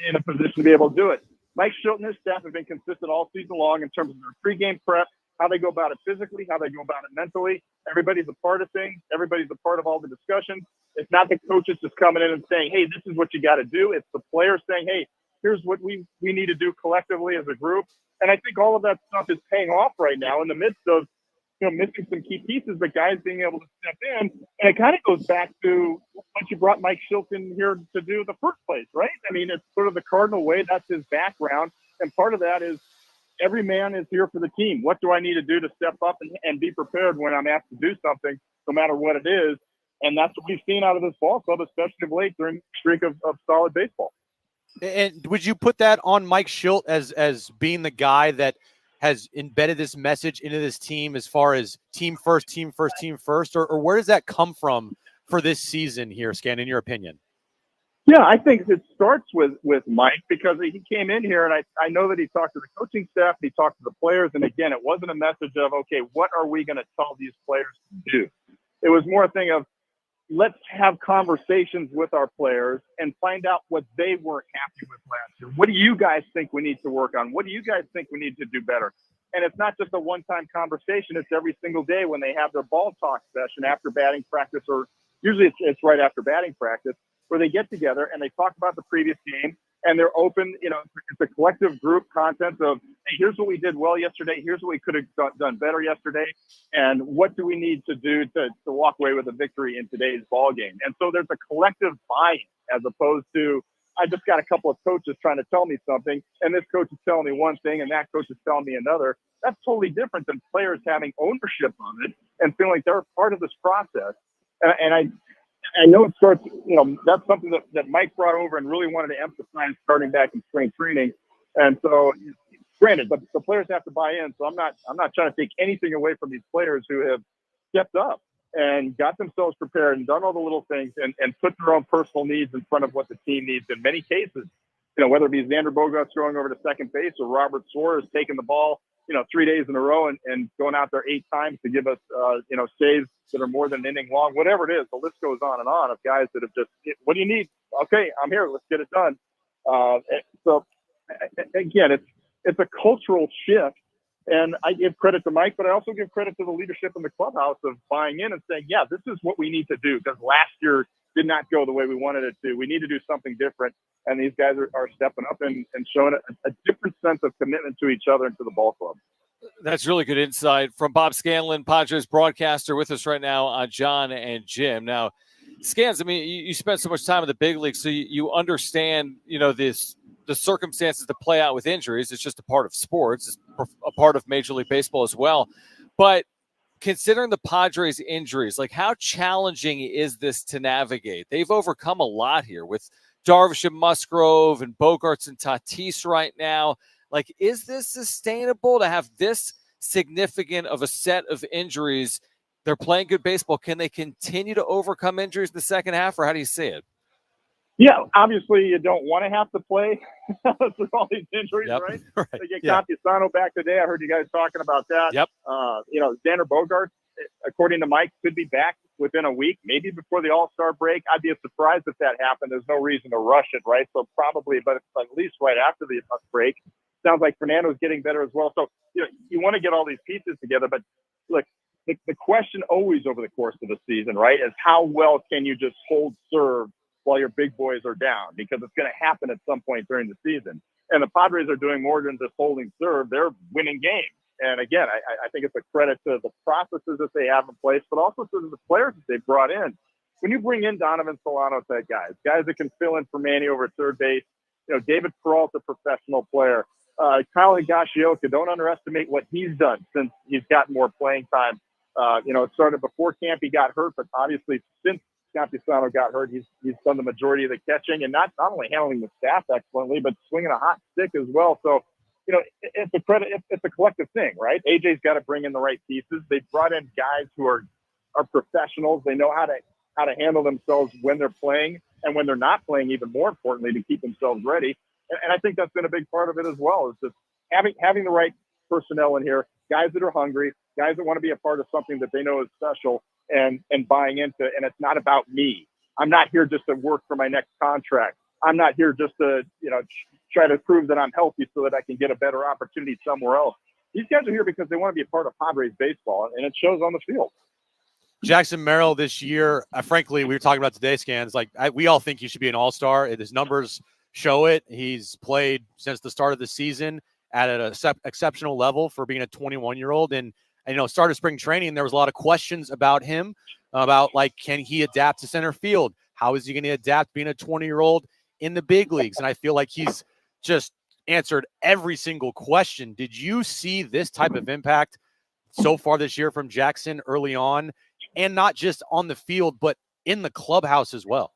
in a position to be able to do it. Mike Shilton and his staff have been consistent all season long in terms of their pregame prep, how they go about it physically, how they go about it mentally. Everybody's a part of things. Everybody's a part of all the discussions. It's not the coaches just coming in and saying, hey, this is what you got to do. It's the players saying, hey, here's what we need to do collectively as a group. And I think all of that stuff is paying off right now in the midst of, missing some key pieces, but guys being able to step in. And it kind of goes back to what you brought Mike Shilton here to do in the first place, right? I mean, it's sort of the Cardinal way. That's his background. And part of that is every man is here for the team. What do I need to do to step up and be prepared when I'm asked to do something, no matter what it is? And that's what we've seen out of this ball club, especially of late during the streak of solid baseball. And would you put that on Mike Shildt as being the guy that has embedded this message into this team as far as team first, or where does that come from for this season here, Scan, in your opinion? Yeah, I think it starts with Mike because he came in here, and I know that he talked to the coaching staff, he talked to the players, and again, it wasn't a message of, okay, what are we going to tell these players to do? It was more a thing of, let's have conversations with our players and find out what they weren't happy with last year. What do you guys think we need to work on? What do you guys think we need to do better? And it's not just a one-time conversation. It's every single day when they have their ball talk session after batting practice, or usually it's right after batting practice, where they get together and they talk about the previous game and they're open. It's a collective group content of, hey, here's what we did well yesterday. Here's what we could have done better yesterday. And what do we need to do to walk away with a victory in today's ball game? And so there's a collective buy-in as opposed to, I just got a couple of coaches trying to tell me something, and this coach is telling me one thing and that coach is telling me another. That's totally different than players having ownership of it and feeling like they're part of this process. And I know it starts, that's something that Mike brought over and really wanted to emphasize starting back in spring training. And so, granted, the players have to buy in. So I'm not trying to take anything away from these players who have stepped up and got themselves prepared and done all the little things and put their own personal needs in front of what the team needs in many cases. Whether it be Xander Bogaerts going over to second base or Robert Suarez taking the ball, 3 days in a row and going out there 8 times to give us, saves that are more than an inning long, whatever it is. The list goes on and on of guys that have just, what do you need? Okay, I'm here. Let's get it done. So again, it's a cultural shift. And I give credit to Mike, but I also give credit to the leadership in the clubhouse of buying in and saying, yeah, this is what we need to do because last year did not go the way we wanted it to. We need to do something different. And these guys are stepping up and showing a different sense of commitment to each other and to the ball club. That's really good insight from Bob Scanlon, Padres broadcaster, with us right now on Jon and Jim. Now, Scans, I mean, you spent so much time in the big league, so you understand, the circumstances that play out with injuries. It's just a part of sports. It's a part of Major League Baseball as well. But considering the Padres' injuries, like how challenging is this to navigate? They've overcome a lot here with Darvish and Musgrove and Bogarts and Tatis right now. Like, is this sustainable to have this significant of a set of injuries? They're playing good baseball. Can they continue to overcome injuries in the second half, or how do you see it? Yeah, obviously you don't want to have to play through all these injuries, right? They get Campusano back today. I heard you guys talking about that. Yep. Xander Bogaerts, according to Mike, could be back within a week, maybe before the All-Star break. I'd be surprised if that happened. There's no reason to rush it, right? So probably, but at least right after the break. Sounds like Fernando's getting better as well. So, you want to get all these pieces together. But look, the question always over the course of the season, right, is how well can you just hold serve while your big boys are down? Because it's going to happen at some point during the season. And the Padres are doing more than just holding serve. They're winning games. And again, I think it's a credit to the processes that they have in place, but also to the players that they've brought in. When you bring in Donovan Solano type guys that can fill in for Manny over at third base, David Peralta, professional player, Kyle Higashioka, don't underestimate what he's done since he's gotten more playing time. It started before Campy got hurt, but obviously since Campusano got hurt, he's done the majority of the catching and not only handling the staff excellently, but swinging a hot stick as well. So, it's a credit. It's a collective thing, right? AJ's got to bring in the right pieces. They brought in guys who are professionals. They know how to handle themselves when they're playing and when they're not playing, even more importantly, to keep themselves ready. And I think that's been a big part of it as well, is just having the right personnel in here, guys that are hungry, guys that want to be a part of something that they know is special and buying into. And it's not about me. I'm not here just to work for my next contract. I'm not here just to, try to prove that I'm healthy so that I can get a better opportunity somewhere else. These guys are here because they want to be a part of Padres baseball, and it shows on the field. Jackson Merrill this year, frankly, we were talking about today, Scans, we all think he should be an all-star. His numbers show it. He's played since the start of the season at an exceptional level for being a 21-year-old. And start of spring training, there was a lot of questions about him, about can he adapt to center field? How is he going to adapt being a 20-year-old in the big leagues? And I feel like he's just answered every single question. Did you see this type of impact so far this year from Jackson early on, and not just on the field, but in the clubhouse as well?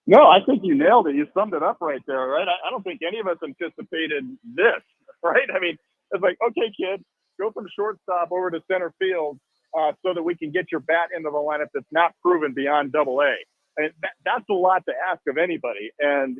No, I think you nailed it. You summed it up right there, right? I don't think any of us anticipated this, right? I mean, it's like, okay, kid, go from shortstop over to center field so that we can get your bat into the lineup that's not proven beyond Double-A. I mean, that's a lot to ask of anybody. And,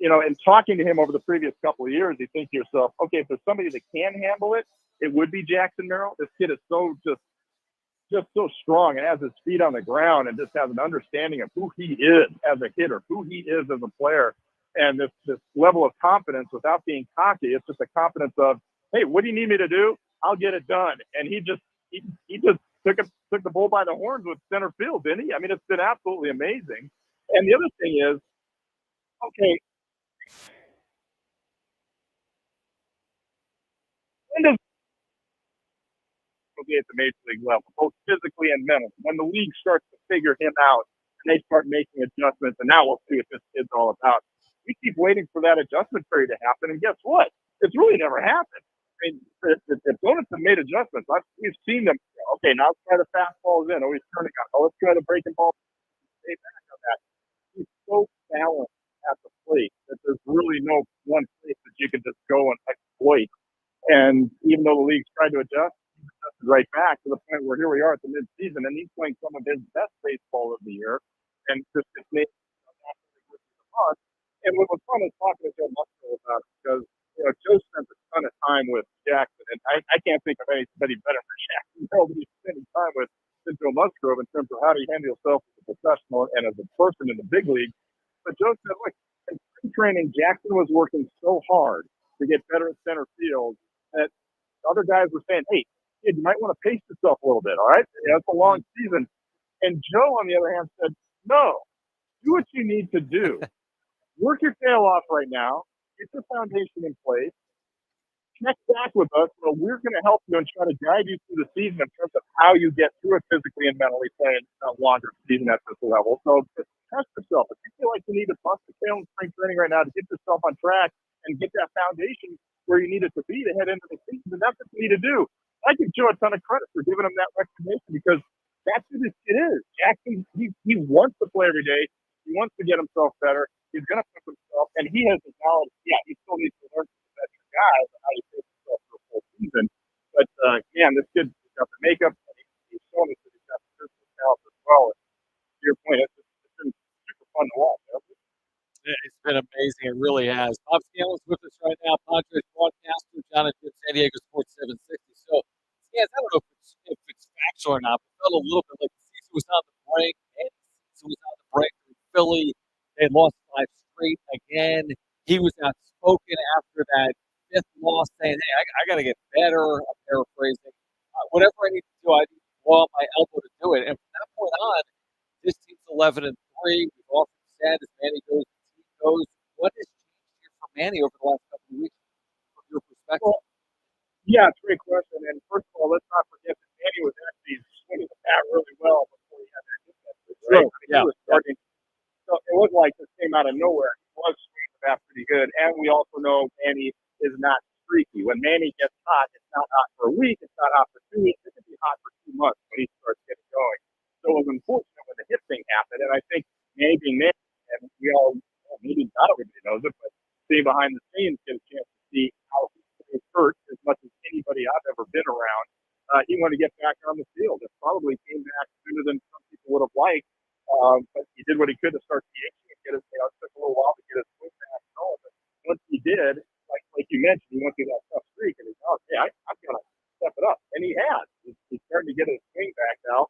in talking to him over the previous couple of years, you think to yourself, okay, if there's somebody that can handle it, it would be Jackson Merrill. This kid is so just so strong and has his feet on the ground and just has an understanding of who he is as a hitter, who he is as a player, and this level of confidence without being cocky. It's just a confidence of, hey, what do you need me to do? I'll get it done. And he just took the bull by the horns with center field, didn't he? I mean, it's been absolutely amazing. And the other thing is, okay, when does be at the major league level, both physically and mentally, when the league starts to figure him out and they start making adjustments, and now we'll see what this kid's all about. We keep waiting for that adjustment period to happen, and guess what? It's really never happened. I mean, if opponents have made adjustments, we've seen them. Okay, now let's try the fastballs in. Oh, he's turning on. Oh, let's try the breaking ball. Stay back on that. He's so balanced at the plate that there's really no one place that you can just go and exploit. And even though the league's tried to adjust right back to the point where here we are at the midseason, and he's playing some of his best baseball of the year, and just made fun. And what was fun is talking to Joe Musgrove about it, because Joe spent a ton of time with Jackson, and I can't think of anybody better for Jackson than he's spending time with than Joe Musgrove in terms of how do you handle yourself as a professional and as a person in the big league. But Joe said, look, training, Jackson was working so hard to get better at center field that other guys were saying, hey, kid, you might want to pace yourself a little bit, all right? It's a long season. And Joe, on the other hand, said, no, do what you need to do. Work your tail off right now. Get your foundation in place. Check back with us. So we're going to help you and try to guide you through the season in terms of how you get through it physically and mentally playing a longer season at this level. So just test yourself. If you feel like you need to bust the tail in spring training right now to get yourself on track and get that foundation where you need it to be to head into the season, then that's what you need to do. I give Joe a ton of credit for giving him that recognition because that's what it is. Jackson, he wants to play every day. He wants to get himself better. He's going to push himself, and he has the knowledge. Yeah, he still needs to learn from the veteran guys how to push himself for a full season. But, man, this kid's got the makeup, and he's shown us that he's got the physical talent as well. And to your point, it's been super fun to watch. It's been amazing. It really has. Bob Scanlon's with us right now, Padres broadcaster, Jon Jim, San Diego Sports 760. So, Scans, I don't know if it's factual or not, but it felt a little bit like the season was on the break, and the season was on the break in Philly. They had lost 5 straight again. He was outspoken after that 5th loss, saying, hey, I got to get better. I'm paraphrasing. Whatever I need to do, I need to blow out my elbow to do it. And from that point on, this team's 11-3. We've often said as Manny goes, goes. What has changed here for Manny over the last couple of weeks from your perspective? Well, yeah, it's a great question. And first of all, let's not forget that Manny was actually swinging the bat really well before he had that hit message, right? Sure. He was starting. So it wasn't like this came out of nowhere. He was swinging the bat pretty good. And we also know Manny is not streaky. When Manny gets hot, it's not hot for a week. It's not hot for 2 weeks. It can be hot for 2 months when he starts getting going. So it was unfortunate when the hit thing happened. And I think Manny being Manny, and we all, maybe not everybody knows it, but seeing behind the scenes, get a chance to see how he was hurt as much as anybody I've ever been around. He wanted to get back on the field. It probably came back sooner than some people would have liked, but he did what he could to start DHing and get his. It took a little while to get his swing back and all, but once he did, like you mentioned, he went through that tough streak, and he thought, hey, I've got to step it up, and he has. He's starting to get his swing back now.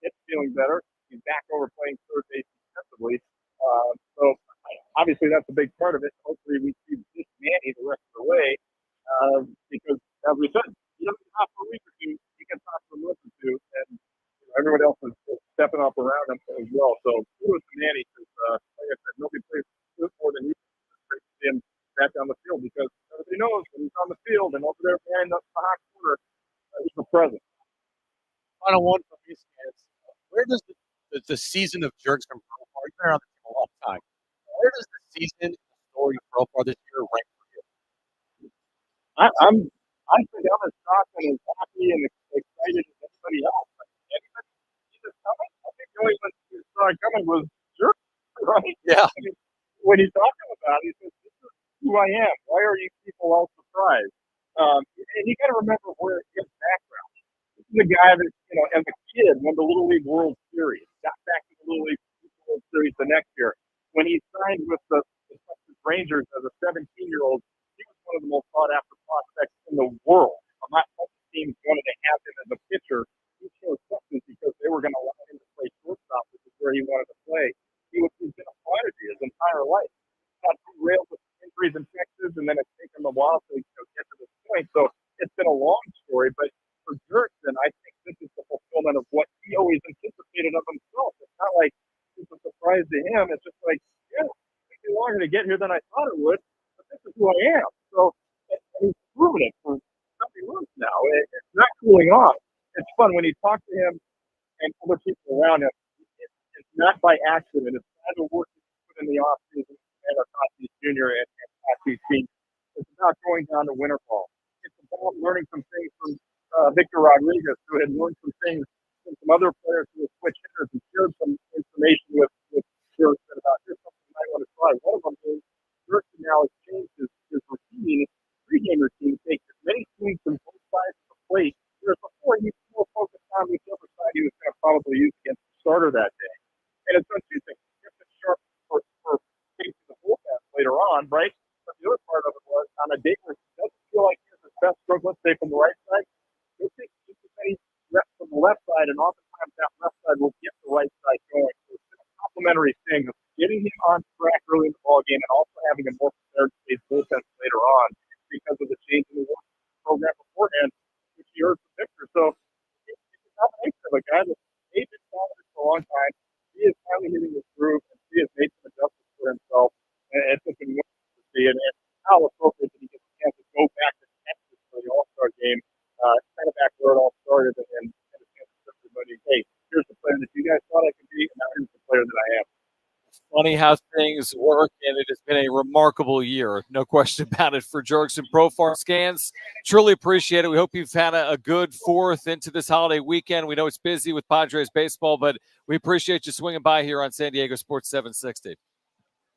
It's feeling better. He's back over playing third base defensively. So obviously that's a big part of it. Hopefully we see this Manny the rest of the way because, as we said, he doesn't talk for a week or two. He can talk for a month or two, and everyone else is stepping up around him as well. So kudos to Manny because, like I said, nobody plays more than he does. It's great to see him back on the field because everybody knows when he's on the field and over there behind the hot corner, he's a presence. Final one from these guys. Where does the season of Jerks from Profar? You've been around the team a long time. Where does the season, the story of Profar this year rank for you? I'm as shocked and as happy and excited as anybody else. Anybody see this coming? I think the only one who saw it coming was Jerks, right? Yeah. I mean, when he's talking about it, he says, "This is who I am. Why are you people all surprised?" And you got to remember where his background. This is a guy that, as a kid, won the Little League World Series, got back to the Little League World Series the next year. When he signed with the Texas Rangers as a 17-year-old, he was one of the most sought-after prospects in the world. Not much teams wanted to have him as a pitcher. He showed substance because they were going to allow him to play shortstop, which is where he wanted to play. He's been a prodigy his entire life. Got derailed with injuries in Texas, and then it's taken him a while to get to this point. So it's been a long story, but for Jerkson, I think this is the fulfillment of what he always anticipated of himself. It's not like it's a surprise to him. It's just like, yeah, it took me longer to get here than I thought it would, but this is who I am. So and he's proven it for many months now. It's not cooling off. It's fun when you talk to him and other people around him. It's not by accident. It's kind of work that you put in the offseason and Tatis Jr. and Tatis team. It's about going down to winter ball. It's about learning some things from Victor Rodriguez, who had learned some things from some other players who were switch hitters and shared some information with Jerkson about here's something you might want to try. One of them is Jerkson now has changed his routine, pregame routine, to take as many swings from both sides of the plate. Whereas before he was more focused on whichever side he was going to probably use against the starter that day. And it's done two things. It's kept it sharp for facing the bullpen later on, right? But the other part of it was on a day where he doesn't feel like he has his best stroke, let's say from the right side, he'll take just as many reps from the left side, and oftentimes that left side will get the right side going. So it's been a complimentary thing of getting him on track early in the ball game and also having a more prepared state bullpen later on because of the change in the program beforehand, which you heard from Victor. So it's a combination of a guy that they've been talented for a long time. He is finally hitting his groove, and he has made some adjustments for himself. And it's been wonderful to see. And how appropriate that he gets a chance to go back to Texas for the All-Star game, kind of back where it all started, and a chance to show everybody, hey, here's the player that you guys thought I could be, and now here's the player that I am. Funny how things work, and it has been a remarkable year. No question about it for Jurgen Profar Scans. Truly appreciate it. We hope you've had a good fourth into this holiday weekend. We know it's busy with Padres baseball, but we appreciate you swinging by here on San Diego Sports 760.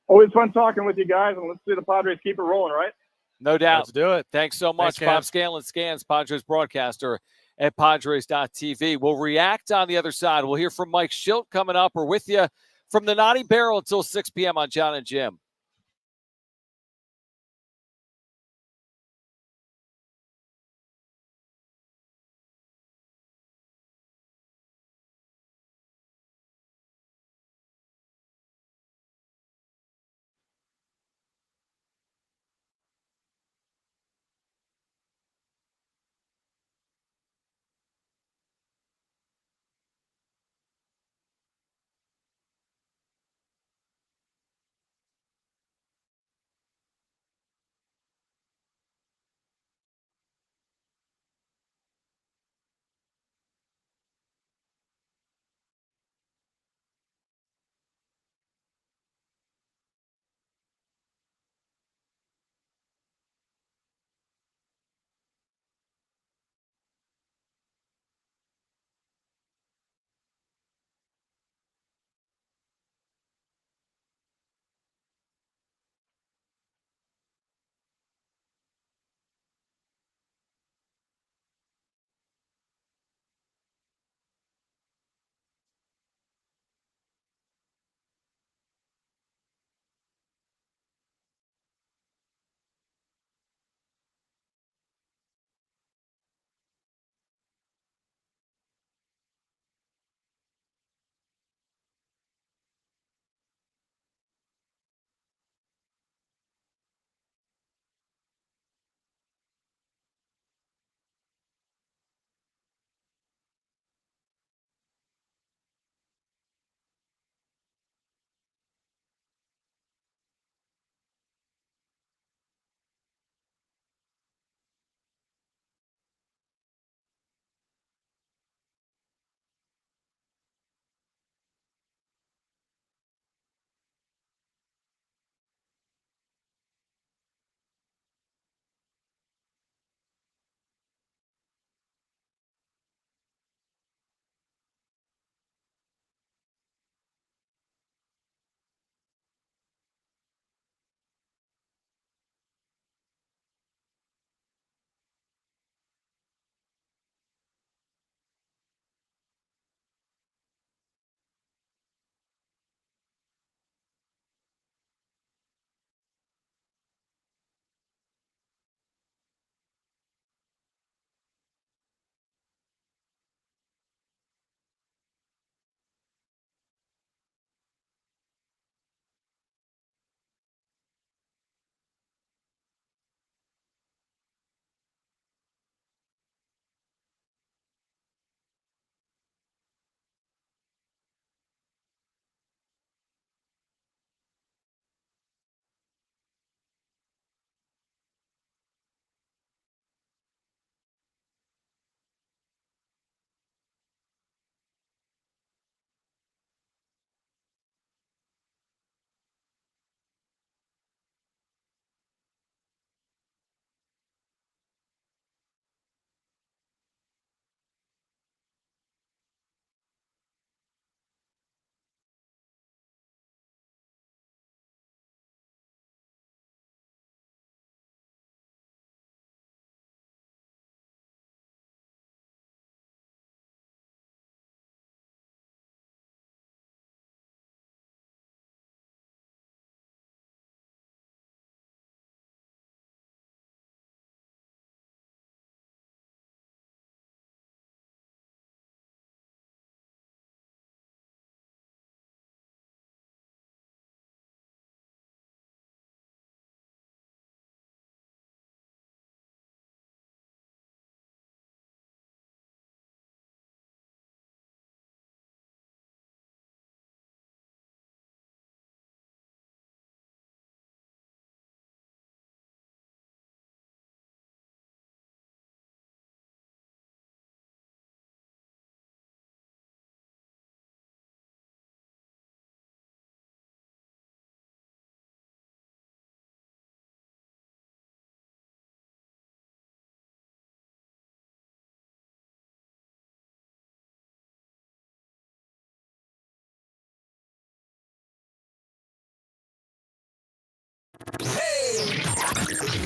Always fun talking with you guys, and let's see the Padres keep it rolling, right? No doubt. Let's do it. Thanks so much, Thanks, Bob Scanlon, Scans, Padres broadcaster at Padres.tv. We'll react on the other side. We'll hear from Mike Schilt coming up. We're with you from the Naughty Barrel until 6 p.m. on Jon and Jim.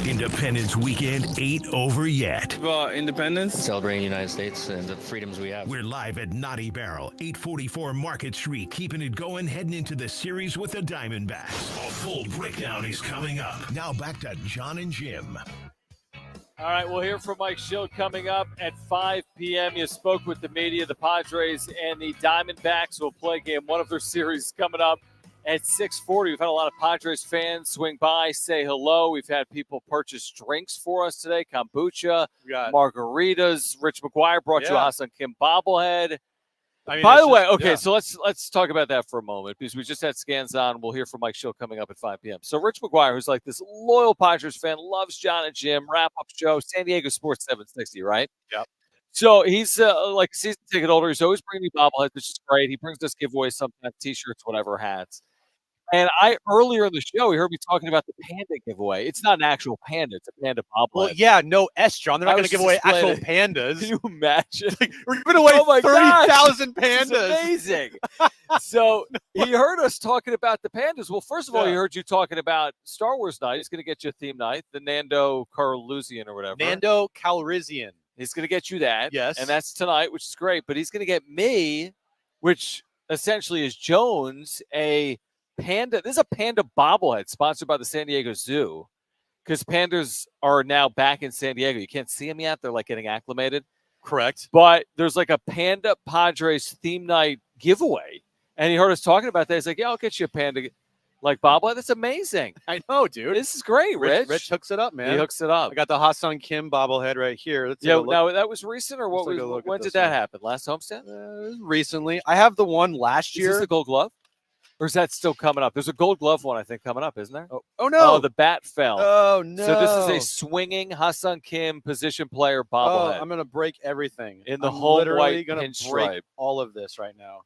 Independence Weekend ain't over yet. Independence, celebrating the United States and the freedoms we have. We're live at Naughty Barrel, 844 Market Street, keeping it going, heading into the series with the Diamondbacks. A full breakdown is coming up. Now back to Jon and Jim. All right, we'll hear from Mike Schill coming up at 5 p.m. You spoke with the media. The Padres and the Diamondbacks will play game one of their series coming up at 6:40. We've had a lot of Padres fans swing by, say hello. We've had people purchase drinks for us today, kombucha, margaritas. Rich McGuire brought you a Ha-Seong Kim bobblehead. I mean, by the way, so let's talk about that for a moment because we just had scans on. We'll hear from Mike Schill coming up at 5 p.m. So Rich McGuire, who's like this loyal Padres fan, loves Jon and Jim, wrap-up show, San Diego Sports 760, right? Yep. So he's like a season ticket holder. He's always bringing me bobbleheads, which is great. He brings us giveaways sometimes, T-shirts, whatever, hats. And earlier in the show, he heard me talking about the panda giveaway. It's not an actual panda; it's a panda bobblehead. Well, yeah, no S, John. They're not going to give away actual pandas. Can you imagine? We're giving away 30,000 pandas. It's amazing. So he heard us talking about the pandas. Well, first of all, he heard you talking about Star Wars night. He's going to get you a theme night, the Nando Calrissian or whatever. Nando Calrissian. He's going to get you that. Yes. And that's tonight, which is great. But he's going to get me, which essentially is Jones, a panda. This is a panda bobblehead sponsored by the San Diego Zoo because pandas are now back in San Diego. You can't see them yet. They're like getting acclimated. Correct. But there's like a Panda Padres theme night giveaway. And he heard us talking about that. He's like, yeah, I'll get you a panda like bobblehead. That's amazing. I know, dude. This is great, Rich. Rich hooks it up, man. He hooks it up. I got the Ha-Seong Kim bobblehead right here. Let's now that was recent or what? When did that happen? Last homestand? Recently. I have the one last year. Is this the Gold Glove? Or is that still coming up? There's a Gold Glove one, I think, coming up, isn't there? Oh no. Oh, the bat fell. Oh, no. So this is a swinging Ha-Seong Kim position player bobblehead. I'm going to break everything. In the home white going to pinstripe. break all of this right now.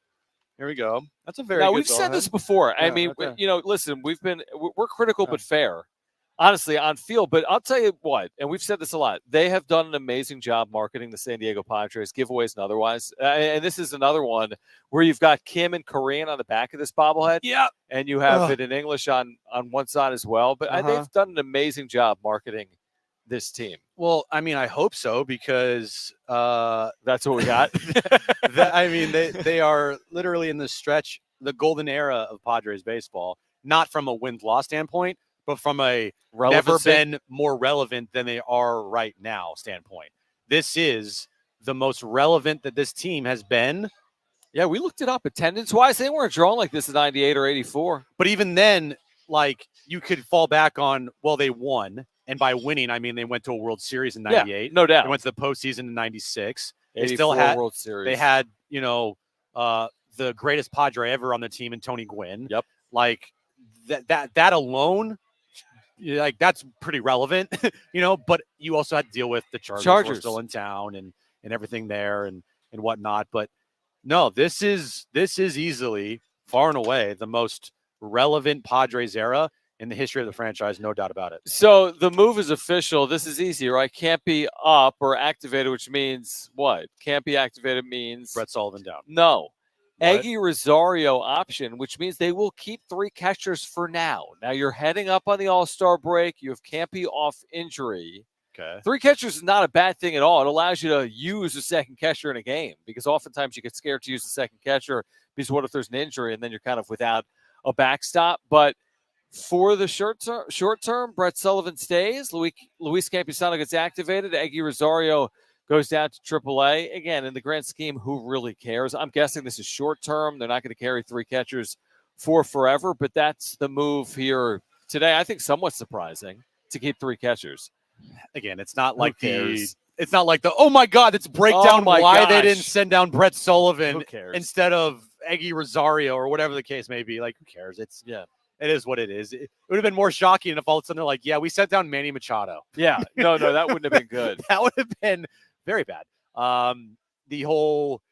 Here we go. That's a very now, good we've said bobblehead. this before. Yeah, I mean, okay. Listen, we're critical but fair. Honestly, on field. But I'll tell you what, and we've said this a lot, they have done an amazing job marketing the San Diego Padres, giveaways and otherwise. And this is another one where you've got Kim in Korean on the back of this bobblehead. Yeah. And you have it in English on one side as well. But they've done an amazing job marketing this team. Well, I mean, I hope so because that's what we got. I mean, they are literally in the stretch, the golden era of Padres baseball, not from a win-loss standpoint, but from a never been more relevant than they are right now standpoint. This is the most relevant that this team has been. Yeah, we looked it up attendance-wise. They weren't drawn like this in 98 or 84. But even then, like, you could fall back on, well, they won. And by winning, I mean they went to a World Series in 98. Yeah, no doubt. They went to the postseason in 96. They 84 still had World Series. They had, the greatest Padre ever on the team in Tony Gwynn. Yep. Like that alone, like that's pretty relevant, but you also had to deal with the Chargers. Were still in town and everything there and whatnot. But no, this is easily far and away the most relevant Padres era in the history of the franchise, no doubt about it. So the move is official. This is easy, right? Can't be up or activated, which means what? Can't be activated means Brett Sullivan down. No. What? Eggy Rosario option, which means they will keep 3 catchers for now. Now you're heading up on the All-Star break. You have Campy off injury. Okay. 3 catchers is not a bad thing at all. It allows you to use a second catcher in a game because oftentimes you get scared to use the second catcher because what if there's an injury and then you're kind of without a backstop. But for the short term, Brett Sullivan stays. Luis Campusano gets activated. Eggy Rosario goes down to AAA. Again, in the grand scheme, who really cares? I'm guessing this is short term. They're not going to carry 3 catchers for forever, but that's the move here today. I think somewhat surprising to keep 3 catchers. Again, it's not like oh my God, it's breakdown why they didn't send down Brett Sullivan instead of Eggy Rosario or whatever the case may be. Like, who cares? It is what it is. It would have been more shocking if all of a sudden they're like, yeah, we sent down Manny Machado. Yeah, no, that wouldn't have been good. That would have been very bad. The whole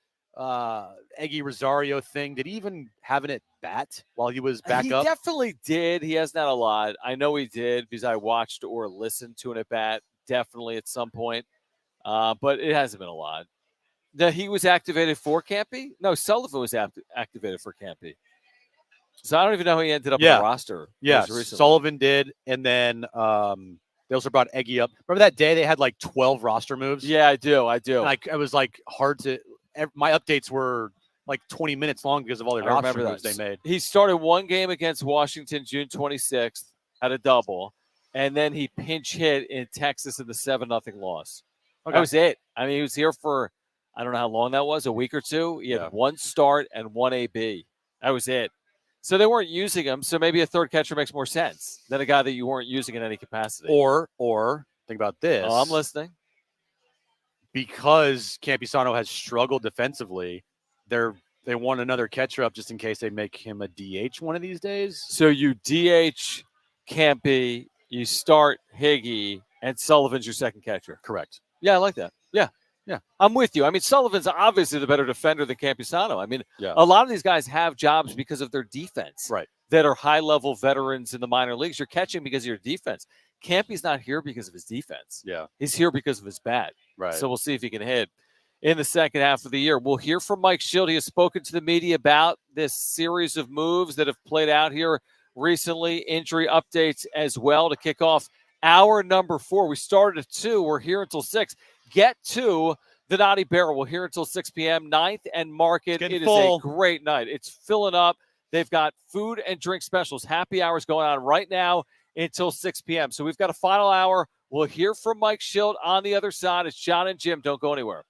Eggy Rosario thing, did he even have an at bat while he was back up? He definitely did. He has not a lot. I know he did because I watched or listened to an at bat definitely at some point, but it hasn't been a lot. Now, he was activated for Campy? No, Sullivan was activated for Campy. So I don't even know how he ended up on the roster. Yeah, Sullivan did, and then They also brought Eggy up. Remember that day they had like 12 roster moves? Yeah, I do. I do. And it was like hard to. My updates were like 20 minutes long because of all the roster moves they made. He started one game against Washington June 26th at a double, and then he pinch hit in Texas in the 7-0 loss. Okay. That was it. I mean, he was here for, I don't know how long that was, a week or two. He had one start and one AB. That was it. So they weren't using him, so maybe a third catcher makes more sense than a guy that you weren't using in any capacity. Or think about this. Oh, I'm listening. Because Campisano has struggled defensively, they want another catcher up just in case they make him a DH one of these days. So you DH Campy, you start Higgy, and Sullivan's your second catcher. Correct. Yeah, I like that. Yeah. I'm with you. I mean, Sullivan's obviously the better defender than Campisano. I mean, a lot of these guys have jobs because of their defense. Right. That are high-level veterans in the minor leagues. You're catching because of your defense. Campy's not here because of his defense. Yeah. He's here because of his bat. Right. So we'll see if he can hit in the second half of the year. We'll hear from Mike Schilt. He has spoken to the media about this series of moves that have played out here recently, injury updates as well to kick off hour number 4. We started at 2. We're here until 6. Get to the Naughty Barrel. We're here until 6 p.m. 9th and Market. It is a great night. It's filling up. They've got food and drink specials. Happy hours going on right now until 6 p.m. So we've got a final hour. We'll hear from Mike Schilt on the other side. It's Jon and Jim. Don't go anywhere.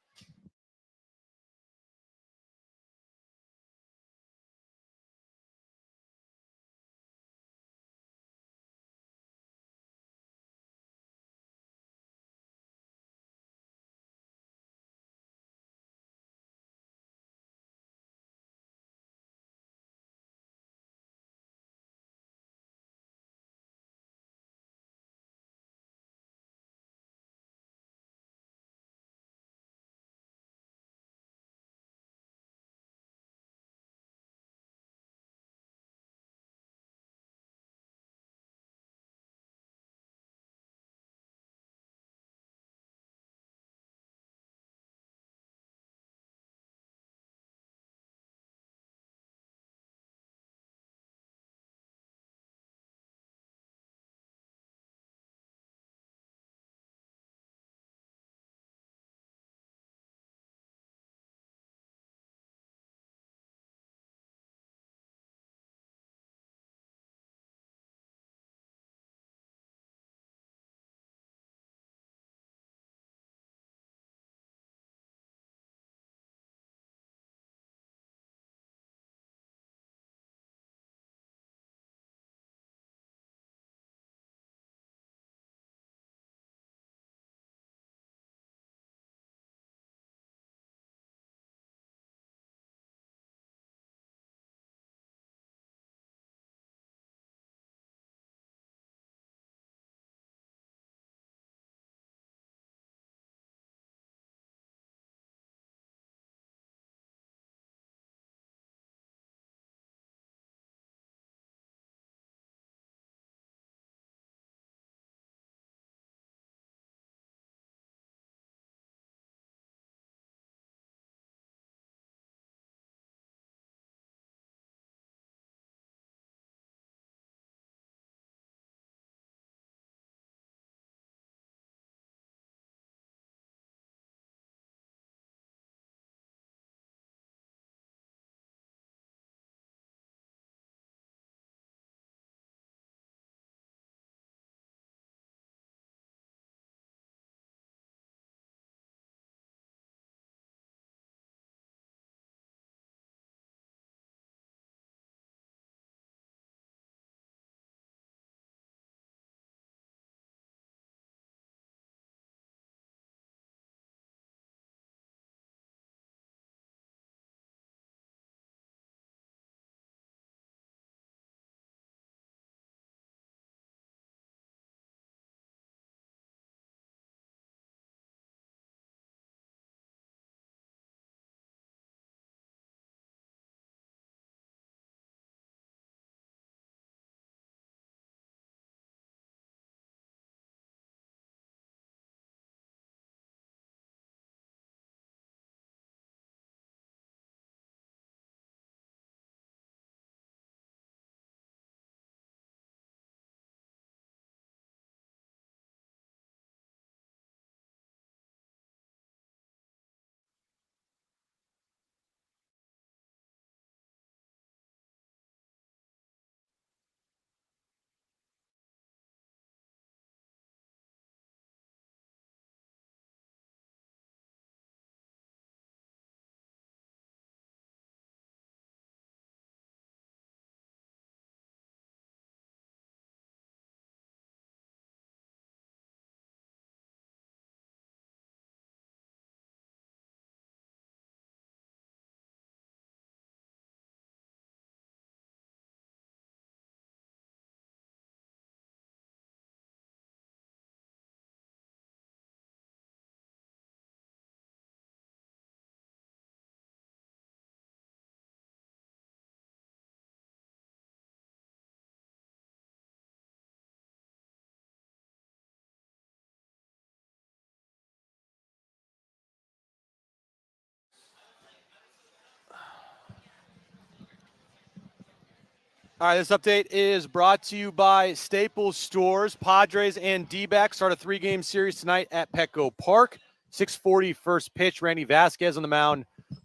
All right, this update is brought to you by Staples Stores. Padres and Dbacks start a 3-game series tonight at Petco Park. 6:40 first pitch. Randy Vasquez on the mound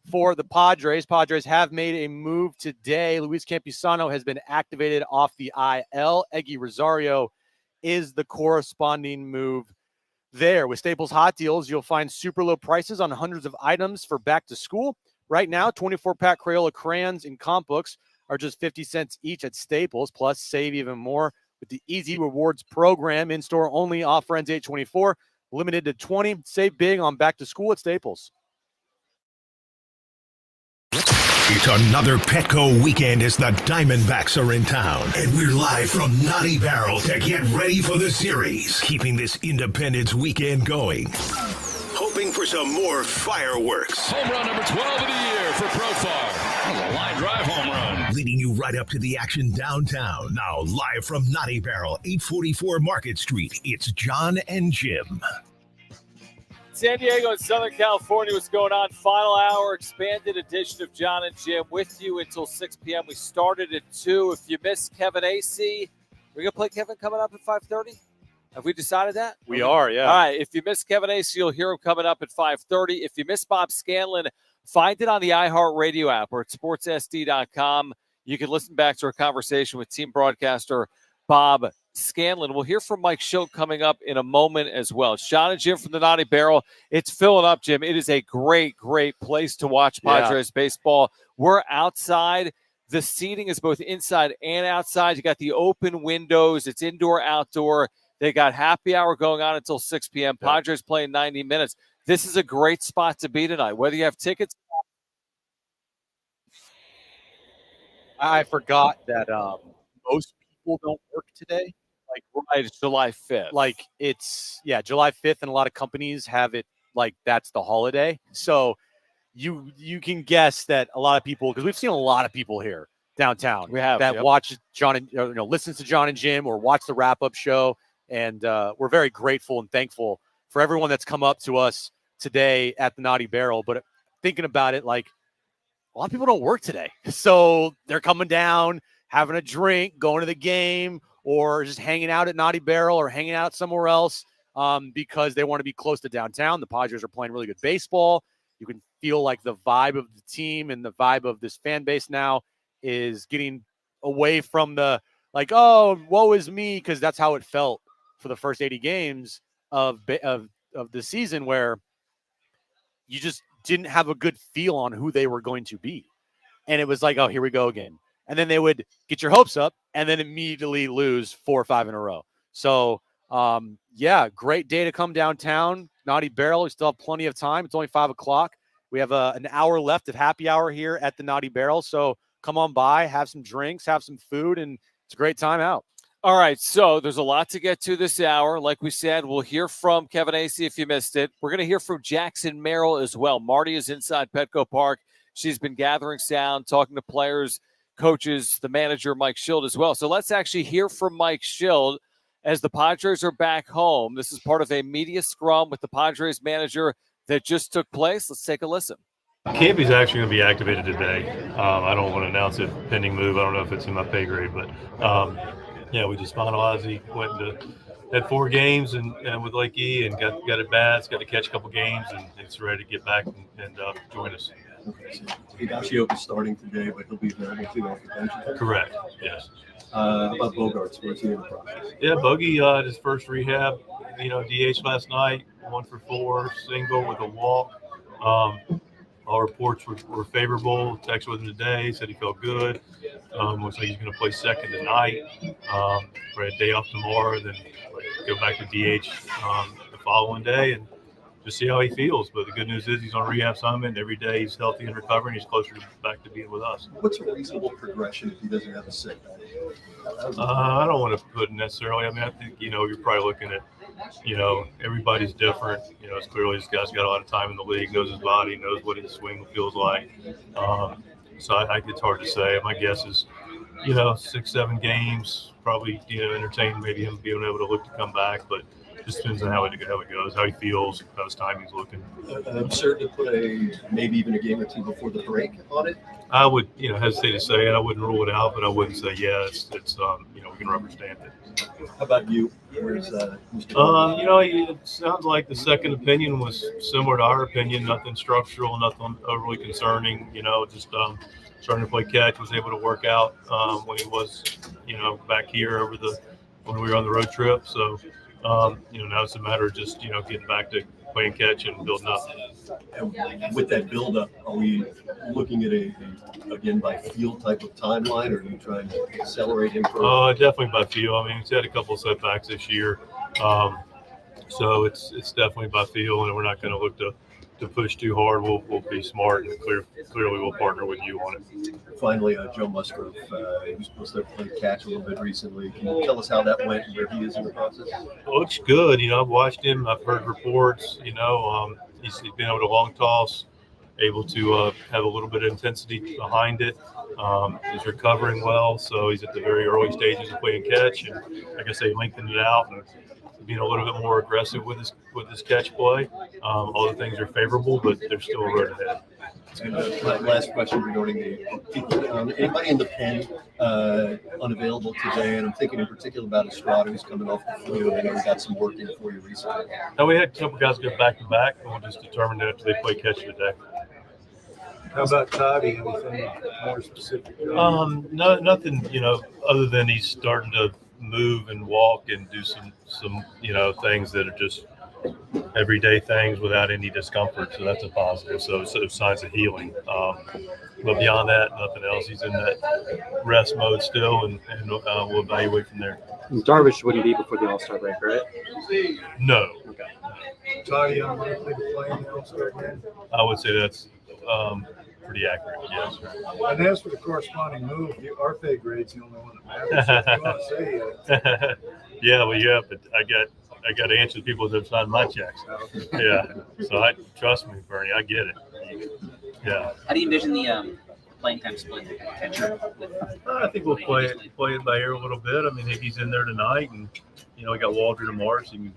for the Padres. Padres have made a move today. Luis Campusano has been activated off the IL. Eggy Rosario is the corresponding move there. With Staples Hot Deals, you'll find super low prices on hundreds of items for back to school. Right now, 24-pack Crayola crayons and comp books are just 50 cents each at Staples. Plus, save even more with the Easy Rewards program. In-store only, offer ends 8/24, limited to 20. Save big on back to school at Staples. It's another Petco weekend as the Diamondbacks are in town. And we're live from Naughty Barrel to get ready for the series. Keeping this Independence weekend going. Hoping for some more fireworks. Home run number 12 of the year for Profar. That was a line drive home run. Leading you right up to the action downtown. Now live from Naughty Barrel, 844 Market Street, it's Jon and Jim. San Diego and Southern California, what's going on? Final hour, expanded edition of Jon and Jim with you until 6 p.m. We started at 2. If you missed Kevin AC, we're going to play Kevin coming up at 5:30? Have we decided that? We are, yeah. All right. If you missed Kevin AC, you'll hear him coming up at 5:30. If you missed Bob Scanlon, find it on the iHeartRadio app or at sportssd.com. You can listen back to our conversation with team broadcaster Bob Scanlon. We'll hear from Mike Schilt coming up in a moment as well. It's Jon and Jim from the Naughty Barrel. It's filling up, Jim. It is a great, great place to watch Padres baseball. We're outside. The seating is both inside and outside. You got the open windows. It's indoor, outdoor. They got happy hour going on until 6 p.m. Padres playing 90 minutes. This is a great spot to be tonight, whether you have tickets. I forgot that most people don't work today. Like, right, it's July 5th. Like, it's, July 5th, and a lot of companies have it like that's the holiday. So you can guess that a lot of people, because we've seen a lot of people here downtown. We have. That watch Jon and, listens to Jon and Jim or watch the wrap-up show. And we're very grateful and thankful for everyone that's come up to us today at the Naughty Barrel. But thinking about it, like, a lot of people don't work today. So they're coming down, having a drink, going to the game, or just hanging out at Naughty Barrel or hanging out somewhere else because they want to be close to downtown. The Padres are playing really good baseball. You can feel like the vibe of the team and the vibe of this fan base now is getting away from the, like, oh, woe is me, because that's how it felt for the first 80 games of the season, where you just didn't have a good feel on who they were going to be. And it was like, oh, here we go again. And then they would get your hopes up and then immediately lose 4 or 5 in a row. So, great day to come downtown. Naughty Barrel, we still have plenty of time. It's only 5 o'clock. We have an hour left of happy hour here at the Naughty Barrel. So come on by, have some drinks, have some food, and it's a great time out. All right, so there's a lot to get to this hour. Like we said, we'll hear from Kevin AC if you missed it. We're going to hear from Jackson Merrill as well. Marty is inside Petco Park. She's been gathering sound, talking to players, coaches, the manager, Mike Schilt as well. So let's actually hear from Mike Schilt as the Padres are back home. This is part of a media scrum with the Padres manager that just took place. Let's take a listen. Campy's actually going to be activated today. I don't want to announce it pending move. I don't know if it's in my pay grade, but we just finalized. He had 4 games and with Lake E and got at bats, got to catch a couple games, and it's ready to get back and join us. Okay, so Higashioka's starting today, but he'll be available too off the bench. Correct. Yes. How about Bogarts? Where's he in the process? Yeah, Bogey had his first rehab. DH last night, 1 for 4, single with a walk. All reports were favorable. Texted with him today, said he felt good. Looks like he's going to play second tonight. For a day off tomorrow, then go back to DH the following day and just see how he feels. But the good news is he's on rehab assignment. Every day he's healthy and recovering. He's closer back to being with us. What's a reasonable progression if he doesn't have a sick day? I don't want to put necessarily. I mean, I think, you're probably looking at, everybody's different. It's clearly this guy's got a lot of time in the league, knows his body, knows what his swing feels like. So I think it's hard to say. My guess is, 6-7 games, probably, entertain maybe him being able to look to come back. But just depends on how it goes, how he feels, how his timing's looking. Absurd to put maybe even a game or two before the break on it. I would, hesitate to say it. I wouldn't rule it out, but I wouldn't say it's we can rubber stamp it. How about you? Where's it sounds like the second opinion was similar to our opinion. Nothing structural, nothing overly concerning. Just starting to play catch, was able to work out when he was, back here when we were on the road trip. So, now it's a matter of just getting back to playing catch and building up. And with that build-up, are we looking at again by feel type of timeline, or are you trying to accelerate him? Definitely by feel. I mean, he's had a couple of setbacks this year, so it's definitely by feel, and we're not going to look to push too hard. We'll be smart, and clearly we'll partner with you on it. Finally, Jon Musgrove, he was supposed to play catch a little bit recently. Can you tell us how that went and where he is in the process? Looks good. I've watched him. I've heard reports. He's been able to long toss, able to have a little bit of intensity behind it. He's recovering well, so he's at the very early stages of playing catch, and like I say, lengthened it out and being a little bit more aggressive with his catch play. All the things are favorable, but there's still a road ahead. And my last question regarding the people, anybody in the pen unavailable today, and I'm thinking in particular about Estrada, who's coming off the flu. I know we got some work in for you recently. Now we had a couple guys go back to back, and we'll just determine that after they play catch today. How about Toddy? Anything more specific? No, nothing. Other than he's starting to move and walk and do some things that are just everyday things without any discomfort. So that's a positive. So signs of healing. But beyond that, nothing else. He's in that rest mode still, and we'll evaluate from there. Darvish wouldn't be before the All-Star break, right? No. Okay. Toddy unlikely to play in the All-Star game? I would say that's pretty accurate, yes. And as for the corresponding move, our pay grade's the only one that matters. So if you want to say it. But I got to answer the people that have signed my checks. Yeah. So trust me, Bernie, I get it. Yeah. How do you envision the playing time split? I think we'll play it by ear a little bit. I mean, Hickey's in there tonight, and we got Walter tomorrow, so you can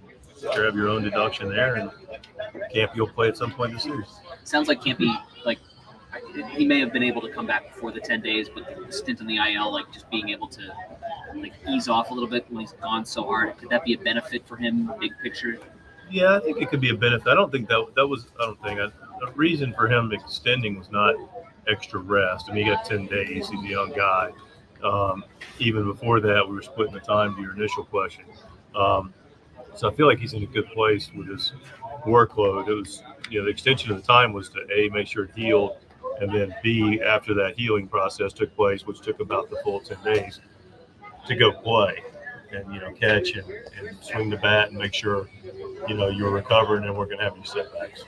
grab your own deduction there, and Campy will play at some point this series. Sounds like Campy, he may have been able to come back before the 10 days, but the stint in the IL, just being able to ease off a little bit when he's gone so hard, could that be a benefit for him, big picture? Yeah, I think it could be a benefit. I don't think that was. The reason for him extending was not extra rest. I mean, he got 10 days. He's a young guy. Even before that, we were splitting the time to your initial question. So I feel like he's in a good place with his workload. It was, the extension of the time was to A, make sure it healed, and then B, after that healing process took place, which took about the full 10 days, to go play and, catch and swing the bat and make sure, you're recovering and we're going to have any setbacks.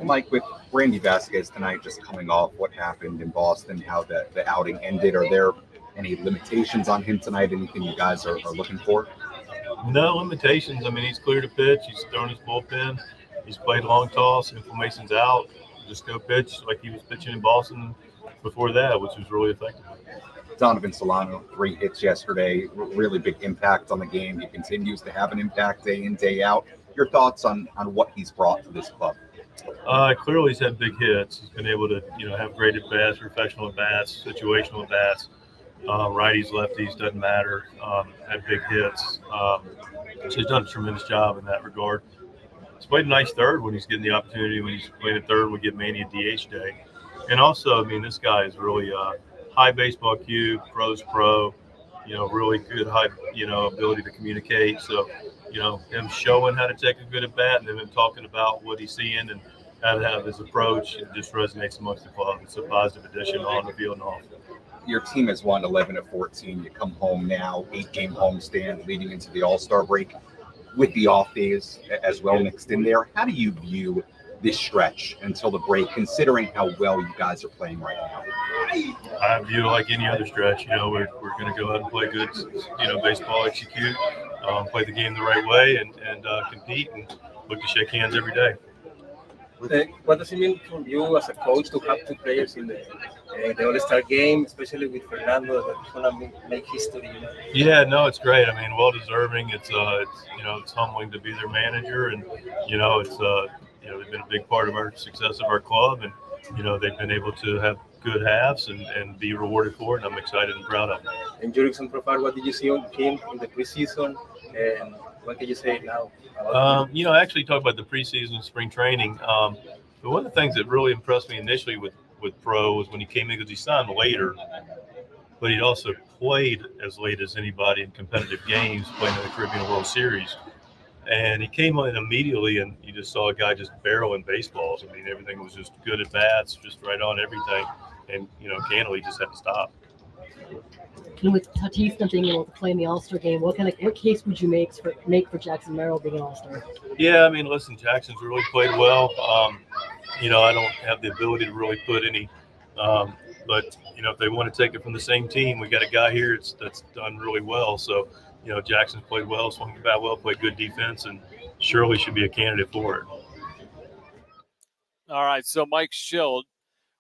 Mike, with Randy Vasquez tonight just coming off what happened in Boston, how the outing ended, are there any limitations on him tonight? Anything you guys are looking for? No limitations. I mean, he's cleared a pitch. He's thrown his bullpen. He's played long toss. Inflammation's out. Just go pitch like he was pitching in Boston before that, which was really effective. Donovan Solano, 3 hits yesterday, really big impact on the game. He continues to have an impact day in, day out. Your thoughts on what he's brought to this club? Clearly he's had big hits. He's been able to, have great at-bats, professional at-bats, situational at-bats. Righties, lefties, doesn't matter. Had big hits. So he's done a tremendous job in that regard. He's played a nice third when he's getting the opportunity. When he's playing a third, we get Manny a DH day. And also, I mean, this guy is really high baseball IQ, pro's pro, really good high, ability to communicate. So, him showing how to take a good at bat and then him talking about what he's seeing and how to have his approach, it just resonates amongst the club. It's a positive addition on the field and off. Your team has won 11 of 14. You come home now, 8-game homestand leading into the All-Star break with the off days as well mixed in there. How do you view this stretch until the break, considering how well you guys are playing right now? I view it like any other stretch. We're going to go out and play good, baseball, execute, play the game the right way, and compete and look to shake hands every day. What does it mean for you as a coach to have two players in the the All-Star game, especially with Fernando, that's gonna make history. Yeah, no, it's great. I mean, well deserving. It's it's humbling to be their manager, and it's they've been a big part of our success of our club, and they've been able to have good halves and be rewarded for it. And I'm excited and proud of them. And Jurickson profile, what did you see on him in the preseason, and what can you say now? Actually talk about the preseason, spring training. But one of the things that really impressed me initially with Pro was when he came in, because he signed later, but he'd also played as late as anybody in competitive games, playing in the Caribbean World Series. And he came in immediately, and you just saw a guy just barreling baseballs. I mean, everything was just good at bats, just right on everything. And, candidly, just had to stop. And with Tatis not being able to play in the All-Star game, what case would you make for Jackson Merrill being an All-Star? Yeah, I mean, listen, Jackson's really played well. I don't have the ability to really put any, but if they want to take it from the same team, we got a guy here that's done really well. So, Jackson's played well, swung the bat well, played good defense, and surely should be a candidate for it. All right, so Mike Schild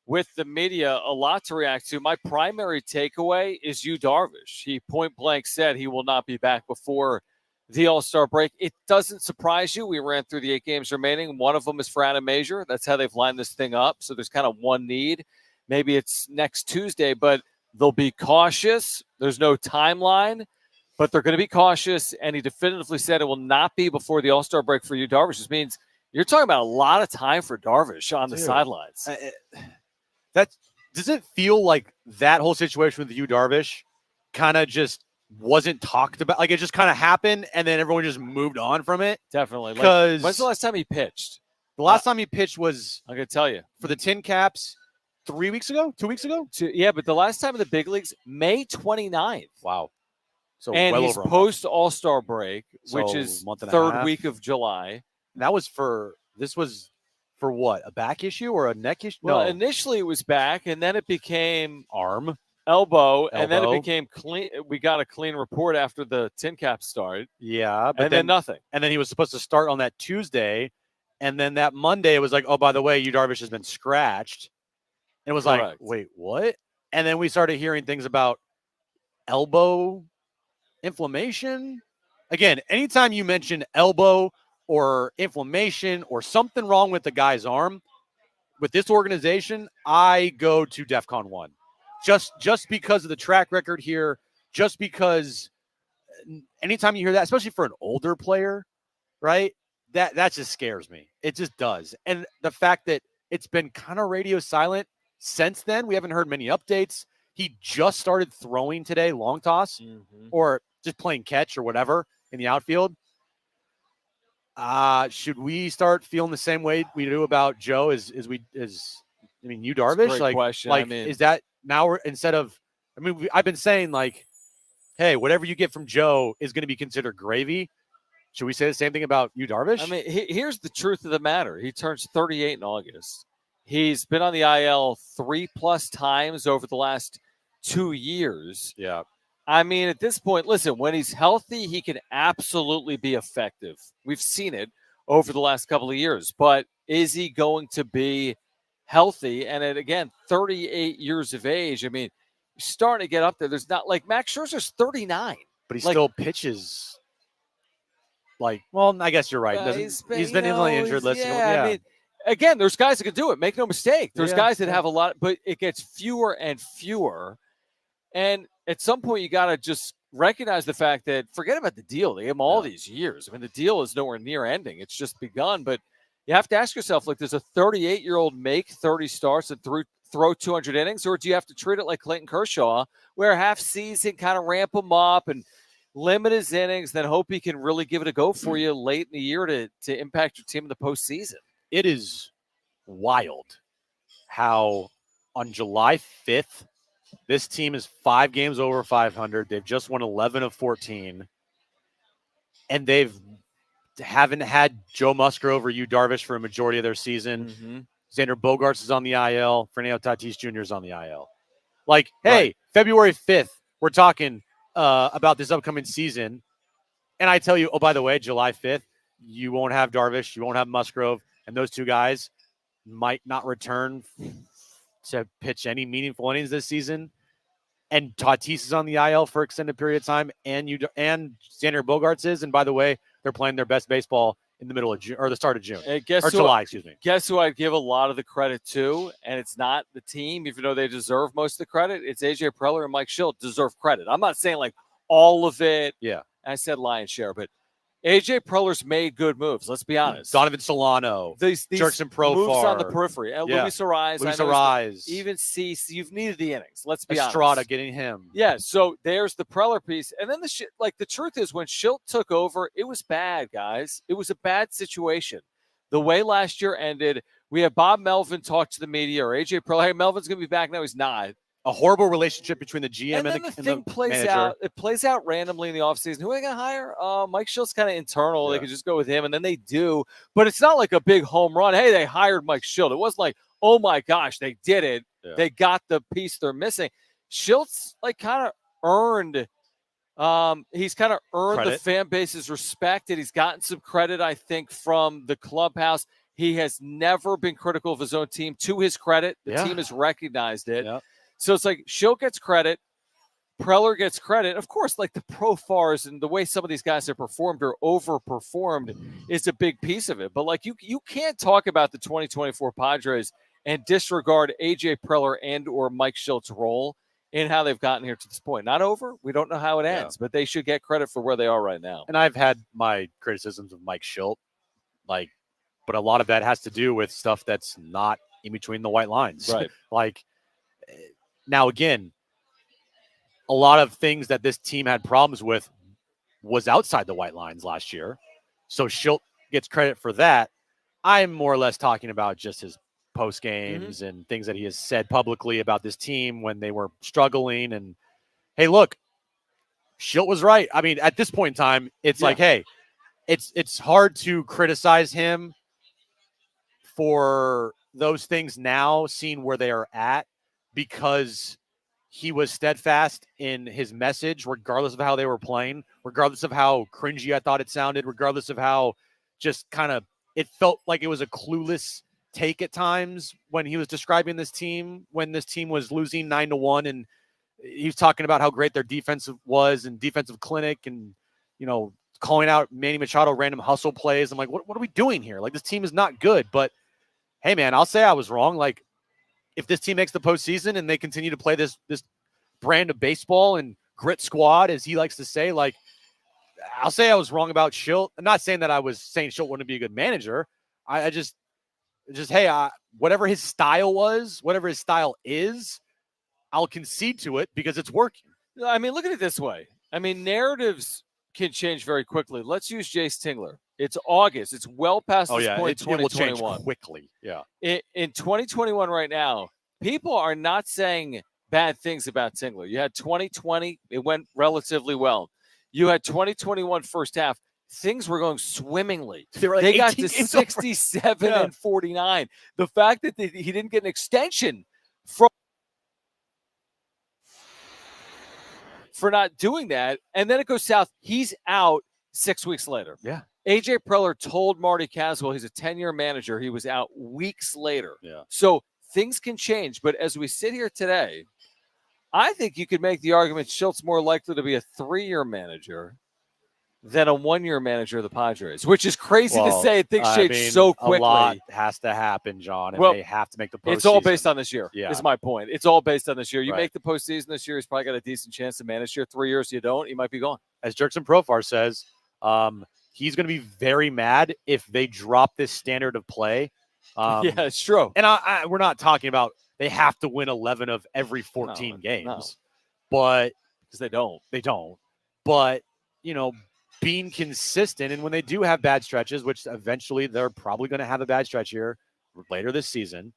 with the media, a lot to react to. My primary takeaway is Yu Darvish. He point blank said he will not be back before the All-Star break. It doesn't surprise you. We ran through the 8 games remaining. One of them is for Adam Major. That's how they've lined this thing up. So there's kind of one need. Maybe it's next Tuesday, but they'll be cautious. There's no timeline, but they're going to be cautious. And he definitively said it will not be before the All-Star break for Yu Darvish. This means you're talking about a lot of time for Darvish on the sidelines. Does it feel like that whole situation with Yu Darvish kind of just wasn't talked about? Like it just kind of happened and then everyone just moved on from it? Definitely. Because when's the last time he pitched? The last time he pitched was, I'm going to tell you, for the Tin Caps 3 weeks ago, 2 weeks ago? Yeah, but the last time in the big leagues, May 29th. Wow. So and well he's over post All-Star break, So which is month and a third half. week of July. This was for what? A back issue or a neck issue? Well, No. initially it was back, and then it became arm, elbow, and then it Elbow. became clean. We got a clean report after the Tin Cap started. Yeah, but and then nothing. And then he was supposed to start on that Tuesday, and then that Monday it was like, oh, by the way, Yu Darvish has been scratched. And it was like, Correct. wait, what? And then we started hearing things about elbow inflammation. Again, anytime you mention elbow or inflammation or something wrong with the guy's arm, with this organization, I go to DEFCON 1. Just because of the track record here, just because anytime you hear that, especially for an older player, right, that just scares me. It just does. And the fact that it's been kind of radio silent since then, we haven't heard many updates. He just started throwing today, long toss, or just playing catch or whatever in the outfield. Should we start feeling the same way we do about Joe as Yu Darvish? Great question. Like, I mean, is that now we're instead of? I've been saying like, hey, whatever you get from Joe is going to be considered gravy. Should we say the same thing about Yu Darvish? I mean, here's the truth of the matter. He turns 38 in August. He's been on the IL 3+ times over the last 2 years. Yeah. I mean, at this point, listen, when he's healthy, he can absolutely be effective. We've seen it over the last couple of years. But is he going to be healthy? And again, 38 years of age, I mean, you're starting to get up there. There's not like Max Scherzer's 39. But he still pitches like, well, I guess you're right. He's been in the injured list. Yeah, I mean, again, there's guys that can do it. Make no mistake. There's guys that have a lot, but it gets fewer and fewer. And at some point, you got to just recognize the fact that forget about the deal. They gave him all these years. I mean, the deal is nowhere near ending. It's just begun. But you have to ask yourself, like, does a 38-year-old make 30 starts and throw 200 innings, or do you have to treat it like Clayton Kershaw, where half season kind of ramp him up and limit his innings, then hope he can really give it a go for you late in the year to impact your team in the postseason? It is wild how on July 5th, this team is 5 games over 500. They've just won 11 of 14. And haven't had Joe Musgrove or Yu Darvish for a majority of their season. Xander Bogaerts is on the IL. Fernando Tatis Jr. is on the IL. Like, hey, February 5th, we're talking about this upcoming season. And I tell you, oh, by the way, July 5th, you won't have Darvish, you won't have Musgrove, and those two guys might not return to pitch any meaningful innings this season, and Tatis is on the IL for extended period of time, and Xander Bogaerts is, and by the way, they're playing their best baseball in the middle of June or the start of June or July, excuse me. Guess who I'd give a lot of the credit to, and it's not the team, even though they deserve most of the credit. It's AJ Preller and Mike Schilt deserve credit. I'm not saying like all of it. Yeah, I said lion's share, but AJ Preller's made good moves. Let's be honest. Donovan Solano, these Jurickson Profar, moves on the periphery. Luis Arraez. Even Cease. You've needed the innings. Let's be honest. Estrada getting him. Yeah. So there's the Preller piece, and then the truth is, when Schilt took over, it was bad, guys. It was a bad situation. The way last year ended, we have Bob Melvin talk to the media, or AJ Preller. Hey, Melvin's going to be back now. He's not. A horrible relationship between the GM and the thing plays manager. out. It plays out randomly in the offseason. Who are they going to hire? Mike Schilt's kind of internal. Yeah. They could just go with him, and then they do. But it's not like a big home run. Hey, they hired Mike Schilt. It wasn't like, oh my gosh, they did it. Yeah. They got the piece they're missing. Schilt's like kind of earned. He's kind of earned credit. The fan base's respect, and he's gotten some credit, I think, from the clubhouse. He has never been critical of his own team. To his credit, the team has recognized it. Yeah. So it's like Schilt gets credit, Preller gets credit. Of course, like the Profars and the way some of these guys have performed or overperformed is a big piece of it. But like you can't talk about the 2024 Padres and disregard AJ Preller and or Mike Schilt's role in how they've gotten here to this point. Not over. We don't know how it ends, but they should get credit for where they are right now. And I've had my criticisms of Mike Schilt, but a lot of that has to do with stuff that's not in between the white lines. Right. Now, again, a lot of things that this team had problems with was outside the white lines last year. So Schilt gets credit for that. I'm more or less talking about just his post games and things that he has said publicly about this team when they were struggling. And, hey, look, Schilt was right. I mean, at this point in time, it's like, hey, it's hard to criticize him for those things now, seeing where they are at, because he was steadfast in his message, regardless of how they were playing, regardless of how cringy I thought it sounded, regardless of how just kind of it felt like it was a clueless take at times when he was describing this team, when this team was losing 9-1, and he was talking about how great their defense was and defensive clinic and, calling out Manny Machado random hustle plays. I'm like, what are we doing here? Like, this team is not good. But, hey, man, I'll say I was wrong. Like, if this team makes the postseason and they continue to play this brand of baseball and grit squad, as he likes to say, like, I'll say I was wrong about Schilt. I'm not saying that I was saying Schilt wouldn't be a good manager. I just hey, whatever his style was, whatever his style is, I'll concede to it because it's working. I mean, look at it this way. I mean, narratives can change very quickly. Let's use Jace Tingler. It's August. It's well past this point. It will change quickly. Yeah. In 2021 right now, people are not saying bad things about Tingler. You had 2020. It went relatively well. You had 2021 first half. Things were going swimmingly. They got to 67 and 49. The fact that he didn't get an extension for not doing that, and then it goes south. He's out 6 weeks later. Yeah. AJ Preller told Marty Caswell he's a 10-year manager. He was out weeks later. Yeah. So things can change. But as we sit here today, I think you could make the argument Schilt's more likely to be a 3-year manager than a 1-year manager of the Padres, which is crazy to say. Things change so quickly. A lot has to happen, John, and they have to make the postseason. It's all based on this year, is my point. It's all based on this year. You Right. make the postseason this year, he's probably got a decent chance to manage here. 3 years, you don't, he might be gone. As Jurickson Profar says, he's going to be very mad if they drop this standard of play. Yeah, it's true. And we're not talking about they have to win 11 of every 14 games, but because they don't. But, being consistent, and when they do have bad stretches, which eventually they're probably going to have a bad stretch here later this season.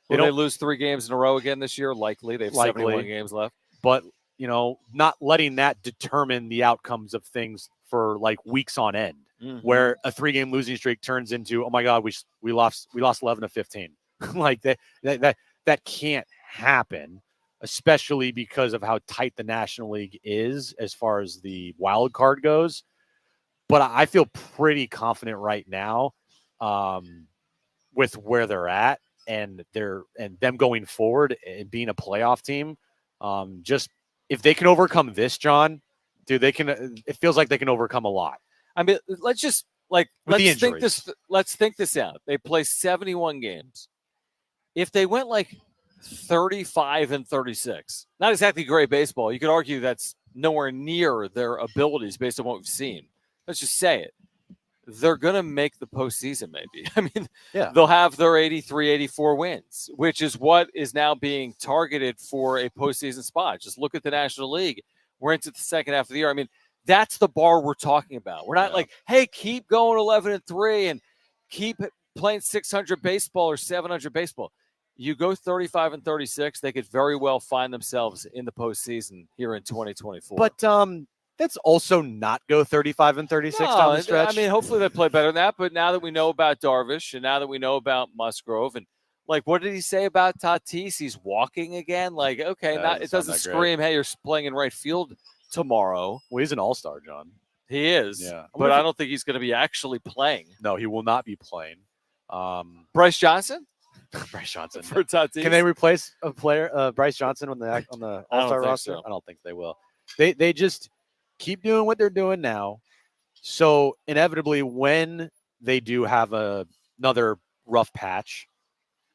Will they lose 3 games in a row again this year? Likely. They have 71 games left. But, not letting that determine the outcomes of things for like weeks on end, where a 3-game losing streak turns into, oh my God, we lost 11 of 15. Like that can't happen, especially because of how tight the National League is as far as the wild card goes. But I feel pretty confident right now with where they're at. and them going forward and being a playoff team. Just if they can overcome this, John, dude, they can. It feels like they can overcome a lot. I mean, let's just let's think this out. They play 71 games. If they went like 35-36, not exactly great baseball. You could argue that's nowhere near their abilities based on what we've seen. Let's just say it. They're going to make the postseason, maybe. I mean, they'll have their 83, 84 wins, which is what is now being targeted for a postseason spot. Just look at the National League. We're into the second half of the year. I mean, that's the bar we're talking about. We're not like, hey, keep going 11-3 and keep playing 600 baseball or 700 baseball. You go 35-36, they could very well find themselves in the postseason here in 2024. But that's also not go 35-36 down the stretch. I mean, hopefully they play better than that. But now that we know about Darvish and now that we know about Musgrove and what did he say about Tatis? He's walking again. Okay, it doesn't scream, hey, you're playing in right field tomorrow. Well, he's an all-star, John. He is. Yeah. But I don't think he's going to be actually playing. No, he will not be playing. Bryce Johnson? Bryce Johnson. For Tatis. Can they replace a player, Bryce Johnson, on the all-star roster? So. I don't think they will. They just keep doing what they're doing now. So inevitably, when they do have another rough patch,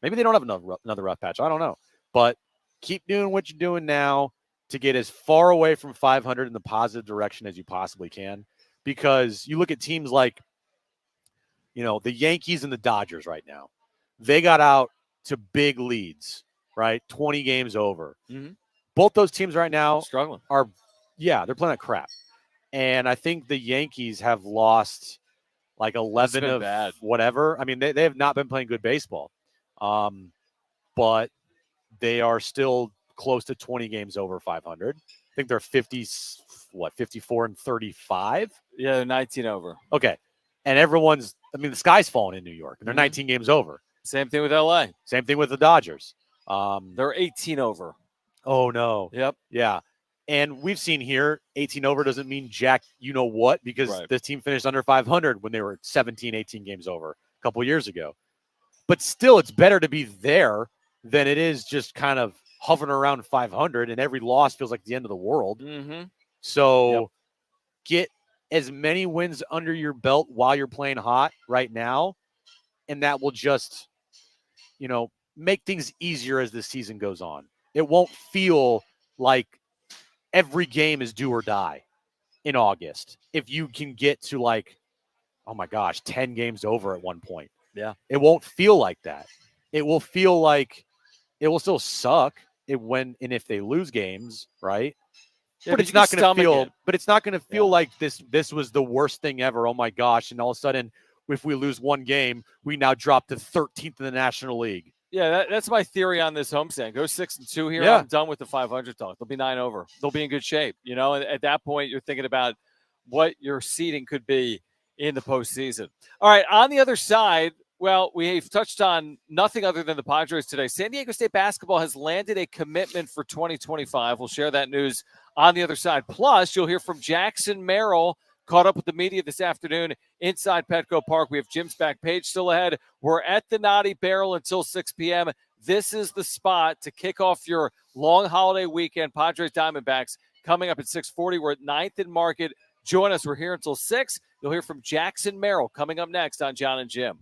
maybe they don't have another rough patch. I don't know. But keep doing what you're doing now to get as far away from 500 in the positive direction as you possibly can. Because you look at teams like, the Yankees and the Dodgers right now. They got out to big leads, right? 20 games over. Mm-hmm. Both those teams right now struggling. They're playing like crap. And I think the Yankees have lost 11 of bad. Whatever. I mean, they have not been playing good baseball. But they are still close to 20 games over 500. I think they're 54-35? Yeah, they're 19 over. Okay. And the sky's falling in New York, and they're 19 games over. Same thing with LA. Same thing with the Dodgers. They're 18 over. Oh, no. Yep. Yeah. And we've seen here, 18 over doesn't mean jack you-know-what, because this team finished under 500 when they were 17, 18 games over a couple years ago. But still, it's better to be there than it is just kind of hovering around 500, and every loss feels like the end of the world. Mm-hmm. So get as many wins under your belt while you're playing hot right now, and that will just, make things easier as the season goes on. It won't feel like every game is do or die in August. If you can get to 10 games over at one point. Yeah. It won't feel like that. It will feel like it will still suck if they lose games, right? Yeah, but it's not going to feel. But it's not going to feel like this was the worst thing ever. Oh my gosh! And all of a sudden, if we lose one game, we now drop to 13th in the National League. Yeah, that's my theory on this homestand. Go 6-2 here. Yeah. I'm done with the 500 talk. They'll be 9 over. They'll be in good shape. And at that point, you're thinking about what your seeding could be in the postseason. All right, on the other side. Well, we've touched on nothing other than the Padres today. San Diego State basketball has landed a commitment for 2025. We'll share that news on the other side. Plus, you'll hear from Jackson Merrill, caught up with the media this afternoon inside Petco Park. We have Jim's back page still ahead. We're at the Naughty Barrel until 6 p.m. This is the spot to kick off your long holiday weekend. Padres Diamondbacks coming up at 6:40. We're at 9th and Market. Join us. We're here until 6. You'll hear from Jackson Merrill coming up next on Jon and Jim.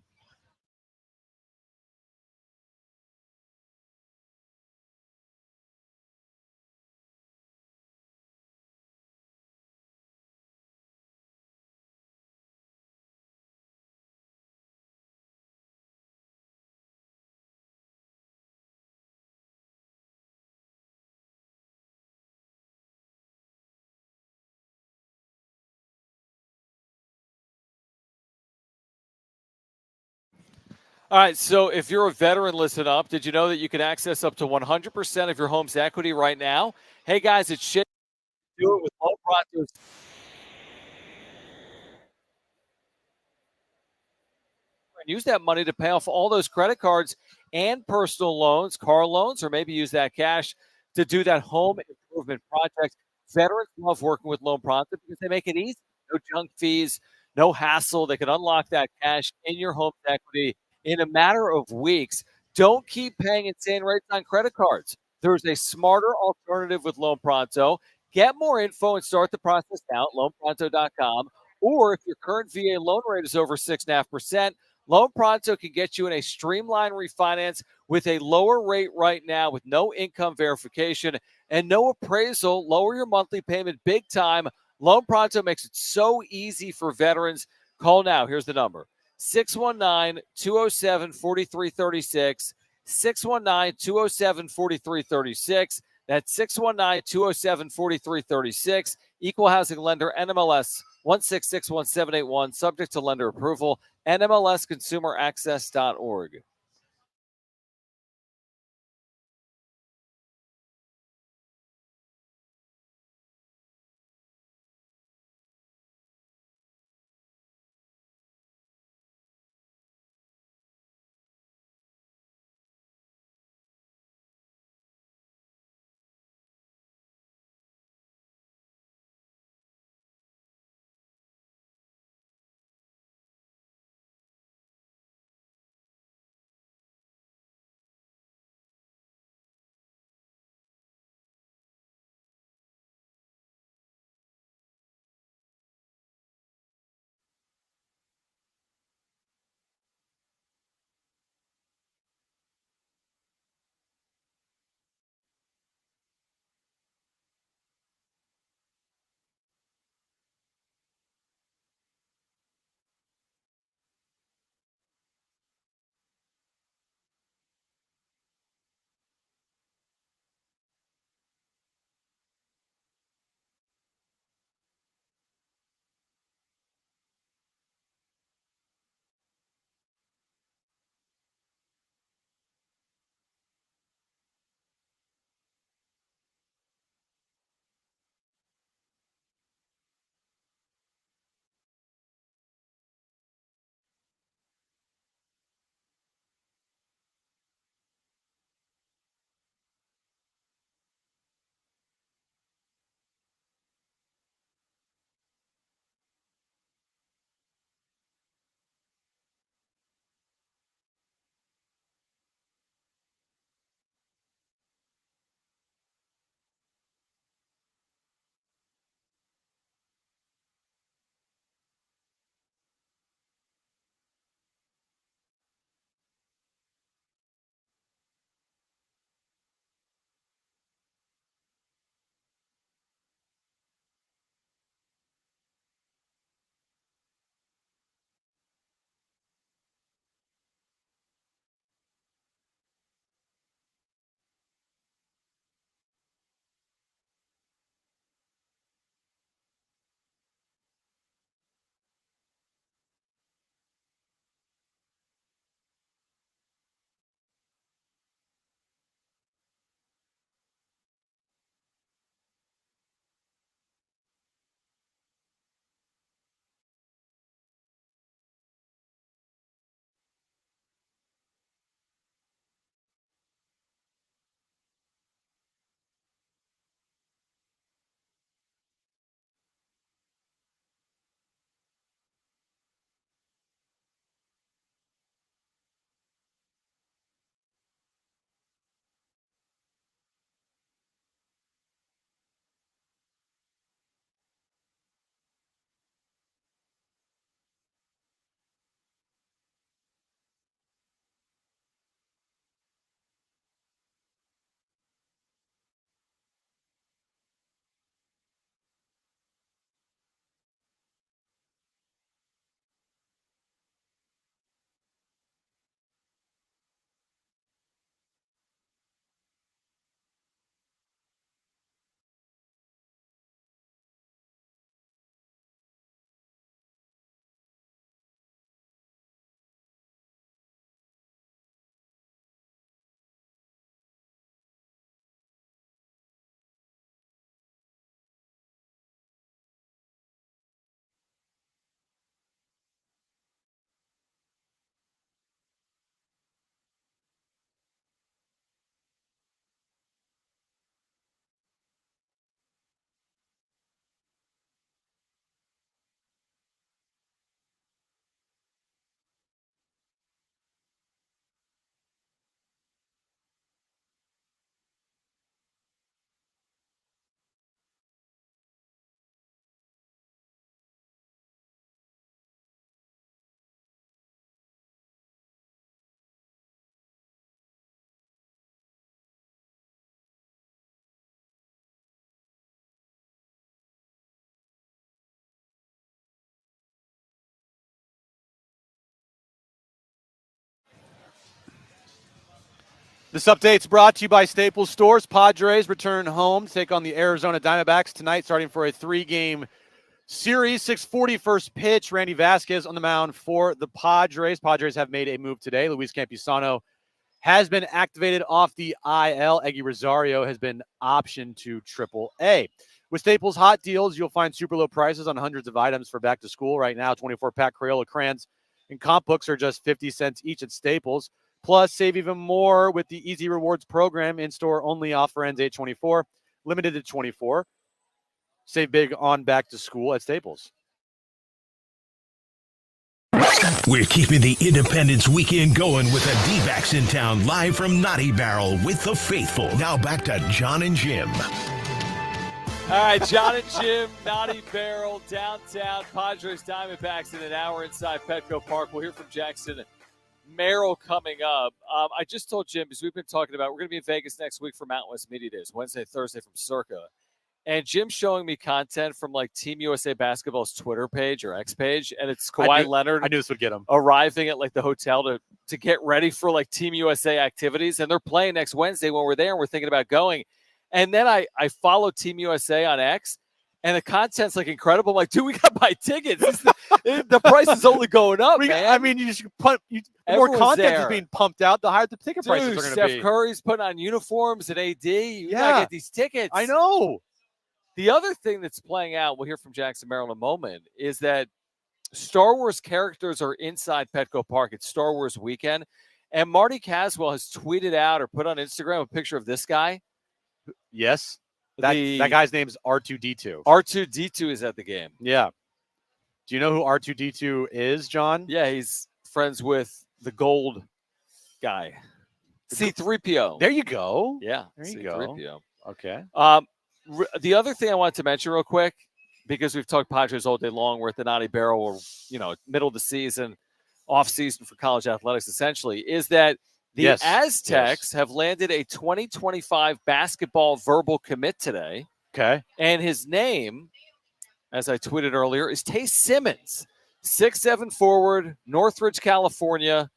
All right, so if you're a veteran, listen up. Did you know that you can access up to 100% of your home's equity right now? Hey, guys, it's shit. Do it with low process. And use that money to pay off all those credit cards and personal loans, car loans, or maybe use that cash to do that home improvement project. Veterans love working with Loan Pronto because they make it easy. No junk fees, no hassle. They can unlock that cash in your home's equity in a matter of weeks. Don't keep paying insane rates on credit cards. There's a smarter alternative with Loan Pronto. Get more info and start the process now at loanpronto.com. Or if your current VA loan rate is over 6.5%, Loan Pronto can get you in a streamlined refinance with a lower rate right now with no income verification and no appraisal. Lower your monthly payment big time. Loan Pronto makes it so easy for veterans. Call now. Here's the number. 619-207-4336. 619-207-4336. That's 619-207-4336. Equal housing lender, NMLS 1661781. Subject to lender approval. NMLSconsumeraccess.org. This update's brought to you by Staples Stores. Padres return home to take on the Arizona Diamondbacks tonight, starting for a 3-game series. 6:40 first pitch. Randy Vasquez on the mound for the Padres. Padres have made a move today. Luis Campusano has been activated off the IL. Eggy Rosario has been optioned to AAA. With Staples Hot Deals, you'll find super low prices on hundreds of items for back to school. Right now, 24-pack Crayola crayons and comp books are just 50 cents each at Staples. Plus, save even more with the Easy Rewards program. In-store only, offer ends 8/24, limited to 24. Save big on back to school at Staples. We're keeping the Independence Weekend going with the Dbacks in town, live from Naughty Barrel with the faithful. Now back to Jon and Jim. All right, Jon and Jim, Naughty Barrel, downtown, Padres Diamondbacks in an hour inside Petco Park. We'll hear from Jackson Merrill coming up. I just told Jim, because we've been talking about, we're going to be in Vegas next week for Mountain West Media Days, Wednesday, Thursday from Circa. And Jim's showing me content from like Team USA Basketball's Twitter page or X page, and it's Kawhi Leonard. I knew this would get him arriving at like the hotel to get ready for like Team USA activities, and they're playing next Wednesday when we're there, and we're thinking about going. And then I follow Team USA on X, and the content's like incredible. I'm like, dude, we got to buy tickets. The price is only going up, man. I mean, you should put more content is being pumped out. The higher the ticket prices are going to be. Steph Curry's putting on uniforms at AD. You got to get these tickets. I know. The other thing that's playing out, we'll hear from Jackson Merrill in a moment, is that Star Wars characters are inside Petco Park. It's Star Wars weekend. And Marty Caswell has tweeted out or put on Instagram a picture of this guy. Yes. That guy's name's R2D2. R2D2 is at the game. Yeah. Do you know who R2D2 is, John? Yeah, he's friends with the gold guy. C-3PO. There you go. Yeah, there you C-3PO. go. Okay. The other thing I wanted to mention real quick, because we've talked Padres all day long, we're at the Naughty Barrel, or middle of the season, off season for college athletics, essentially, is that the Aztecs have landed a 2025 basketball verbal commit today. Okay. And his name, as I tweeted earlier, is Tay Simmons, 6'7" forward, Northridge, California,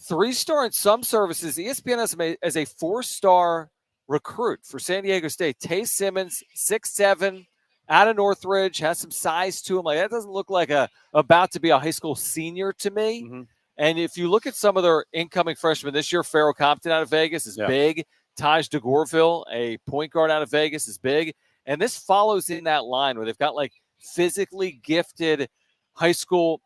3-star in some services. ESPN has him as a 4-star recruit for San Diego State. Tay Simmons, 6'7", out of Northridge, has some size to him. Like, that doesn't look like about to be a high school senior to me. Mm-hmm. And if you look at some of their incoming freshmen this year, Farrell Compton out of Vegas is big. Taj DeGorville, a point guard out of Vegas, is big. And this follows in that line where they've got like physically gifted high school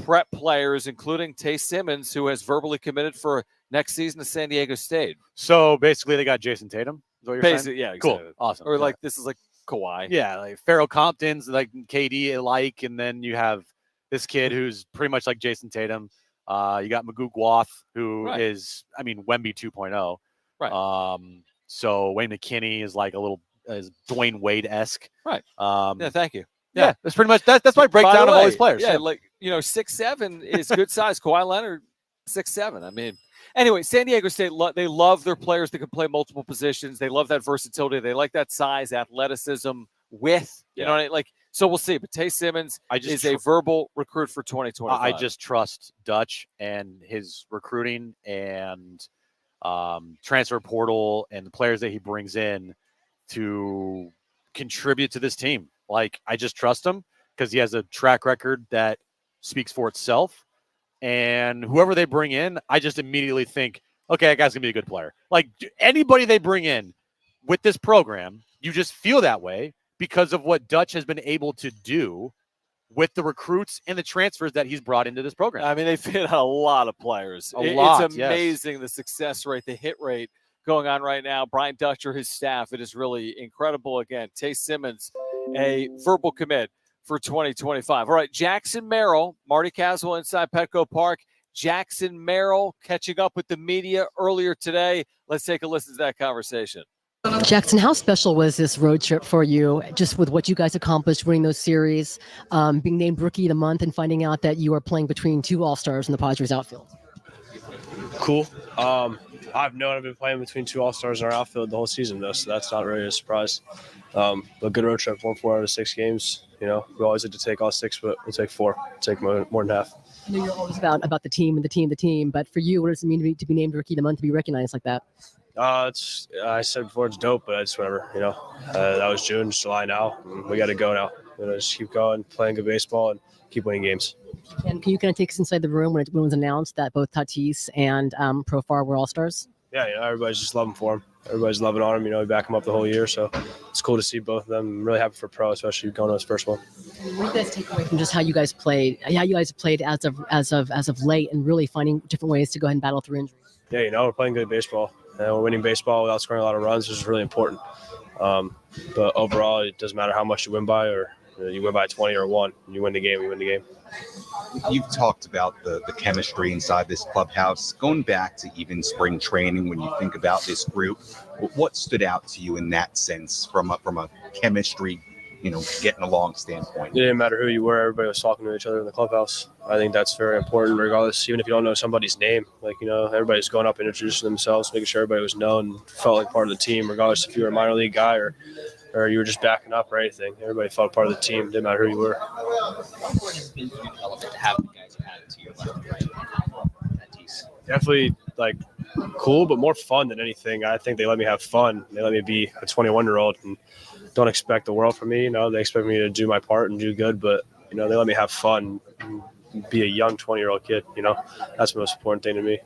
prep players, including Tay Simmons, who has verbally committed for next season to San Diego State. So basically they got Jason Tatum. Is what you're saying? Yeah, cool. exactly. Awesome. Or like this is like Kawhi. Yeah, like Farrell Compton's like KD alike, and then you have this kid who's pretty much like Jason Tatum. You got Magoo Guoth, who is, I mean, Wemby 2.0. Right. So Wayne McKinney is like is Dwayne Wade-esque. Right. Yeah, thank you. Yeah, that's pretty much that's my breakdown of all these players. Yeah, like 6'7" is good size. Kawhi Leonard, 6'7". I mean, anyway, San Diego State, they love their players that can play multiple positions. They love that versatility. They like that size, athleticism, width. You know what I mean? Like, so we'll see. But Tay Simmons is a verbal recruit for 2025. I just trust Dutch and his recruiting and transfer portal and the players that he brings in to contribute to this team. Like, I just trust him because he has a track record that speaks for itself. And whoever they bring in, I just immediately think, okay, that guy's going to be a good player. Like, anybody they bring in with this program, you just feel that way because of what Dutch has been able to do with the recruits and the transfers that he's brought into this program. I mean, they've hit a lot of players. It's amazing, the success rate, the hit rate going on right now. Brian Dutcher, his staff, it is really incredible. Again, Tay Simmons, a verbal commit for 2025. All right, Jackson Merrill, Marty Caswell inside Petco Park. Jackson Merrill catching up with the media earlier today. Let's take a listen to that conversation. Jackson, how special was this road trip for you, just with what you guys accomplished winning those series, being named Rookie of the Month, and finding out that you are playing between two All-Stars in the Padres outfield? Cool. I've known I've been playing between two All-Stars in our outfield the whole season, though, so that's not really a surprise. But good road trip, won 4 out of 6 games. You know, we always like to take all 6, but we'll take 4. Take more than half. I know you're always about the team and the team. But for you, what does it mean to be named Rookie of the Month, to be recognized like that? It's I said before, it's dope, but it's whatever. You know, that was June, it's July now. We got to go now. You know, just keep going, playing good baseball, and keep winning games. And can you kind of take us inside the room when it was announced that both Tatis and Profar were All-Stars? Yeah, you know, everybody's just loving for him. Everybody's loving on him. You know, we back him up the whole year, so it's cool to see both of them. I'm really happy for Pro, especially going to his first one. What do you guys take away from just how you guys played? How you guys have played as of late, and really finding different ways to go ahead and battle through injuries? Yeah, you know, we're playing good baseball. We're winning baseball without scoring a lot of runs, which is really important. But overall, it doesn't matter how much you win by, or you win by 20 or 1. You win the game, you win the game. You've talked about the chemistry inside this clubhouse. Going back to even spring training, when you think about this group, what stood out to you in that sense from a chemistry, you know, getting along standpoint? It didn't matter who you were. Everybody was talking to each other in the clubhouse. I think that's very important, regardless, even if you don't know somebody's name. Like, you know, everybody's going up and introducing themselves, making sure everybody was known, felt like part of the team, regardless if you were a minor league guy or you were just backing up or anything. Everybody felt part of the team. Didn't matter who you were. It's been a huge element to have the guys added to your left and right Tatis. Definitely, like, cool, but more fun than anything. I think they let me have fun. They let me be a 21-year-old and don't expect the world from me. You know, they expect me to do my part and do good, but, you know, they let me have fun and be a young 20-year-old kid. You know, that's the most important thing to me.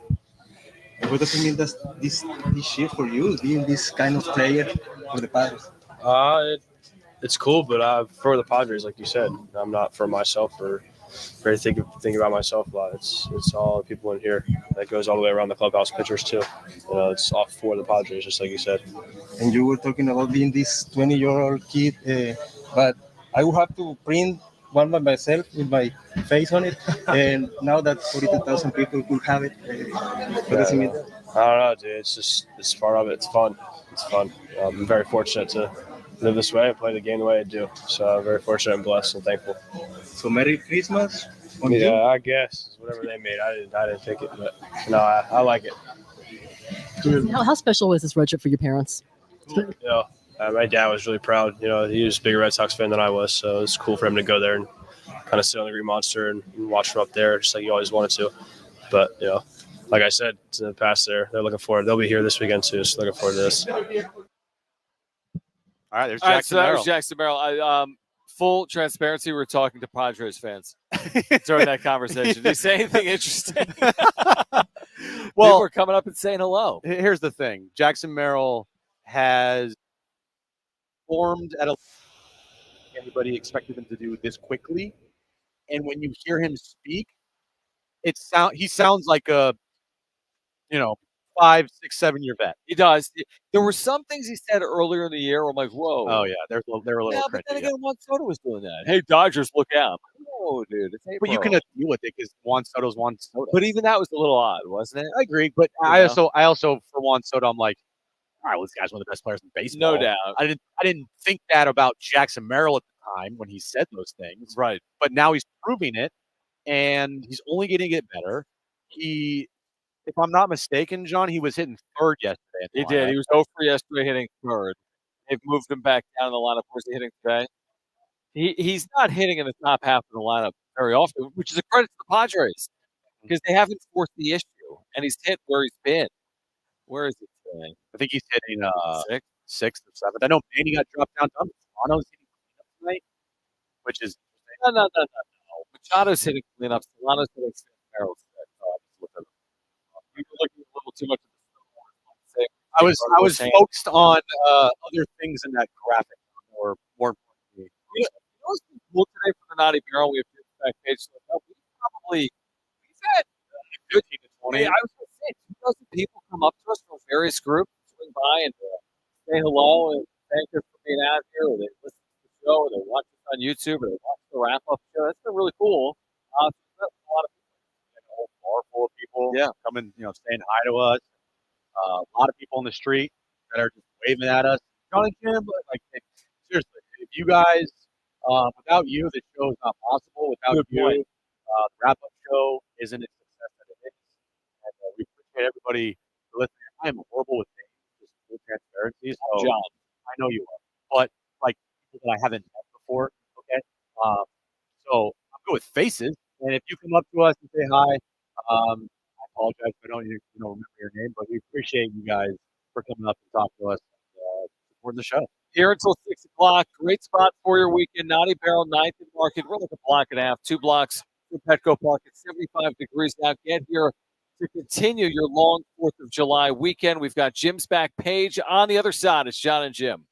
What does it mean that this year for you, being this kind of player for the Padres? It's cool, but for the Padres, like you said, I'm not for myself or thinking about myself a lot. It's all the people in here. That goes all the way around the clubhouse, pitchers too. You know, it's all for the Padres, just like you said. And you were talking about being this 20-year-old kid, but I will have to print one by myself with my face on it. And now that 42,000 people could have it, what does it mean? I don't know, dude. It's part of it. It's fun. I'm very fortunate to live this way and play the game the way I do. So I'm very fortunate and blessed and thankful. So Merry Christmas. Yeah, I guess. Whatever they made. I didn't pick it, but no, I like it. How special was this road trip for your parents? You know, my dad was really proud. You know, he was a bigger Red Sox fan than I was, so it was cool for him to go there and kind of sit on the Green Monster and watch from up there, just like he always wanted to. But, you know, like I said, it's in the past they're looking forward. They'll be here this weekend too, so looking forward to this. All right, there's All right, Jackson so that Merrill. was Jackson Merrill. Full transparency, we were talking to Padres fans during that conversation. Did he say anything interesting? Well, people are coming up and saying hello. Here's the thing. Jackson Merrill has formed at a anybody expected him to do this quickly. And when you hear him speak, he sounds like a 5, 6, 7-year vet. He does. There were some things he said earlier in the year where I'm like, whoa. Oh, yeah. They're a little Yeah, cringy. but then again, Juan Soto was doing that. Hey, Dodgers, look out. No, dude. It's April. But you can deal with it because Juan Soto's Juan Soto. But even that was a little odd, wasn't it? I agree. But I also, for Juan Soto, I'm like, all right, well, this guy's one of the best players in baseball. No doubt. I didn't think that about Jackson Merrill at the time when he said those things. Right. But now he's proving it, and he's only getting it better. If I'm not mistaken, John, he was hitting third yesterday. He did. He was 0 for yesterday, hitting third. They've moved him back down in the lineup. Where's he hitting today? He's not hitting in the top half of the lineup very often, which is a credit to the Padres because they haven't forced the issue, and he's hit where he's been. Where is he today? I think he's hitting sixth or seventh. I know Manny got dropped down. Machado's hitting tonight, which is no. Machado's hitting cleanups. Solano's hitting Merrill's. We were looking a little too much at the I was focused on other things in that graphic, or more importantly. You know what's been cool today for the Naughty Barrel? We have backstage stuff. We've had 15 to 20. I was going to say, 2,000 people come up to us from various groups, swing by and say hello and thank us for being out here, or they listen to the show, or they watch us on YouTube, or they watch the wrap-up show. That's been really cool. A lot of people, a whole bar full of people coming, saying hi to us. A lot of people in the street that are just waving at us. Jon Jim, seriously, if you guys, without you, the show is not possible. Without you, the wrap-up show isn't as success that it is. And we appreciate everybody for listening. I am horrible with names, just full transparency. So John. I know you are, but like people that I haven't met before, okay? So I'll go with faces. And if you come up to us and say hi, I apologize if I don't remember your name, but we appreciate you guys for coming up and talking to us and supporting the show. Here until 6 o'clock. Great spot for your weekend. Naughty Barrel, 9th and Market. We're like a block and a half, 2 blocks from Petco Park. It's 75 degrees now. Get here to continue your long 4th of July weekend. We've got Jim's back page on the other side. It's Jon and Jim.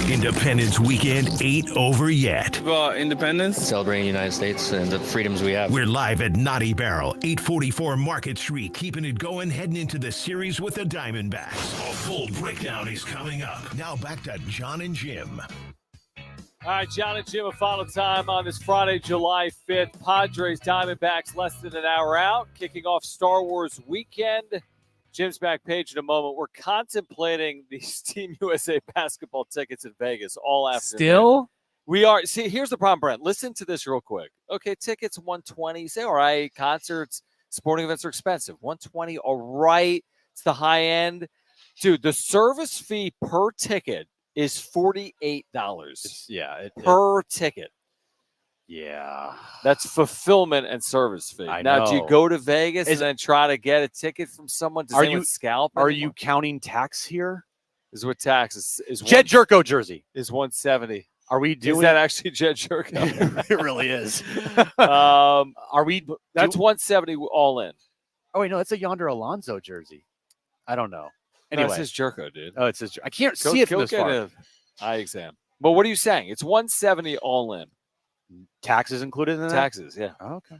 Independence Weekend ain't over yet. Independence. Celebrating the United States and the freedoms we have. We're live at Naughty Barrel, 844 Market Street, keeping it going, heading into the series with the Diamondbacks. A full breakdown is coming up. Now back to Jon and Jim. All right, Jon and Jim, a final time on this Friday, July 5th. Padres, Diamondbacks, less than an hour out, kicking off Star Wars weekend. Jim's back page in a moment. We're contemplating these Team USA basketball tickets in Vegas all afternoon. Still? We are. See, here's the problem, Brent. Listen to this real quick. Okay, tickets, $120. You say, all right, concerts, sporting events are expensive. $120, all right. It's the high end. Dude, the service fee per ticket is $48 per ticket. Yeah. That's fulfillment and service fee. Now, do you go to Vegas and then try to get a ticket from someone? Does anyone scalp? Are you counting tax here? This is what tax is. Jed Jerko jersey is $170. Are we doing? Is that actually Jed Jerko? It really is. Are we? That's $170 all in. Oh wait, no, that's a Yonder Alonso jersey. I don't know. Anyway, no, it says Jerko, dude. Oh, it says I can't see it from this far. An eye exam. But what are you saying? It's $170 all in. Taxes included in that? Taxes, yeah. Oh, okay.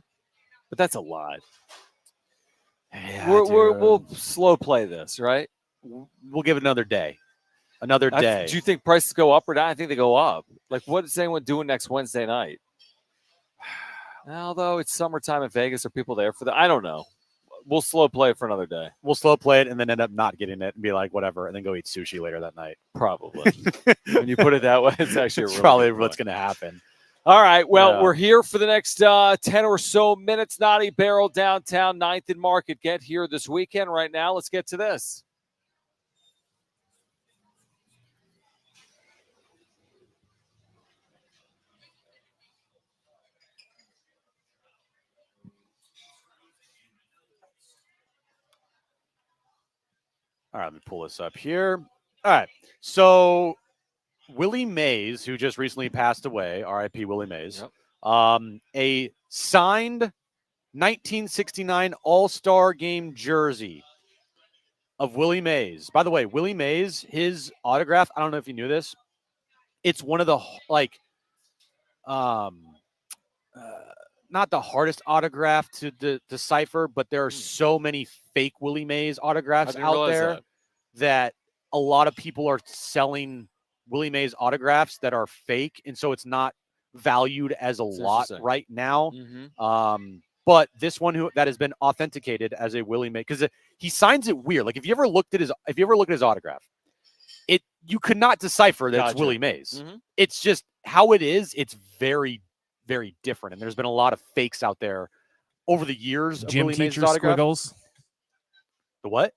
But that's a lot. Yeah, we'll slow play this, right? We'll give it another day. Another day. Do you think prices go up or down? I think they go up. Like, what is anyone doing next Wednesday night? Although it's summertime in Vegas, are people there for that? I don't know. We'll slow play it for another day. We'll slow play it and then end up not getting it and be like, whatever, and then go eat sushi later that night. Probably. When you put it that way, it's actually really probably what's going to happen. All right. Well, we're here for the next 10 or so minutes. Naughty Barrel downtown, 9th and Market. Get here this weekend. Right now, let's get to this. All right, let me pull this up here. All right. So Willie Mays, who just recently passed away, R.I.P. Willie Mays, a signed 1969 All-Star Game jersey of Willie Mays. By the way, Willie Mays, his autograph, I don't know if you knew this, it's one of the, not the hardest autograph to decipher, but there are so many fake Willie Mays autographs out there that a lot of people are selling Willie Mays autographs that are fake, and so it's not valued as a lot right now. But this one that has been authenticated as a Willie Mays, because he signs it weird. Like if you ever looked at his autograph, you could not decipher that it's Willie Mays. It's just how it is. It's very, very different, and there's been a lot of fakes out there over the years. Gym Willie teacher Mays' autograph. squiggles. The what?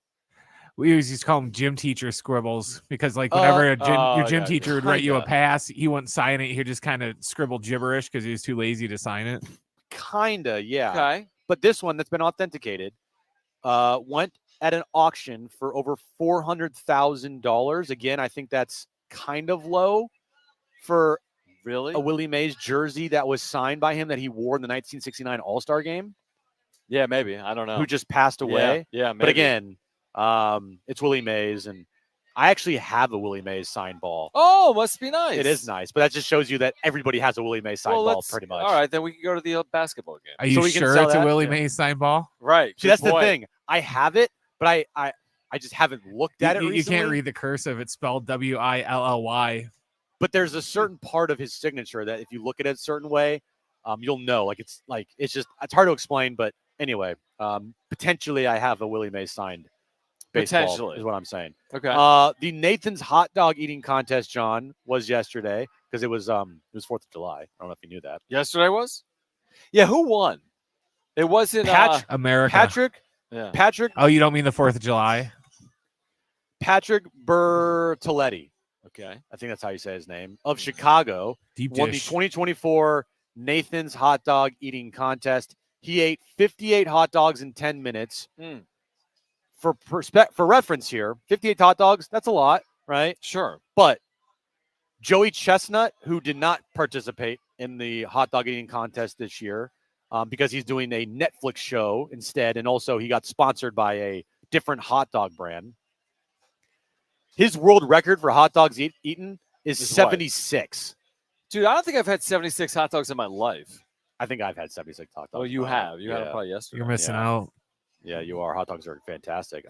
We always used to call them gym teacher scribbles because, like, whenever your gym teacher would write you a pass, he wouldn't sign it. He'd just kind of scribble gibberish because he was too lazy to sign it. Kinda, yeah. Okay. But this one that's been authenticated went at an auction for over $400,000. Again, I think that's kind of low for a Willie Mays jersey that was signed by him that he wore in the 1969 All-Star Game. Yeah, maybe. I don't know. Who just passed away. Yeah, maybe. But again, it's Willie Mays, and I actually have a Willie Mays signed ball. Oh, must be nice. It is nice, but that just shows you that everybody has a Willie Mays signed ball pretty much. All right, then we can go to the basketball game. Are you sure it's a Willie Mays signed ball? Right. See, that's the thing. I have it, but I just haven't looked at it recently. You can't read the cursive. It's spelled Willy. But there's a certain part of his signature that if you look at it a certain way, you'll know. It's hard to explain, but anyway, potentially I have a Willie Mays signed baseball. Potentially is what I'm saying. Okay. The Nathan's hot dog eating contest, John, was yesterday because it was 4th of July. I don't know if you knew that. Yesterday was? Yeah, who won? It wasn't America. Patrick. Yeah. Patrick. Oh, you don't mean the 4th of July? Patrick Bertoletti. Okay. I think that's how you say his name. Of Chicago. Won the 2024 Nathan's hot dog eating contest. He ate 58 hot dogs in 10 minutes. For reference here, 58 hot dogs, that's a lot, right? Sure. But Joey Chestnut, who did not participate in the hot dog eating contest this year because he's doing a Netflix show instead, and also he got sponsored by a different hot dog brand. His world record for hot dogs eaten is what? 76. Dude, I don't think I've had 76 hot dogs in my life. I think I've had 76 hot dogs. Oh, you have. You had them probably yesterday. You're missing out. Yeah, you are. Hot dogs are fantastic.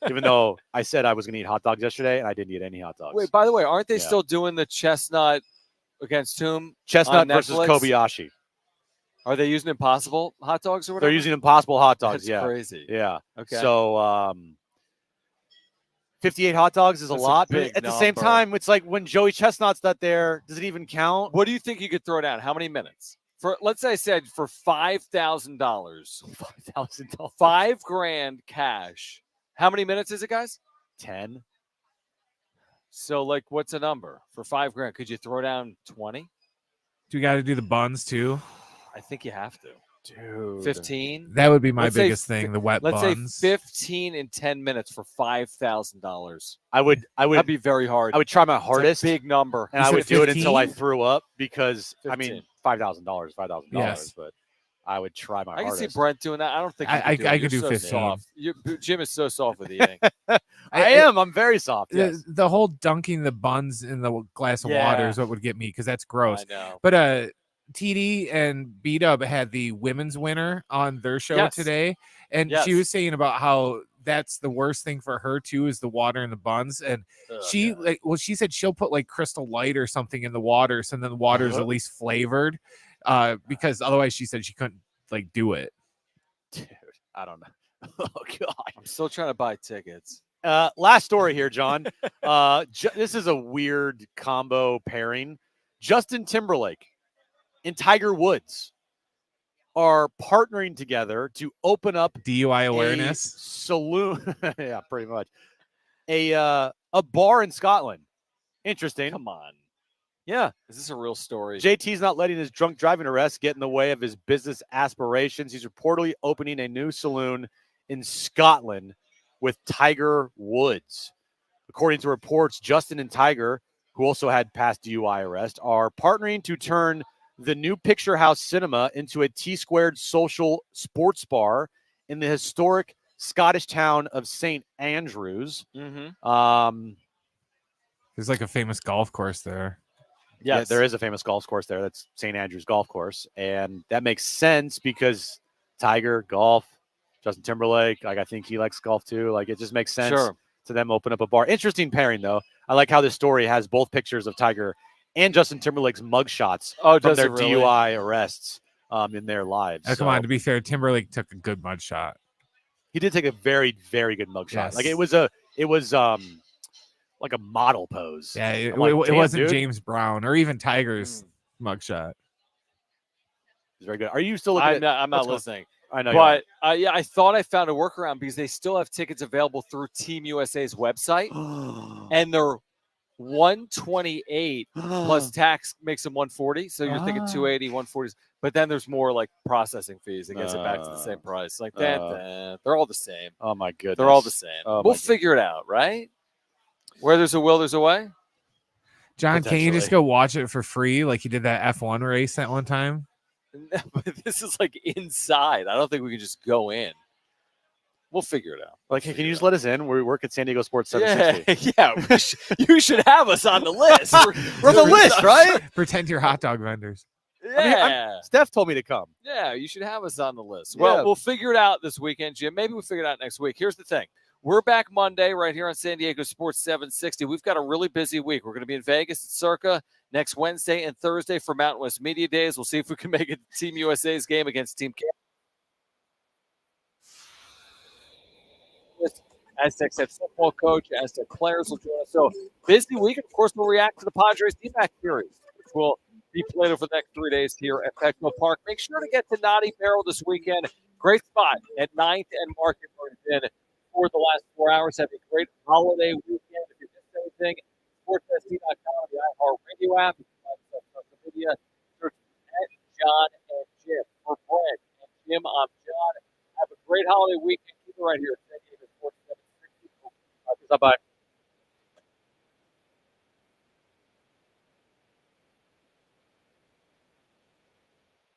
Even though I said I was going to eat hot dogs yesterday, and I didn't eat any hot dogs. Wait, by the way, aren't they still doing the chestnut against whom? Chestnut on versus Netflix? Kobayashi. Are they using Impossible hot dogs or whatever? They're using Impossible hot dogs. That's yeah, crazy. Yeah. Okay. So 58 hot dogs is That's a a lot, but big at the same number. time, it's like when Joey Chestnut's not there, does it even count? What do you think you could throw down? How many minutes? For let's say I said for $5,000. $5,000. $5,000 cash. How many minutes is it, guys? 10. So, like, what's a number for $5,000? Could you throw down 20? Do you got to do the buns too? I think you have to. Dude. 15? That would be my Let's say biggest thing, the wet let's buns. say 15 in 10 minutes for $5,000. I would. That'd be very hard. I would try my It's a hardest. big number. And I would do it until I threw up because, I mean, 15. $5,000, Yes. but I would try my I can hardest. see Brent doing that. I don't think I could do You're so 15. soft. Jim is so soft with eating. I am. I'm very soft. Yes. The whole dunking the buns in the glass of water is what would get me because that's gross. I know. But TD and B-Dub had the women's winner on their show today, and she was saying about how that's the worst thing for her too is the water in the buns, and she said she'll put like Crystal Light or something in the water, so then the water is at least flavored, because otherwise she said she couldn't like do it. Dude, I don't know. Oh God, I'm still trying to buy tickets. Last story here, John. This is a weird combo pairing. Justin Timberlake and Tiger Woods are partnering together to open up DUI awareness saloon. Yeah, pretty much. A bar in Scotland. Interesting. Come on. Yeah. Is this a real story? JT's not letting his drunk driving arrest get in the way of his business aspirations. He's reportedly opening a new saloon in Scotland with Tiger Woods. According to reports, Justin and Tiger, who also had past DUI arrest, are partnering to turn the new Picture House Cinema into a T-squared social sports bar in the historic Scottish town of St. Andrews. Mm-hmm. There's like a famous golf course there. Yeah, there is a famous golf course there. That's St. Andrews Golf Course. And that makes sense because Tiger, golf, Justin Timberlake, like I think he likes golf too. Like it just makes sense to them open up a bar. Interesting pairing though. I like how this story has both pictures of Tiger and Justin Timberlake's mugshots from their DUI arrests in their lives. Come on, to be fair, Timberlake took a good mugshot. He did take a very, very good mugshot. Yes. Like it was like a model pose. Yeah, it like, wasn't dude. James Brown or even Tiger's mugshot. It's very good. Are you still looking I'm not listening. I know, but I thought I found a workaround because they still have tickets available through Team USA's website, and they're $128 plus tax makes them $140. So you're thinking $280, $140. But then there's more like processing fees. It gets it back to the same price. Like that, they're all the same. Oh my goodness, they're all the same. Oh, we'll figure it out, right? Where there's a will, there's a way. John, can't you just go watch it for free like you did that F1 race that one time? But this is like inside. I don't think we can just go in. We'll figure it out. Like, hey, can you just let us in? We work at San Diego Sports 760. Yeah. You should have us on the list. We're on the list, right? Pretend you're hot dog vendors. Yeah. Steph told me to come. Yeah, you should have us on the list. Well, we'll figure it out this weekend, Jim. Maybe we'll figure it out next week. Here's the thing. We're back Monday right here on San Diego Sports 760. We've got a really busy week. We're going to be in Vegas at Circa next Wednesday and Thursday for Mountain West Media Days. We'll see if we can make it Team USA's game against Team Canada. Aztecs head football coach, Aztec players will join us. So busy week. Of course, we'll react to the Padres Dbacks series, which will be played over the next 3 days here at Petco Park. Make sure to get to Naughty Barrel this weekend. Great spot at 9th and Market where it's been for the last 4 hours. Have a great holiday weekend. If you missed anything, sportsSD.com, the iHeartRadio app. You can find us on social media. Search at Jon and Jim. For Brent and Jim, I'm John. Have a great holiday weekend. Keep it right here at San Diego Sports 760. Bye-bye.